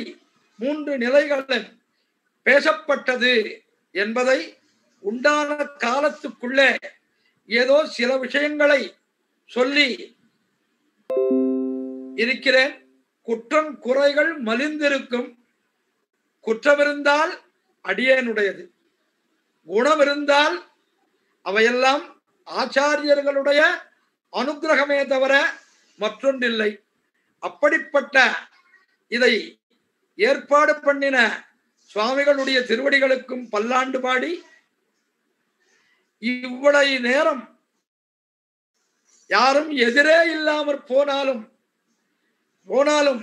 3 நிலைகளில் பேசப்பட்டது என்பதை உண்டான காலத்துக்குள்ளே ஏதோ சில விஷயங்களை சொல்லி இருக்கிறேன். குற்றம் குறைகள் மலிந்திருக்கும். குற்றமிருந்தால் அடியேனுடையது, குணமிருந்தால் அவையெல்லாம் ஆச்சாரியர்களுடைய அனுகிரகமே தவிர மற்றொன்றில்லை. அப்படிப்பட்ட இதை ஏற்பாடு பண்ணின சுவாமிகளுடைய திருவடிகளுக்கும் பல்லாண்டு பாடி, இவ்வளவு நேரம் யாரும் எதிரே இல்லாமற் போனாலும்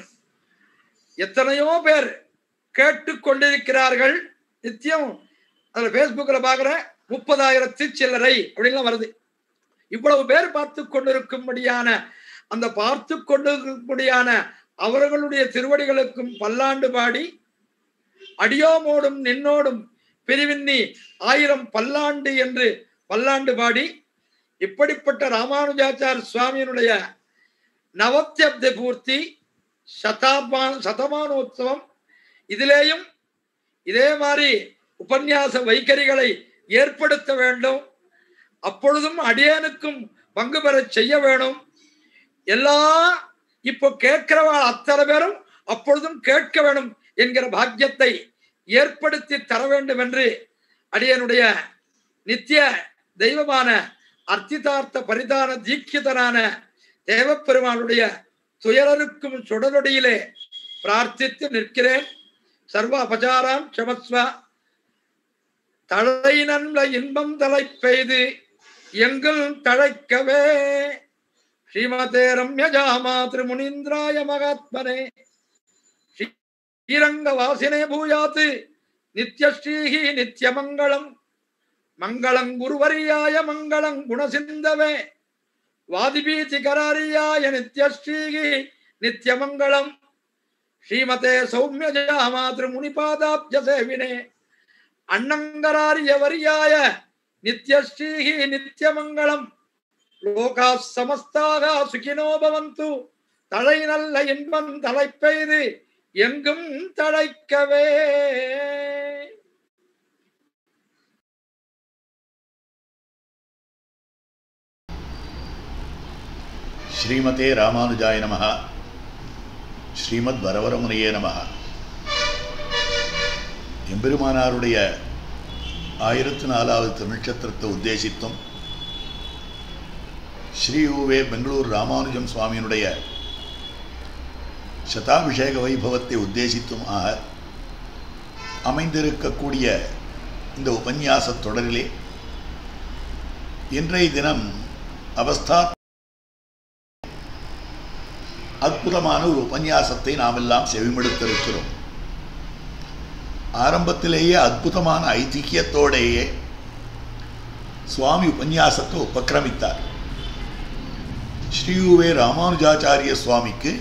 எத்தனையோ பேர் கேட்டுக்கொண்டிருக்கிறார்கள். நித்தியம் அதுல பேஸ்புக்ல பாக்குற 30,000 சில்லறை அப்படின்லாம் வருது. இவ்வளவு பேர் பார்த்து கொண்டிருக்கும்படியான அந்த பார்த்து கொண்டிருக்கும்படியான அவர்களுடைய திருவடிகளுக்கும் பல்லாண்டு பாடி, அடியோமோடும் நின்னோடும் பிரிவின்னி 1000 பல்லாண்டு என்று பல்லாண்டு பாடி இப்படிப்பட்ட ராமானுஜாச்சார சுவாமியினுடைய நவத்யப்த பூர்த்தி சதமானோத்சவம், இதிலேயும் இதே மாதிரி உபன்யாச வைகரிகளை ஏற்படுத்த வேண்டும். அப்பொழுதும் அடியனுக்கும் பங்கு பெற செய்ய வேணும். எல்லா இப்போ கேட்கிறவா அத்தனை பேரும் அப்பொழுதும் கேட்க வேணும் என்கிற பாக்கியத்தை ஏற்படுத்தி தர வேண்டும் என்று அடியனுடைய நித்திய தெய்வமான அர்த்திதார்த்த பரிதான தீட்சிதனான தேவப்பெருமானுடைய துயரருக்கும் சுடலொடியிலே பிரார்த்தித்து நிற்கிறேன். சர்வ அபசாராம் க்ஷமஸ்வ. தழை நன்ல இன்பம் தலை பெய்து எங்கள் தழைக்கவே ஸ்ரீமதே ரம்யஜாமா திருமுனீந்திராய மகாத்மனே ஸ்ரீரங்க வாசினே பூயாத்து நித்யஸ்ரீஹி நித்யமங்களம் மங்களம் குருவரியாய மங்களம் குணசிந்தவே வாதிபீதிகராரியாய நித்யஸ்ரீஹி நித்யமங்களம் ஸ்ரீமதே சௌமியஜாமா திருமுனிபாதாப்ஜ சேவினே அண்ணங்கராரிய வரியாய நித்யஸ்ரீஹி நித்யமங்களம் லோகா சமஸ்தாக சுகினோ பவந்து. தழை நல்ல இன்பம் தலை பெய்து எங்கும் தழைக்கவே. ஸ்ரீமதே ராமானுஜாய நமஹ. ஸ்ரீமத் வரவரமுனையே நமஹ. எம்பெருமானாருடைய 1004வது திருநட்சத்திரத்தை உத்தேசித்தும் ஸ்ரீ ஊவே பெங்களூர் ராமானுஜம் சுவாமியினுடைய சதாபிஷேக வைபவத்தை உத்தேசித்தும் அமைந்திருக்கக்கூடிய இந்த உபன்யாச தொடரிலே இன்றைய தினம் அவஸ்தா அற்புதமான ஒரு உபன்யாசத்தை நாம் எல்லாம் செவிமடுத்திருக்கிறோம். ஆரம்பத்திலேயே அற்புதமான ஐதிஹ்யத்தோடையே சுவாமி உபன்யாசத்தை உபக்கிரமித்தார். ஸ்ரீயூவே ராமானுஜாச்சாரிய சுவாமிக்கு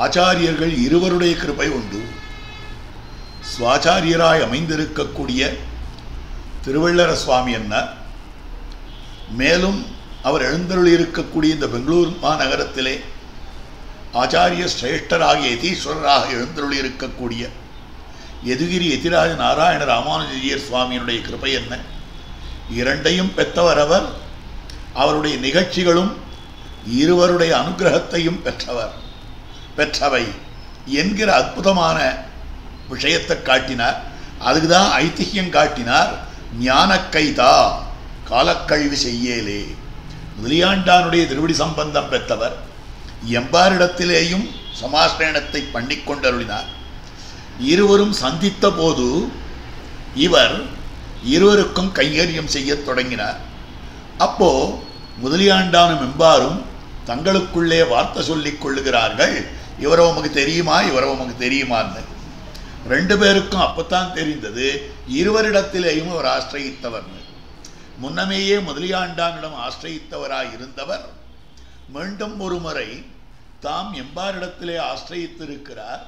ஆச்சாரியர்கள் இருவருடைய கிருபை உண்டு. சுவாச்சாரியராய் அமைந்திருக்கக்கூடிய திருவள்ளர சுவாமி என்ன, மேலும் அவர் எழுந்தருளியிருக்கக்கூடிய இந்த பெங்களூர் மாநகரத்திலே ஆச்சாரிய சிரேஷ்டராகிய யதீஸ்வரராக எழுந்தருளியிருக்கக்கூடிய யதுகிரி யதிராஜ நாராயண ராமானுஜர் சுவாமியினுடைய கிருபை என்ன, இரண்டையும் பெற்றவர் அவர். அவருடைய நிகழ்ச்சிகளும் இருவருடைய அனுகிரகத்தையும் பெற்றவை என்கிற அற்புதமான விஷயத்தை காட்டினார். அதுக்குதான் ஐதிஹ்யம் காட்டினார். ஞான கைதா காலக்கழிவு செய்யலே. முதலியாண்டானுடைய திருவடி சம்பந்தம் பெற்றவர். எம்பாரிடத்திலேயும் சமாஸ்ரயணத்தை பண்ணிக்கொண்டருளினார். இருவரும் சந்தித்த போது இவர் இருவருக்கும் கைங்கரியம் செய்ய தொடங்கினார். அப்போ முதலியாண்டானும் எம்பாரும் தங்களுக்குள்ளே வார்த்தை சொல்லிக் கொள்ளுகிறார்கள். இவரோ உமக்கு தெரியுமா, இவரோ உமக்கு தெரியுமான்னு. ரெண்டு பேருக்கும் அப்பத்தான் தெரிந்தது இருவரிடத்திலேயும் அவர் ஆசிரயித்தவர்னு. முன்னமேயே முதலியாண்டானிடம் ஆசிரயித்தவராய் இருந்தவர் மீண்டும் ஒரு முறை தாம் எம்பாரிடத்திலே ஆசிரயித்திருக்கிறார்.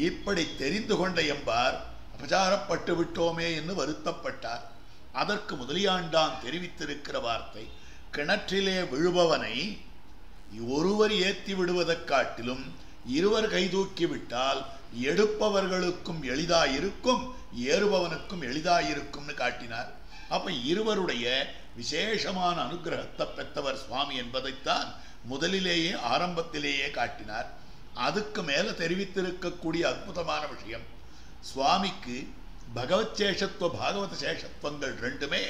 இப்படி தெரிந்து கொண்ட எம்பார் அபச்சாரப்பட்டு விட்டோமே என்று வருத்தப்பட்டார். அதற்கு முதலியாண்டான் தெரிவித்திருக்கிற வார்த்தை, கிணற்றிலே விழுபவனை ஒருவர் ஏற்றி விடுவதைக் காட்டிலும் இருவர் கைதூக்கி விட்டால் எடுப்பவர்களுக்கும் எளிதாயிருக்கும், ஏறுபவனுக்கும் எளிதாயிருக்கும்னு காட்டினார். அப்ப இருவருடைய விசேஷமான அனுகிரகத்தை பெற்றவர் சுவாமி என்பதைத்தான் முதலிலேயே ஆரம்பத்திலேயே காட்டினார். அதுக்கு மேல தெரிவித்திருக்கக்கூடிய அற்புதமான விஷயம், சுவாமிக்கு பகவத் சேஷத்துவ பாகவத சேஷத்துவங்கள் ரெண்டுமே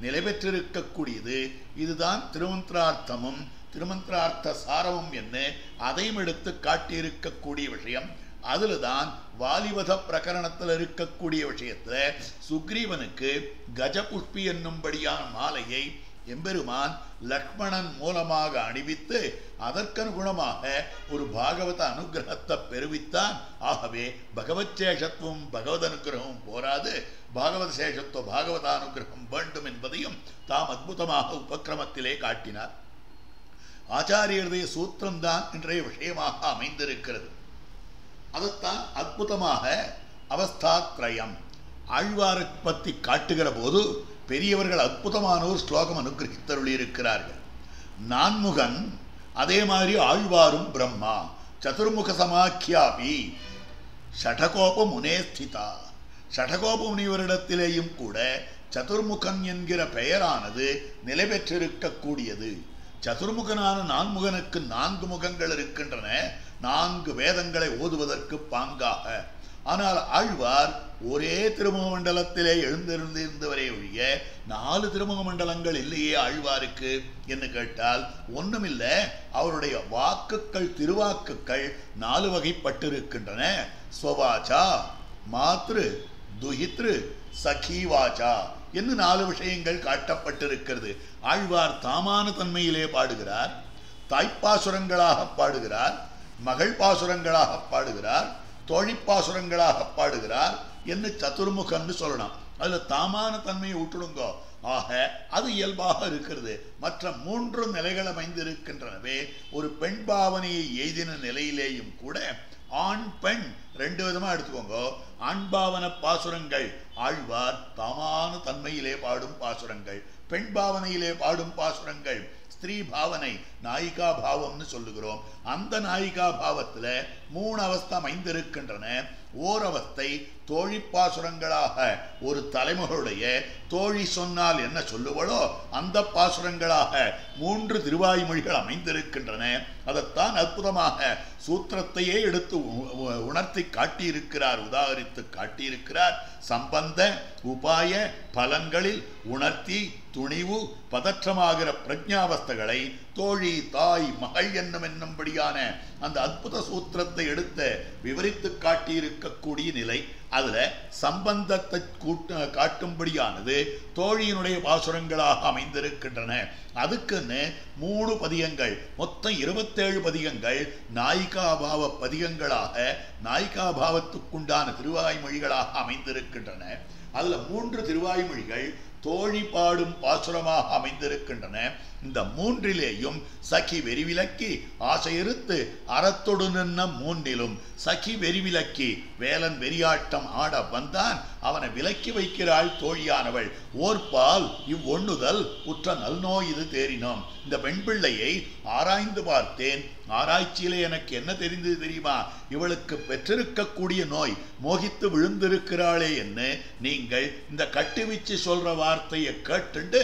நிலை பெற்றிருக்கக்கூடியது. இதுதான் திருமந்திரார்த்தமும் திருமந்திரார்த்த சாரமும் என்ன அதையும் எடுத்து காட்டியிருக்கக்கூடிய விஷயம். அதுல தான் வாலிவத பிரகரணத்தில் இருக்கக்கூடிய விஷயத்துல சுக்ரீவனுக்கு கஜபுஷ்பி என்னும்படியான மாலையை எம்பெருமான் லக்ஷ்மணன் மூலமாக அணிவித்து அதற்கனுகுணமாக ஒரு பாகவத அனுகிரகத்தை பெருவித்தான். ஆகவே பகவத் சேஷத்துவம் பகவத் அனுகிரகமும் போராது, பாகவத சேஷத்துவ பாகவத அனுகிரகம் வேண்டும் என்பதையும் தாம் அற்புதமாக உபக்கிரமத்திலே காட்டினார். ஆச்சாரியருடைய சூத்திரம்தான் இன்றைய விஷயமாக அமைந்திருக்கிறது. அதைத்தான் அற்புதமாக அவஸ்தாத்ரயம் ஆழ்வாரை பற்றி காட்டுகிற போது பெரியவர்கள் அற்புதமான ஒரு ஸ்லோகம் அனுகிரகித்தருளி இருக்கிறார்கள். நான்முகன், அதே மாதிரி ஆழ்வாரும் பிரம்மா, சதுர்முக சமாக்கியாபி ஷடகோப முனே ஸ்திதா. ஷடகோப முனிவரிடத்திலேயும் கூட சதுர்முகன் என்கிற பெயரானது நிலை பெற்றிருக்கக்கூடியது. சதுர்முகனான நான்முகனுக்கு 4 முகங்கள் இருக்கின்றன, 4 வேதங்களை ஓதுவதற்கு பாங்காக. ஆனால் ஆழ்வார் ஒரே திருமுக மண்டலத்திலே எழுந்திருந்தவரே ஒழிய 4 திருமுக மண்டலங்கள் இல்லையே ஆழ்வாருக்கு என்று கேட்டால் ஒண்ணுமில்லை. அவருடைய வாக்குகள், திருவாக்குகள் 4 வகைப்பட்டிருக்கின்றன. ஸ்வவாச்சா, மாத்ரு, துஹித்ரு, சகீவாச்சா என்று 4 விஷயங்கள் காட்டப்பட்டிருக்கிறது. ஆழ்வார் தாமான தன்மையிலே பாடுகிறார், தாய்ப்பாசுரங்களாக பாடுகிறார், மகள் பாசுரங்களாக பாடுகிறார், தோழிப்பாசுரங்களாக பாடுகிறார் என்று சதுர்முகன்னு சொல்லணும். அதுல தாமான தன்மையை விட்டுடுங்கோ. ஆக அது இயல்பாக இருக்கிறது. மற்ற 3 நிலைகள் அமைந்திருக்கின்றனவே. ஒரு பெண் பாவனையை எய்தின நிலையிலேயும் கூட ஆண் பெண் 2 விதமா எடுத்துக்கோங்க. ஆண் பாவன பாசுரங்கள் ஆழ்வார் தாமான தன்மையிலே பாடும் பாசுரங்கள், பெண் பாவனையிலே பாடும் பாசுரங்கள் ஸ்திரீ பாவனை, நாயிகா பாவம்னு சொல்லுகிறோம். அந்த நாயிகா பாவத்துல 3 அவஸ்தை அமைந்திருக்கின்றன. ஓர் அவஸ்தை தோழி பாசுரங்களாக ஒரு தலைமகளுடைய தோழி சொன்னால் என்ன சொல்லுவளோ அந்த பாசுரங்களாக 3 திருவாய்மொழிகள் அமைந்திருக்கின்றன. அதைத்தான் அற்புதமாக சூத்திரத்தையே எடுத்து உணர்த்தி காட்டியிருக்கிறார், உதாகரித்து காட்டியிருக்கிறார். சம்பந்த உபாய பலன்களில் உணர்த்தி துணிவு பதற்றமாகிற பிரஜாவஸ்தைகளை தோழி, தாய், மகள் என்னும்படியான அந்த அற்புத சூத்திரத்தை எடுத்து விவரித்து காட்டியிருக்கக்கூடிய நிலை. அதுல சம்பந்தத்தை காட்டும்படியானது தோழியினுடைய பாசுரங்களாக அமைந்திருக்கின்றன. அதுக்குன்னு 3 பதிகங்கள், மொத்தம் 27 பதிகங்கள் நாயிகாபாவ பதிகங்களாக, நாயிகாபாவத்துக்குண்டான திருவாய்மொழிகளாக அமைந்திருக்கின்றன. அதுல 3 திருவாய்மொழிகள் தோழி பாடும் பாசுரமாக அமைந்திருக்கின்றன. இந்த 3லேயும் சகி வெறிவிலக்கி ஆசையிருத்து அறத்தொடு நின்ன 3லும் சகி வெறிவிலக்கி வேலன் வெறியாட்டம் ஆட வந்தான், அவனை விலக்கி வைக்கிறாள் தோழியானவள். ஓர்பால் இவ்வொண்ணுதல் உற்ற நல்நோய் இது தேறினோம். இந்த பெண் பிள்ளையை ஆராய்ந்து பார்த்தேன். ஆராய்ச்சியிலே எனக்கு என்ன தெரிந்தது தெரியுமா? இவளுக்கு பெற்றிருக்கக்கூடிய நோய், மோகித்து விழுந்திருக்கிறாளே என்ன. நீங்கள் இந்த கட்டுவீச்சு சொல்ற வார்த்தையை கேட்டுண்டு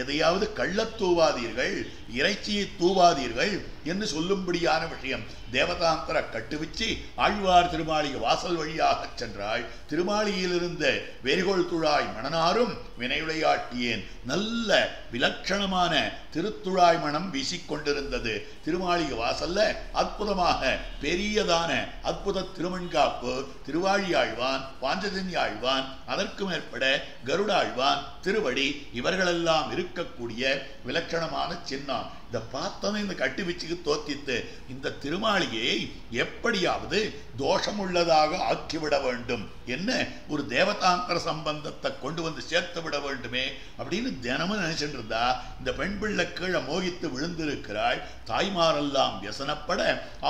எதையாவது கள்ளத் தூவாதீர்கள், இறைச்சியை தூவாதீர்கள் என்று சொல்லும்படியான விஷயம். தேவதாந்தர கட்டுவிச்சு ஆழ்வார் திருமாளிகை வாசல் வழியாக சென்றாள். திருமாளிகையிலிருந்த வெறிகொள் துழாய் மணனாரும் வினையுடையாட்டியேன். நல்ல விலட்சணமான திருத்துழாய் மணம் வீசிக்கொண்டிருந்தது. திருமாளிகை வாசல்ல அற்புதமாக பெரியதான அற்புத திருமண்காப்பு, திருவாழியாழ்வான், பாஞ்சஜன்யாழ்வான், அதற்கு மேற்பட கருடாழ்வான் திருவடி, இவர்களெல்லாம் இருக்கக்கூடிய விலட்சணமான சின்னம். இதை பார்த்தனை இந்த கட்டுவீச்சுக்கு தோத்தித்து இந்த திருமாளிகையை எப்படியாவது தோஷமுள்ளதாக ஆக்கிவிட வேண்டும் என்ன, ஒரு தேவதாந்தர சம்பந்தத்தை கொண்டு வந்து சேர்த்து விட வேண்டுமே அப்படின்னு தினமும் நினைச்சிட்டு இருந்தா இந்த பெண் பிள்ளை கீழே மோகித்து விழுந்திருக்கிறாள். தாய்மாரெல்லாம் வியசனப்பட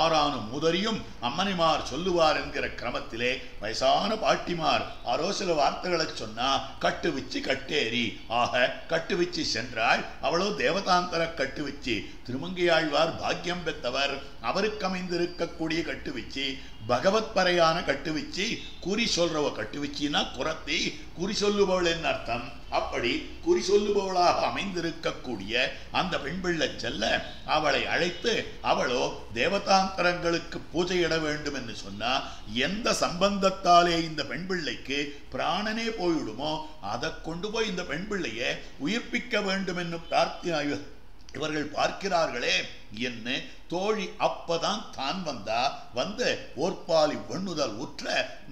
ஆறானும் முதரியும் அம்மனிமார் சொல்லுவார் என்கிற கிரமத்திலே வயசான பாட்டிமார் ஆரோ சில வார்த்தைகளை சொன்னா கட்டுவிச்சு கட்டேரி. ஆக கட்டுவிச்சு சென்றாள். அவளோ தேவதாந்தர கட்டுவிச்சு. திருமங்கையாழ்வார் பாக்கியம் பெற்றவர். அவருக்கு அமைந்திருக்கக்கூடிய கட்டுவிச்சு பகவத் பறையான கட்டுவிச்சு. குறி சொல்றவ கட்டுவிச்சின்னா குரத்தி, குறி சொல்லுபவள் என்ன அர்த்தம்? அப்படி குறி சொல்லுபவளாக அமைந்திருக்கக்கூடிய அந்த பெண் பிள்ளை செல்ல அவளை அழைத்து, அவளோ தேவதாந்தரங்களுக்கு பூஜையிட வேண்டும் என்று சொன்னா எந்த சம்பந்தத்தாலே இந்த பெண் பிள்ளைக்கு பிராணனே போய்விடுமோ அதை கொண்டு போய் இந்த பெண் பிள்ளையை உயிர்ப்பிக்க வேண்டும் என்று பிரார்த்தி இவர்கள் பார்க்கிறார்களே என்ன. தோழி அப்பதான் தான் வந்தா. வந்து ஓர்பாலி வண்ணுதல் உற்ற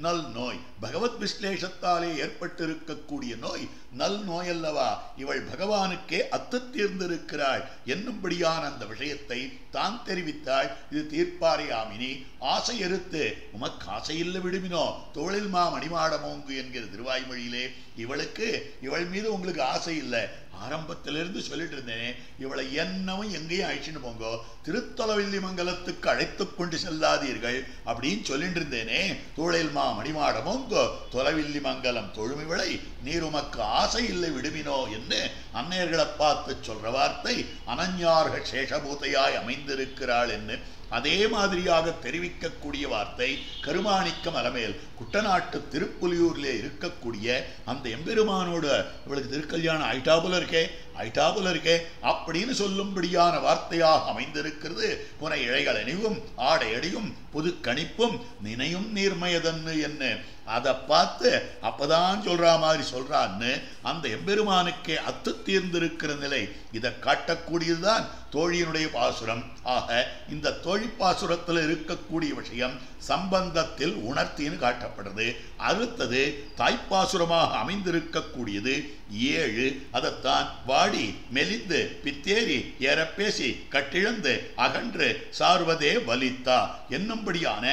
நல் நோய், பகவத் விஸ்லேஷத்தாலே ஏற்பட்டிருக்கக்கூடிய நோய் நல் நோய் அல்லவா. இவள் பகவானுக்கே அத்து தீர்ந்திருக்கிறாள் என்னும்படியான அந்த விஷயத்தை தான் தெரிவித்தாள். இது தீர்ப்பாரை ஆமினி. ஆசை எருத்து உமக்கு ஆசையில்லை விடுமினோ தோளில் மா மணிமாட மோங்கு என்கிற திருவாய்மொழியிலே இவளுக்கு, இவள் மீது உங்களுக்கு ஆசை இல்லை, ஆரம்பத்திலிருந்து சொல்லிட்டு இருந்தேனே, இவளை என்னவும் எங்கேயும் அழைச்சிட்டு போங்கோ, திருத்தொலவில்லி மங்கலத்துக்கு அழைத்து கொண்டு செல்லாதீர்கள் அப்படின்னு சொல்லிட்டு இருந்தேனே. தூளையில் மா மணிமாடமோங்கோ தொலைவில்லி மங்கலம் தொழுமிவளை நீருமக்கு ஆசை இல்லை விடுமினோ என்று அன்னையர்களை பார்த்து சொல்ற வார்த்தை அனன்யார்க சேஷபூதையாய் அமைந்திருக்கிறாள் என்று அதே மாதிரியாக தெரிவிக்கக்கூடிய வார்த்தை கருமாணிக்கம் அலமேல் குட்டநாட்டு திருப்புலியூர்ல இருக்கக்கூடிய அந்த எம்பெருமானோடு இவளுக்கு திருக்கல்யாணம் ஆயிட்டாபுல இருக்கே அப்படின்னு சொல்லும்படியான வார்த்தையாக அமைந்திருக்கிறது. புனை இழைகள் அணிவும் ஆடை அடியும் புது கணிப்பும் நினையும் நீர்மயதன்னு என்ன அதை பார்த்து அப்பதான் சொல்ற மாதிரி சொல்றான்னு அந்த எம்பெருமானுக்கே அத்து தீர்ந்திருக்கிற நிலை இதை காட்டக்கூடியதுதான் தோழியினுடைய பாசுரம். ஆக இந்த தோழி பாசுரத்தில் இருக்கக்கூடிய விஷயம் சம்பந்தத்தில் உணர்த்தின்னு காட்டப்படுறது. அடுத்தது தாய்ப்பாசுரமாக அமைந்திருக்கக்கூடியது 7. அதைத்தான் வாடி மெலிந்து பித்தேரி ஏறப்பேசி கட்டிழந்து அகன்று சார்வதே வலித்தா என்னும்படியான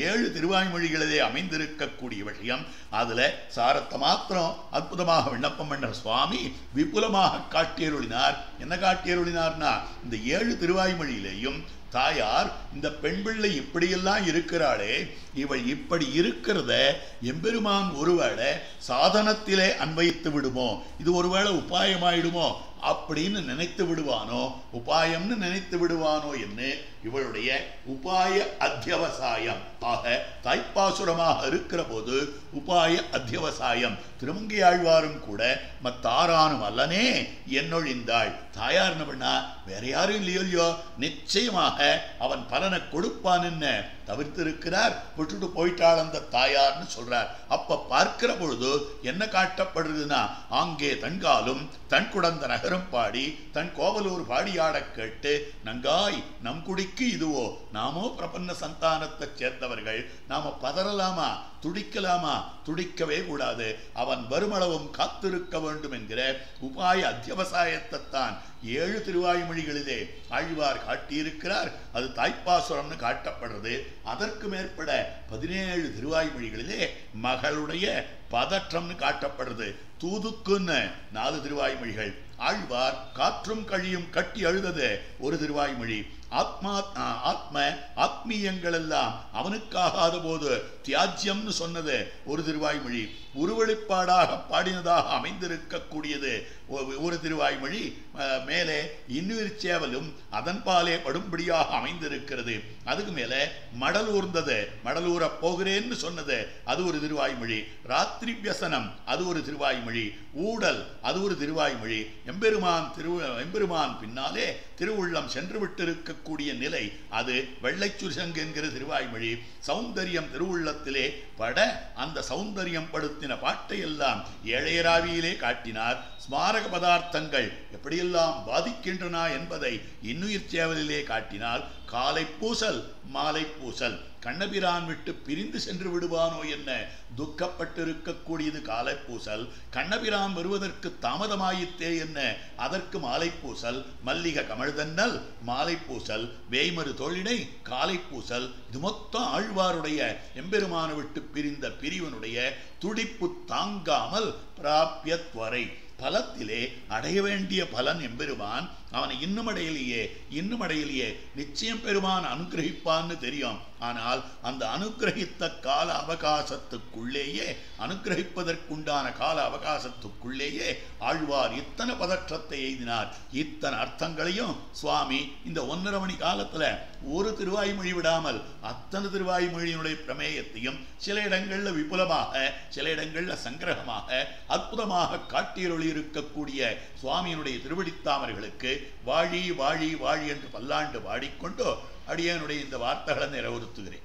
7 திருவாய்மொழிகளிலே அமைந்திருக்கக்கூடிய விஷயம். அதுல சாரத்தை மாத்திரம் அற்புதமாக விண்ணப்பம் பண்ண சுவாமி விபுலமாக காட்டியருளினார். என்ன காட்டியருளினார்னா, இந்த 7 திருவாய்மொழியிலேயும் தாயார் இந்த பெண் பிள்ளை இப்படியெல்லாம் இருக்கிறாளே, இவள் இப்படி இருக்கிறத எம்பெருமான் ஒருவேளை சாதனத்திலே அன்வைத்து விடுமோ, இது ஒருவேளை உபாயமாயிடுமோ அப்படின்னு நினைத்து விடுவானோ, உபாயம்னு நினைத்து விடுவானோ என்று இவளுடைய உபாய அத்தியவசாயம். ஆக தாய்ப்பாசுரமாக இருக்கிற போது உபாய அத்தியவசாயம். திருமங்கையாழ்வாரும் கூட மத்தாரானும் அல்லனே என்னொழிந்தாள். தாயார் என்ன பண்ணா, வேற யாரும் இல்லையோ, நிச்சயமாக அவன் பலனை கொடுப்பான் என்ன தவிர்த்திருக்கிறார், விட்டுட்டு போயிட்டாள் அந்த தாயார்னு சொல்றார். அப்ப பார்க்கிற பொழுது என்ன காட்டப்படுறதுன்னா, ஆங்கே தன்காலும் தன் குடந்த நகரம் பாடி தன் கோவலூர் பாடியாட கேட்டு நங்காய் நம் குடிக்கு இதுவோ, நாமோ பிரபன்ன சந்தானத்தை சேர்ந்தவர்கள், நாம பதறலாமா துடிக்கலாமா? துடிக்கவே கூடாது. அவன் வருமளவும் காத்திருக்க வேண்டும் என்கிற உபாய அத்தியவசாயத்தை தான் 7 திருவாய்மொழிகளிலே ஆழ்வார் காட்டியிருக்கிறார். அது தாய்ப்பாசுரம்னு காட்டப்படுறது. அதற்கு மேற்பட 17 திருவாய்மொழிகளிலே மகளுடைய பதற்றம்னு காட்டப்படுறது. தூதுக்குன்னு 4 திருவாய்மொழிகள். ஆழ்வார் காற்றும் கழியும் கட்டி அழுதது ஒரு திருவாய்மொழி. ஆத்ம ஆத்மீயங்கள் எல்லாம் அவனுக்காகாத போது தியாஜ்யம்னு சொன்னது ஒரு திருவாய்மொழி. உருவெளிப்பாடாக பாடினதாக அமைந்திருக்கக்கூடியது ஒரு திருவாய்மொழி. மேலே இன்னுயிர் சேவலும் அதன் பாலே படும்படியாக அமைந்திருக்கிறது. அதுக்கு மேலே மடல் ஊர்ந்தது, மடல் ஊற போகிறேன்னு சொன்னது அது ஒரு திருவாய்மொழி. ராத்திரி வியசனம் அது ஒரு திருவாய்மொழி. ஊடல் அது ஒரு திருவாய்மொழி. எம்பெருமான் பின்னாலே திருவுள்ளம் சென்று விட்டிருக்கக்கூடிய நிலை அது வெள்ளைச்சுருசங்கு என்கிற திருவாய்மொழி. சௌந்தரியம் திருவுள்ளத்திலே பட அந்த சௌந்தரியம் படுத்தின பாட்டை எல்லாம் ஏழையராவியிலே காட்டினார். ஸ்மாரக பதார்த்தங்கள் எப்படியெல்லாம் பாதிக்கின்றன என்பதை இன்னுயிர் சேவலிலே காட்டினால். காலை பூசல் மாலை பூசல், கண்ணபிரான் விட்டு பிரிந்து சென்று விடுவானோ என்ன துக்கப்பட்டிருக்கக்கூடியது காலை பூசல். கண்ணபிரான் வருவதற்கு தாமதமாயித்தே என்ன அதற்கு மாலை பூசல். மல்லிக கமழ்தன்னல் மாலை பூசல், வேய்மறு தோழினை காலை பூசல். இது மொத்தம் ஆழ்வாருடைய எம்பெருமான விட்டு பிரிந்த பிரிவனுடைய துடிப்பு தாங்காமல் பிராபியத்வரை பலத்திலே அடைய வேண்டிய பலன் எம்பெருமான் அவனை இன்னும் அடையலையே நிச்சயம் பெருமான் அனுகிரகிப்பான்னு தெரியும். ஆனால் அந்த அனுகிரகித்த கால அவகாசத்துக்குள்ளேயே, அனுகிரகிப்பதற்குண்டான கால அவகாசத்துக்குள்ளேயே ஆழ்வார் இத்தனை பதற்றத்தை எய்தினார். இத்தனை அர்த்தங்களையும் சுவாமி இந்த 1.5 மணி காலத்துல ஒரு திருவாய்மொழி விடாமல் அத்தனை திருவாய்மொழியினுடைய பிரமேயத்தையும் சில இடங்கள்ல விபுலமாக, சில இடங்கள்ல சங்கிரகமாக அற்புதமாக காட்டியருளி இருக்கக்கூடிய சுவாமியினுடைய திருவடித்தாமர்களுக்கு வாழி வாழி வாழி என்று பல்லாண்டு பாடிக்கொண்டு அடியனுடைய இந்த வார்த்தைகளை நிறைவுறுத்துகிறேன்.